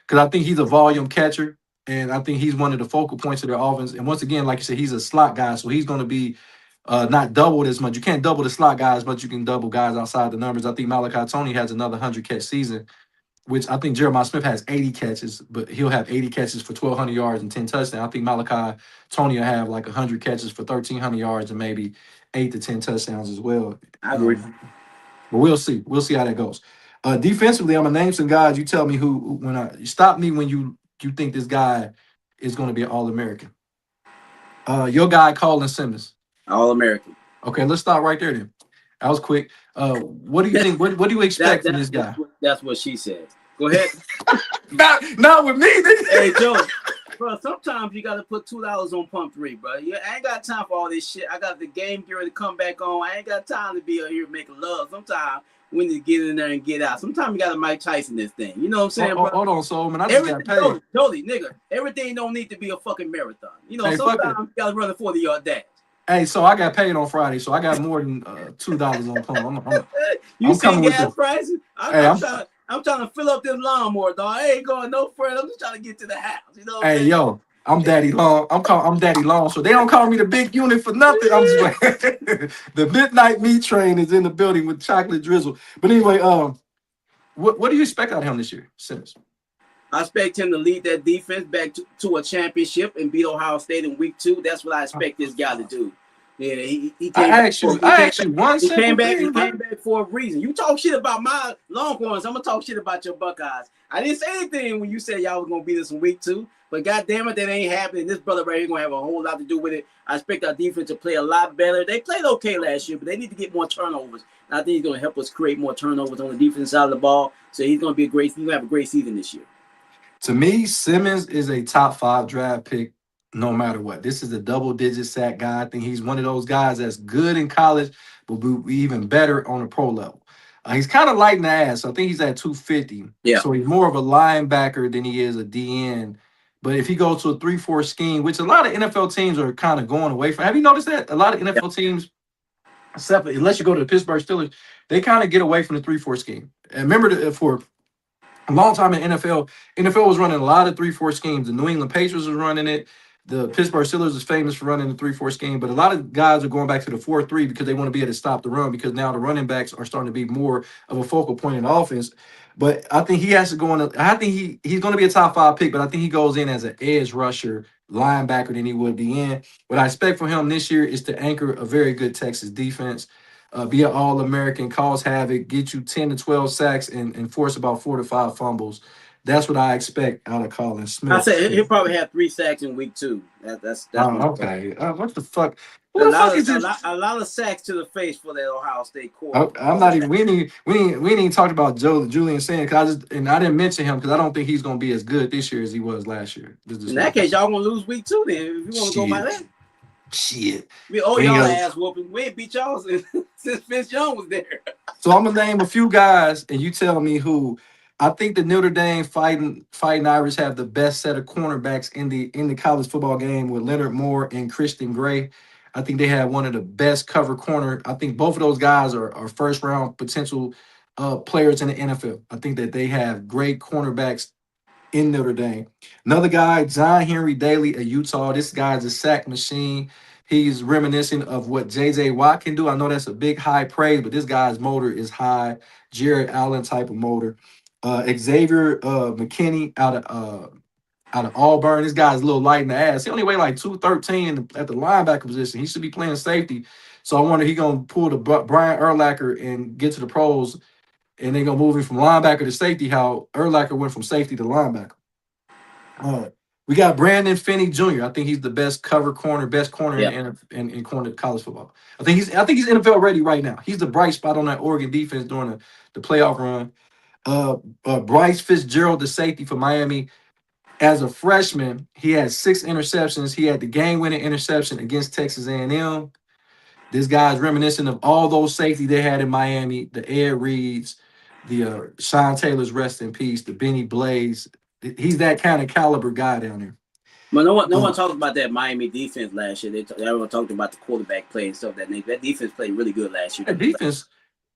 A: Because I think he's a volume catcher. And I think he's one of the focal points of their offense. And once again, like you said, he's a slot guy, so he's going to be not doubled as much. You can't double the slot guys, but you can double guys outside the numbers. I think Malachi Tony has another 100-catch season, which I think Jeremiah Smith has 80 catches, but he'll have 80 catches for 1,200 yards and 10 touchdowns. I think Malachi Tony will have like 100 catches for 1,300 yards and maybe 8 to 10 touchdowns as well.
B: I agree.
A: But we'll see. We'll see how that goes. Defensively, I'm going to name some guys. You tell me you stop me when you think this guy is going to be an All-American. Your guy, Colin Simmons.
B: All-American.
A: Okay, let's start right there then. That was quick. What do you think? What do you expect from this guy?
B: That's what she said. Go ahead.
A: Not with me, nigga.
B: Hey, Joe. Bro, sometimes you gotta put $2 on pump 3, bro. Yeah, I ain't got time for all this shit. I got the game gear to come back on. I ain't got time to be out here making love. Sometimes we need to get in there and get out. Sometimes you gotta Mike Tyson this thing. You know what I'm saying, bro?
A: Hold on, Soul Man. I just got paid.
B: Totally, nigga. Everything don't need to be a fucking marathon. You know,
A: Hey,
B: sometimes you gotta run a 40-yard dash.
A: Hey, so I got paid on Friday, so I got more than $2 on pump.
B: You
A: I'm
B: see
A: coming with
B: gas
A: this.
B: prices?
A: Hey,
B: I'm trying to fill up this lawnmower, dog. I ain't going no further. I'm just trying to get to the house. You know what I'm saying?
A: Yo, I'm Daddy Long. I'm Daddy Long. So they don't call me the big unit for nothing. I'm just like the midnight meat train is in the building with chocolate drizzle. But anyway, what do you expect out of him this year, Simmons?
B: I expect him to lead that defense back to a championship and beat Ohio State in week 2. That's what I expect this guy to do. Yeah, he came
A: back. I asked you one simple thing.
B: He came back for a reason. You talk shit about my Longhorns, I'm gonna talk shit about your Buckeyes. I didn't say anything when you said y'all was gonna beat us in week 2, but goddamn it, that ain't happening. This brother right here gonna have a whole lot to do with it. I expect our defense to play a lot better. They played okay last year, but they need to get more turnovers. And I think he's gonna help us create more turnovers on the defense side of the ball. So he's gonna have a great season this year.
A: To me, Simmons is a top 5 draft pick no matter what. This is a double-digit sack guy. I think he's one of those guys that's good in college, but will be even better on the pro level. He's kind of light in the ass. So I think he's at 250.
B: Yeah.
A: So he's more of a linebacker than he is a DN. But if he goes to a 3-4 scheme, which a lot of NFL teams are kind of going away from. Have you noticed that? A lot of NFL teams, except unless you go to the Pittsburgh Steelers, they kind of get away from the 3-4 scheme. And remember, for a long time in NFL was running a lot of 3-4 schemes. The New England Patriots was running it. The Pittsburgh Steelers is famous for running the 3-4 scheme, but a lot of guys are going back to the 4-3 because they want to be able to stop the run because now the running backs are starting to be more of a focal point in the offense. But I think he has to go in. I think he's going to be a top 5 pick, but I think he goes in as an edge rusher, linebacker than he would be in. What I expect from him this year is to anchor a very good Texas defense. Be an All-American, cause havoc, get you 10 to 12 sacks, and force about 4 to 5 fumbles. That's what I expect out of Colin Smith.
B: I said he'll probably have 3 sacks in week 2. That's
A: okay. What the fuck?
B: A lot of sacks to the face for that Ohio State quarterback.
A: I'm not even. We ain't even talked about Julian Sand because I didn't mention him because I don't think he's gonna be as good this year as he was last year.
B: In that case, y'all gonna lose week 2 then if you want to go by that.
A: Shit.
B: We owe y'all ass whooping. We ain't beat y'all since Vince Young was there.
A: So I'm gonna name a few guys, and you tell me who. I think the Notre Dame fighting Irish have the best set of cornerbacks in the college football game with Leonard Moore and Christian Gray. I think they have one of the best cover corner. I think both of those guys are first round potential players in the NFL. I think that they have great cornerbacks in Notre Dame. Another guy, John Henry Daly of Utah. This guy's a sack machine. He's reminiscent of what J.J. Watt can do. I know that's a big high praise, but this guy's motor is high. Jared Allen type of motor. Xavier McKinney out of Auburn. This guy's a little light in the ass. He only weighed like 213 at the linebacker position. He should be playing safety. So I wonder he gonna pull the Brian Urlacher and get to the pros, and they're gonna move him from linebacker to safety. How Urlacher went from safety to linebacker. We got Brandon Finney Jr. I think he's the best cover corner, best corner in corner college football. I think he's NFL ready right now. He's the bright spot on that Oregon defense during the playoff run. Bryce Fitzgerald, the safety for Miami. As a freshman, he had 6 interceptions. He had the game-winning interception against Texas A&M. This guy's reminiscent of all those safety they had in Miami, the Ed Reeds, the Sean Taylor's rest in peace, the Benny Blaze. He's that kind of caliber guy down there.
B: But no one talked about that Miami defense last year. Everyone talked about the quarterback play and stuff. That defense played really good last year.
A: That defense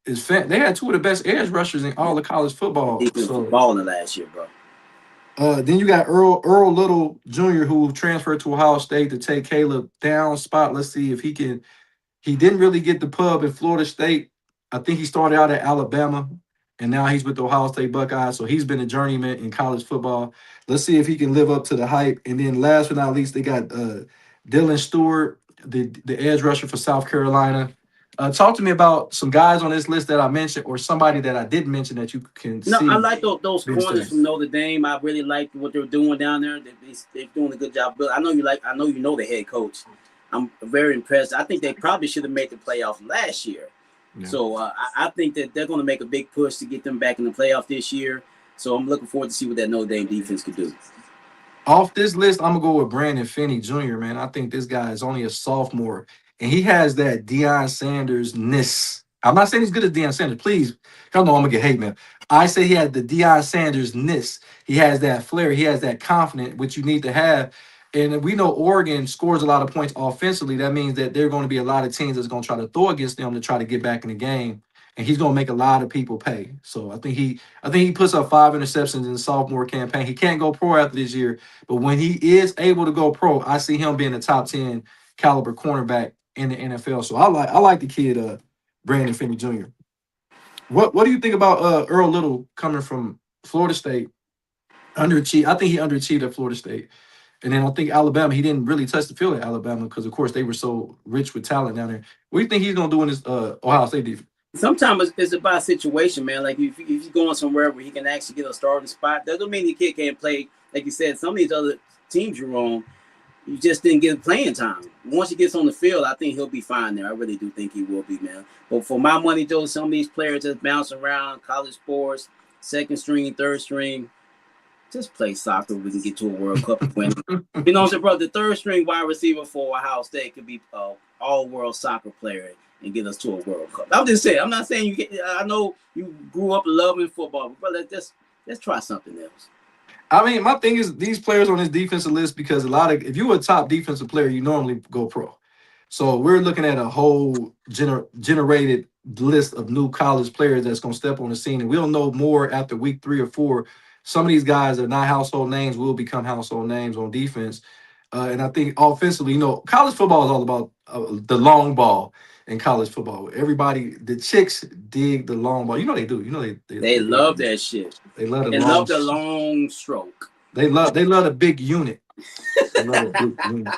A: is they had 2 of the best edge rushers in all of college football.
B: Defense was balling last year, bro.
A: Then you got Earl Little Jr., who transferred to Ohio State to take Caleb down spot. Let's see if he can. He didn't really get the pub in Florida State. I think he started out at Alabama, and now he's with the Ohio State Buckeyes. So he's been a journeyman in college football. Let's see if he can live up to the hype. And then last but not least, they got Dylan Stewart, the edge rusher for South Carolina. Talk to me about some guys on this list that I mentioned, or somebody that I didn't mention that you can see.
B: No, I like those corners from Notre Dame. I really like what they're doing down there. They're doing a good job. But I know you know the head coach. I'm very impressed. I think they probably should have made the playoffs last year.
A: Yeah.
B: So I think that they're going to make a big push to get them back in the playoff this year. So I'm looking forward to see what that Notre Dame defense could do.
A: Off this list, I'm gonna go with Brandon Finney Jr. Man, I think this guy is only a sophomore, and he has that Deion Sanders ness. I'm not saying he's good as Deion Sanders. Please, y'all know I'm gonna get hate, man. I say he had the Deion Sanders ness. He has that flair. He has that confidence, which you need to have. And we know Oregon scores a lot of points offensively. That means that there are going to be a lot of teams that's going to try to throw against them to try to get back in the game, and he's going to make a lot of people pay. So I think he puts up 5 interceptions in the sophomore campaign. He can't go pro after this year, but when he is able to go pro, I see him being a top 10 caliber cornerback in the NFL. So I like the kid Brandon Finney Jr. What do you think about Earl Little coming from Florida State? Underachieved. I think he underachieved at Florida State. And then I think Alabama, he didn't really touch the field at Alabama because of course they were so rich with talent down there. What do you think he's gonna do in this Ohio State defense?
B: Sometimes it's about situation, man. Like if he's going somewhere where he can actually get a starting spot, that doesn't mean the kid can't play. Like you said, some of these other teams you're on, you just didn't get playing time. Once he gets on the field, I think he'll be fine there. I really do think he will be, man. But for my money, Joe, some of these players just bounce around college sports, second string, third string. Just play soccer. We can get to a World Cup and win. You know what I'm saying, bro? The third string wide receiver for Ohio State could be an all-world soccer player and get us to a World Cup. I'm just saying. I'm not saying you get. I know you grew up loving football, but let's try something else.
A: I mean, my thing is these players on this defensive list because a lot of if you were a top defensive player, you normally go pro. So we're looking at a whole generated list of new college players that's going to step on the scene, and we'll know more after week 3 or 4. Some of these guys are not household names will become household names on defense, and I think offensively, college football is all about the long ball in college football. Everybody, the chicks dig the long ball. You know they do. You know
B: They
A: they
B: love
A: do.
B: that shit.
A: They love the
B: They
A: long.
B: love the long stroke.
A: They love the big unit. They love the big unit.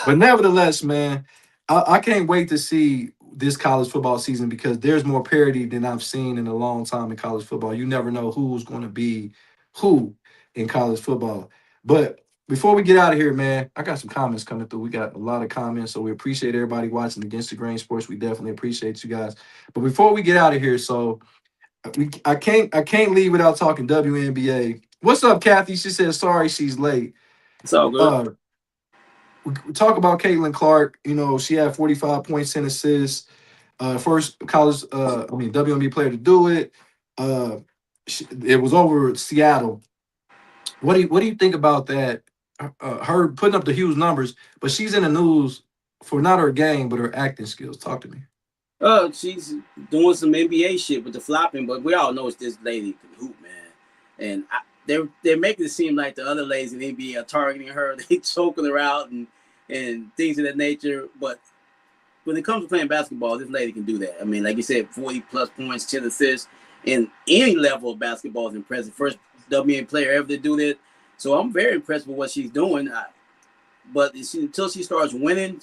A: But nevertheless, man, I can't wait to see this college football season because there's more parity than I've seen in a long time in college football. You never know who's going to be who in college football. But before we get out of here, man, I got some comments coming through. We got a lot of comments, so we appreciate everybody watching Against the Grain Sports. We definitely appreciate you guys. But before we get out of here, so I can't leave without talking WNBA. What's up, Kathy? She says sorry she's late.
B: It's all good.
A: Uh, we talk about Caitlin Clark. She had 45 points, 10 assists. First college, WNBA player to do it. Uh, it was over Seattle. What do you think about that? Her putting up the huge numbers, but she's in the news for not her game, but her acting skills. Talk to me.
B: She's doing some NBA shit with the flopping, but we all know it's this lady can hoop, man. And they're making it seem like the other ladies in the NBA are targeting her. They choking her out and things of that nature. But when it comes to playing basketball, this lady can do that. I mean, like you said, 40 plus points, 10 assists, in any level of basketball is impressive. First WNBA player ever to do that. So I'm very impressed with what she's doing. But until she starts winning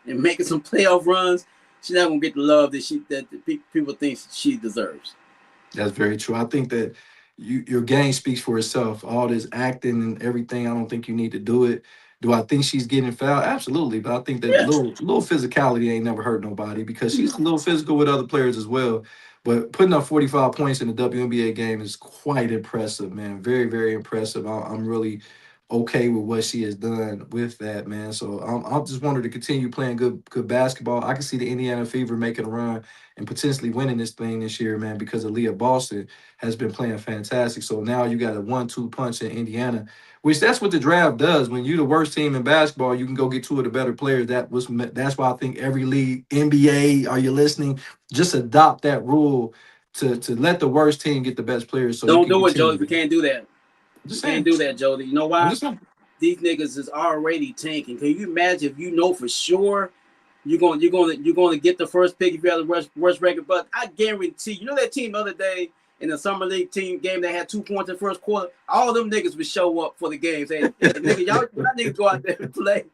B: and making some playoff runs, she's not gonna get the love that people think she deserves.
A: That's very true. I think that your game speaks for itself. All this acting and everything, I don't think you need to do it. Do I think she's getting fouled? Absolutely. But I think that
B: Yeah.
A: little physicality ain't never hurt nobody because she's a little physical with other players as well. But putting up 45 points in the WNBA game is quite impressive, man. Very, very impressive. I'm really okay with what she has done with that, man. So I just want her to continue playing good basketball. I can see the Indiana Fever making a run and potentially winning this thing this year, man, because Aaliyah Boston has been playing fantastic. So now you got a 1-2 punch in Indiana, which that's what the draft does. When you're the worst team in basketball, you can go get two of the better players. That's why I think every league, NBA, are you listening? Just adopt that rule to let the worst team get the best players so you
B: Don't
A: can
B: do it, Jody.
A: continue.
B: We can't do that.
A: I'm
B: We
A: just
B: can't
A: saying.
B: do that, Jody. You know
A: I'm
B: why?
A: just saying.
B: These niggas is already tanking. Can you imagine if you know for sure you're gonna get the first pick if you have the worst record? But I guarantee you know that team the other day in the summer league team game that had 2 points in the first quarter. All of them niggas would show up for the game. Saying, hey, nigga, y'all niggas go out there and play.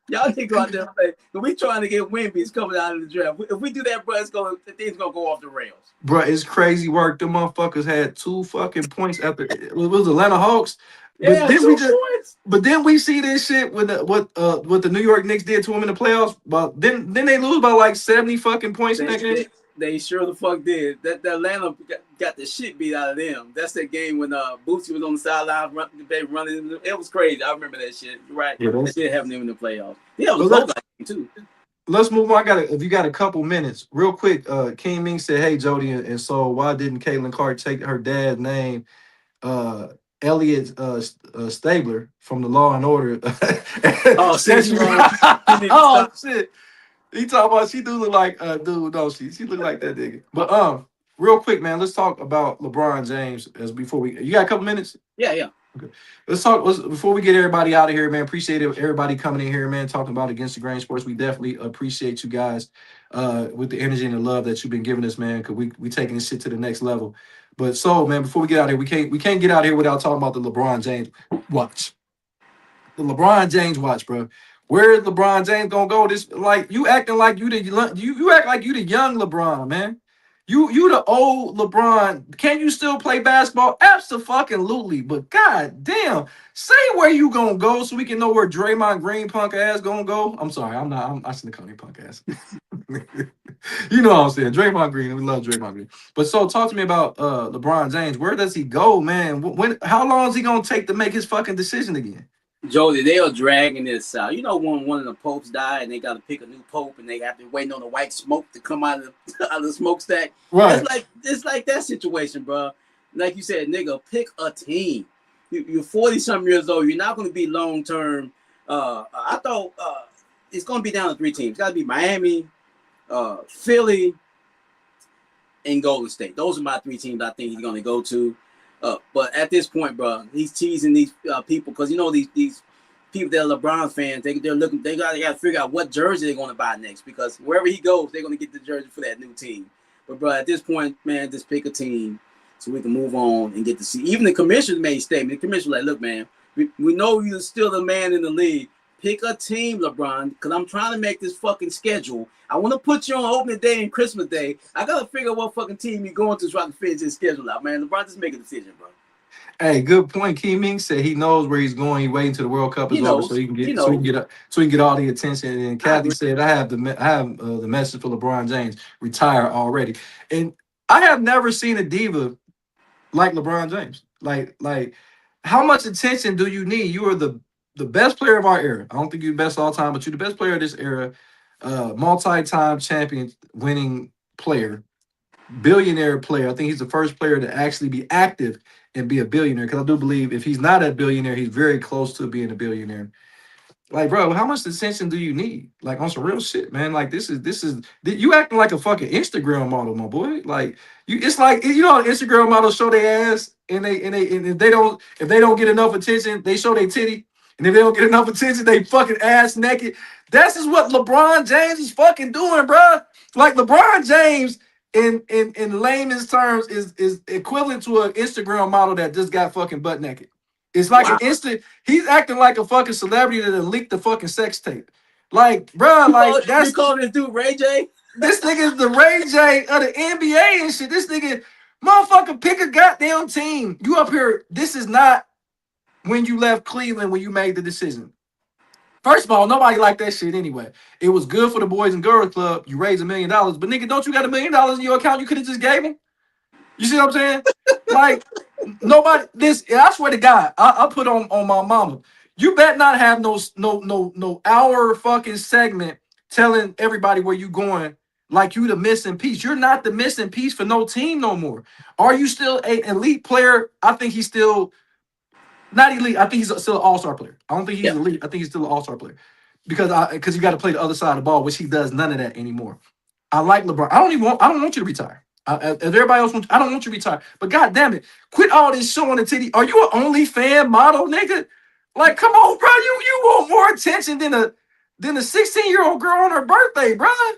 B: Y'all niggas go out there and play. But we trying to get Wimby's coming out of the draft. If we do that, bro, the thing's gonna go off the rails.
A: Bro, it's crazy work. Them motherfuckers had 2 fucking points after it was Atlanta Hawks. But
B: Yeah,
A: then we
B: two
A: just
B: points.
A: but then we see this shit with what the New York Knicks did to them in the playoffs. But then they lose by like 70 fucking points in that game.
B: They sure the fuck did. That Atlanta got the shit beat out of them. That's that game when Boosie was on the sideline running. It was crazy. I remember that shit. You're right.
A: Yeah,
B: That did happen in the playoffs. Yeah, it was
A: but
B: close that game too.
A: let's move on. If you got a couple minutes, real quick. King Ming said, "Hey Jody and so why didn't Caitlin Clark take her dad's name, uh, Elliot Stabler from the Law and Order?"
B: Oh shit, you need to
A: Oh
B: stop.
A: shit. He talking about she do look like dude, don't she? She look like that nigga. But real quick, man, let's talk about LeBron James as before we you got a couple minutes?
B: Yeah.
A: Okay. Before we get everybody out of here, man. Appreciate everybody coming in here, man, talking about Against the Grain Sports. We definitely appreciate you guys with the energy and the love that you've been giving us, man, because we taking this shit to the next level. But so, man, before we get out of here, we can't get out of here without talking about the LeBron James watch. The LeBron James watch, bro. Where is LeBron James gonna go? This like you acting like you act like you the young LeBron, man. You the old LeBron. Can you still play basketball? Absolutely. But god damn, say where you gonna go so we can know where Draymond Green punk ass gonna go. I'm sorry, I shouldn't call him punk ass. You know what I'm saying? Draymond Green. We love Draymond Green. But so talk to me about LeBron James. Where does he go, man? How long is he gonna take to make his fucking decision again?
B: Jody, they are dragging this out. You know when one of the popes died and they got to pick a new pope and they have to wait on the white smoke to come out of out of the smokestack.
A: Right.
B: It's like that situation, bro. Like you said, nigga, pick a team. You're 40-something years old. You're not going to be long term. I thought it's going to be down to 3 teams. It's got to be Miami, Philly, and Golden State. Those are my 3 teams I think he's going to go to. But at this point, bro, he's teasing these people because you know these people that are LeBron fans. They're looking. They got to figure out what jersey they're going to buy next because wherever he goes, they're going to get the jersey for that new team. But bro, at this point, man, just pick a team so we can move on and get to see. Even the commissioner made a statement. The commissioner like, look, man, we know you're still the man in the league. Pick a team, LeBron, because I'm trying to make this fucking schedule. I want to put you on opening day and Christmas day. I got to figure out what fucking team you're going to try to finish this schedule out, man. LeBron, just make a decision, bro.
A: Hey, good point. Key Ming said he knows where he's going. He's waiting till the World Cup is over so he can get all the attention. And Kathy said, "I have the message for LeBron James. Retire already." And I have never seen a diva like LeBron James. Like, how much attention do you need? You are the best player of our era. I don't think you're the best all time, but you're the best player of this era. Multi-time champion, winning player, billionaire player. I think he's the first player to actually be active and be a billionaire. Because I do believe if he's not a billionaire, he's very close to being a billionaire. Like, bro, how much attention do you need? Like on some real shit, man. Like this is you acting like a fucking Instagram model, my boy. Like it's like you know, Instagram models show their ass and if they don't get enough attention, they show their titty. And if they don't get enough attention, they fucking ass naked. This is what LeBron James is fucking doing, bro. Like LeBron James in layman's terms is equivalent to an Instagram model that just got fucking butt naked. It's like an instant. He's acting like a fucking celebrity that leaked the fucking sex tape. Like, bro, like that's
B: you calling this dude Ray J?
A: This nigga is the Ray J of the NBA and shit. This nigga, motherfucker, pick a goddamn team. You up here. This is not when you left Cleveland when you made the decision. First of all, nobody liked that shit anyway. It was good for the Boys and Girls Club. You raised $1 million, but nigga, don't you got $1 million in your account? You could have just gave him. You see what I'm saying? Like nobody. I swear to God, I put on my mama. You better not have no hour fucking segment telling everybody where you going like you the missing piece. You're not the missing piece for no team no more. Are you still an elite player? I think he's still not elite. I think he's still an all-star player. I don't think he's elite. I think he's still an all-star player because you got to play the other side of the ball, which he does none of that anymore. I like LeBron. I don't want you to retire. As everybody else wants, I don't want you to retire. But god damn it, quit all this showing the titty. Are you an OnlyFans model, nigga? Like, come on, bro. You want more attention than a 16-year-old girl on her birthday, brother.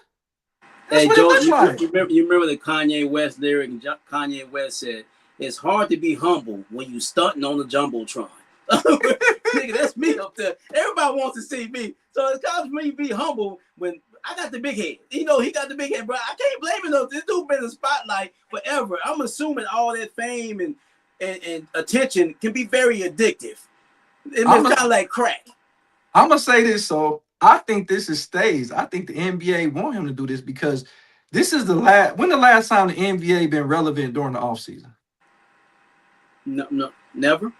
A: That's what
B: Joe,
A: it looks like.
B: You remember the Kanye West lyric? Kanye West said, "It's hard to be humble when you stunting on the jumbotron." Nigga, that's me up there. Everybody wants to see me, so it's hard for me to be humble when I got the big head. You know, he got the big head, bro. I can't blame him though. This dude been in the spotlight forever. I'm assuming all that fame and attention can be very addictive. It's kind of like crack.
A: I'm gonna say this, so I think this is stays. I think the NBA want him to do this because This is the last. When the last time the NBA been relevant during the offseason?
B: No, no, never.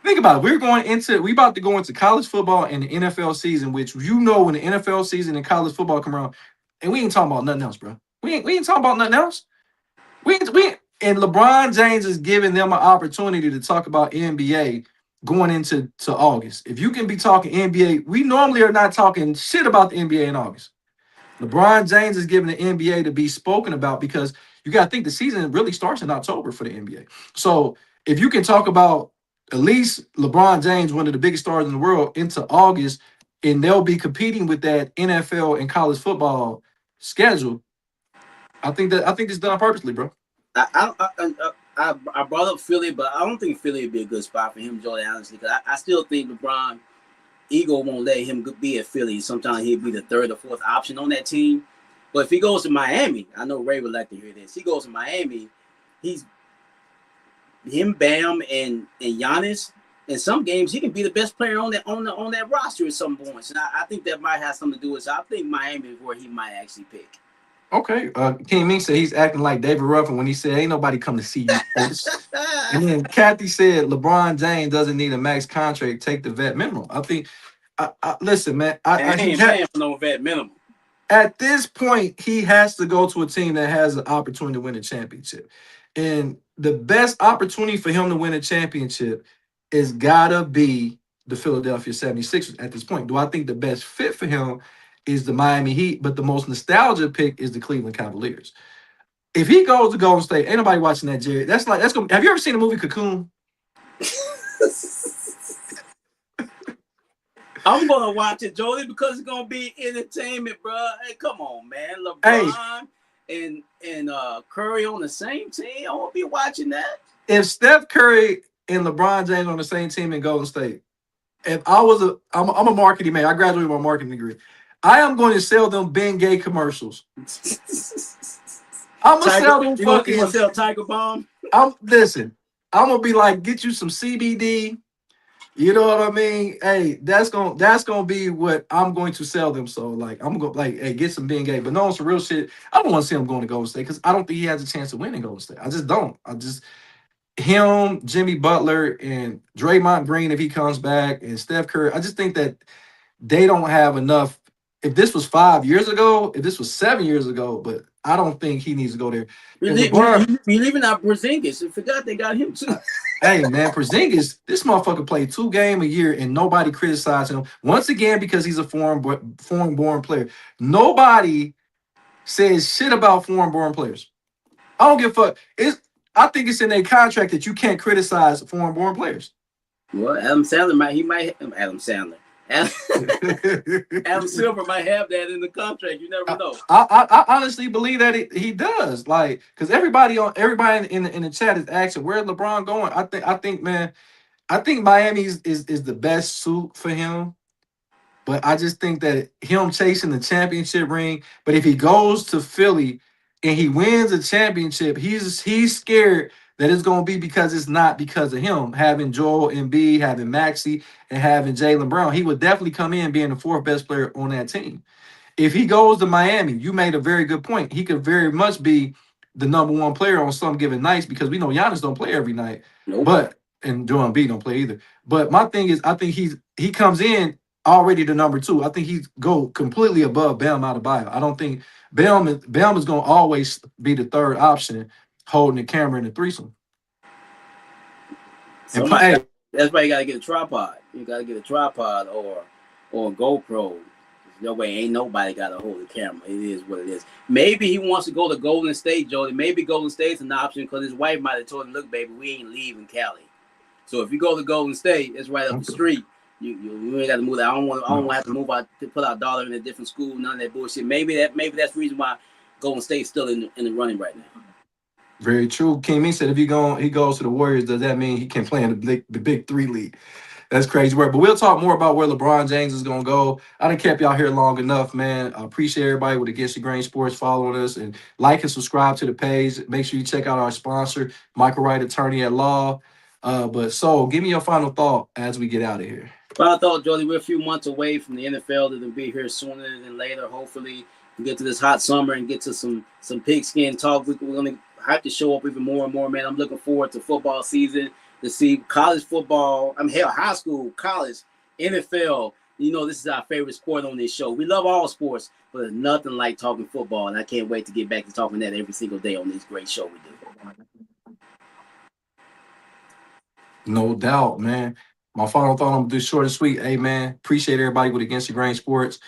A: Think about it. We about to go into college football and the NFL season, which when the NFL season and college football come around, and we ain't talking about nothing else, bro. We ain't talking about nothing else. And LeBron James is giving them an opportunity to talk about NBA going into August. If you can be talking NBA, we normally are not talking shit about the NBA in August. LeBron James is giving the NBA to be spoken about because you got to think the season really starts in October for the NBA. So if you can talk about at least LeBron James, one of the biggest stars in the world, into August, and they'll be competing with that NFL and college football schedule. I think it's done purposely, bro.
B: I brought up Philly, but I don't think Philly would be a good spot for him, Jordan, honestly. Because I still think LeBron ego won't let him be at Philly. Sometimes he'll be the third or fourth option on that team. But if he goes to Miami, I know Ray would like to hear this. He goes to Miami, he's him, Bam, and Giannis. In some games, he can be the best player on that roster at some points, and I think that might have something to do with it. So I think Miami is where he might actually pick.
A: Okay. King Ming said he's acting like David Ruffin when he said, "Ain't nobody come to see you folks." And then Kathy said, "LeBron James doesn't need a max contract. Take the vet minimum." I think. Listen, man.
B: And he ain't paying for no vet minimum.
A: At this point, he has to go to a team that has an opportunity to win a championship. And the best opportunity for him to win a championship is gotta be the Philadelphia 76ers at this point. Do I think the best fit for him is the Miami Heat, but the most nostalgia pick is the Cleveland Cavaliers. If he goes to Golden State, ain't nobody watching that, Jared. That's gonna have you ever seen the movie Cocoon?
B: I'm gonna watch it, Jolie, because it's gonna be entertainment, bro. Hey, come on, man.
A: Hey,
B: LeBron and Curry on the same team. I won't be watching that.
A: if Steph Curry and LeBron James on the same team in Golden State, if I'm a marketing man, I graduated with my marketing degree. I am going to sell them Ben Gay commercials. I'm gonna sell them fucking.
B: You gonna sell Tiger Bomb?
A: Listen. I'm gonna be like, get you some CBD. You know what I mean? Hey, that's gonna be what I'm going to sell them. So like, I'm gonna go like, hey, get some Ben Gay. But no, some real shit. I don't want to see him going to Golden State because I don't think he has a chance to win in Golden State. I just don't. Him, Jimmy Butler, and Draymond Green if he comes back, and Steph Curry. I just think that they don't have enough. If this was 5 years ago, if this was 7 years ago, but I don't think he needs to go there.
B: You leaving out Porzingis. I forgot they got him too.
A: Hey man, Porzingis, this motherfucker played 2 games a year and nobody criticized him once again because he's a foreign-born player. Nobody says shit about foreign-born players. I don't give a fuck. I think it's in a contract that you can't criticize foreign-born players.
B: Well, Adam Sandler Adam Sandler. Adam Silver might have that in the contract. You never know.
A: I honestly believe that he does. Like, because everybody in the chat is asking where's LeBron going. I think man, I think Miami is the best suit for him. But I just think that him chasing the championship ring. But if he goes to Philly and he wins a championship, he's scared that it's going to be because it's not because of him having Joel Embiid, having Maxey, and having Jaylen Brown. He would definitely come in being the fourth best player on that team. If he goes to Miami, you made a very good point. He could very much be the number one player on some given nights because we know Giannis don't play every night.
B: Nope.
A: And Joel Embiid don't play either. But my thing is, I think he comes in already the number two. I think he's go completely above Bam Adebayo. I don't think Bam is going to always be the third option, holding the camera in the threesome.
B: That's why you gotta get a tripod. You gotta get a tripod or a GoPro. That way, ain't nobody gotta hold the camera. It is what it is. Maybe he wants to go to Golden State, Jody. Maybe Golden State's an option because his wife might have told him, "Look, baby, we ain't leaving Cali." So if you go to Golden State, it's right up the street. You ain't got to move that. I don't want to have to move out to put our daughter in a different school. None of that bullshit. Maybe that's the reason why Golden State's still in the running right now.
A: Very true. King Me said if he goes to the Warriors, does that mean he can play in the big three league? That's crazy work. But we'll talk more about where LeBron James is going to go. I done kept y'all here long enough, man. I appreciate everybody with Against the Grain Sports following us. And like and subscribe to the page. Make sure you check out our sponsor, Michael Wright, attorney at law. So give me your final thought as we get out of here.
B: Final thought, Jody, we're a few months away from the NFL. That'll be here sooner than later, hopefully. get to this hot summer and get to some pigskin talk. We're gonna have to show up even more and more, man. I'm looking forward to football season to see college football. I mean, hell, high school, college, NFL. You know, this is our favorite sport on this show. We love all sports, but there's nothing like talking football, and I can't wait to get back to talking that every single day on this great show we do.
A: No doubt, man. My final thought, I'm gonna do short and sweet. Hey, man, appreciate everybody with Against the Grain Sports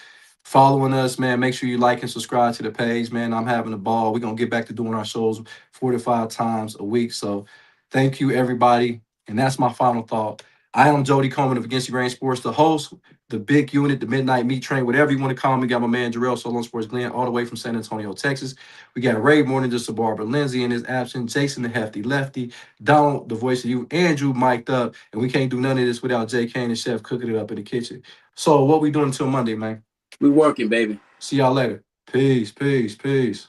A: following us, man. Make sure you like and subscribe to the page, man. I'm having a ball. We're gonna get back to doing our shows 4 to 5 times a week. So thank you, everybody. And that's my final thought. I am Jody Coleman of Against the Grain Sports, the host, the big unit, the midnight meat train, whatever you want to call me. Got my man Jarrell Solo Sports Glenn all the way from San Antonio, Texas. We got Ray more than just a barber. Lindsay in his absence, Jason the Hefty Lefty, Donald, the voice of you, Andrew mic'd up, and we can't do none of this without Jay Kane and Chef cooking it up in the kitchen. So what we doing until Monday, man?
B: We working, baby.
A: See y'all later. Peace, peace, peace.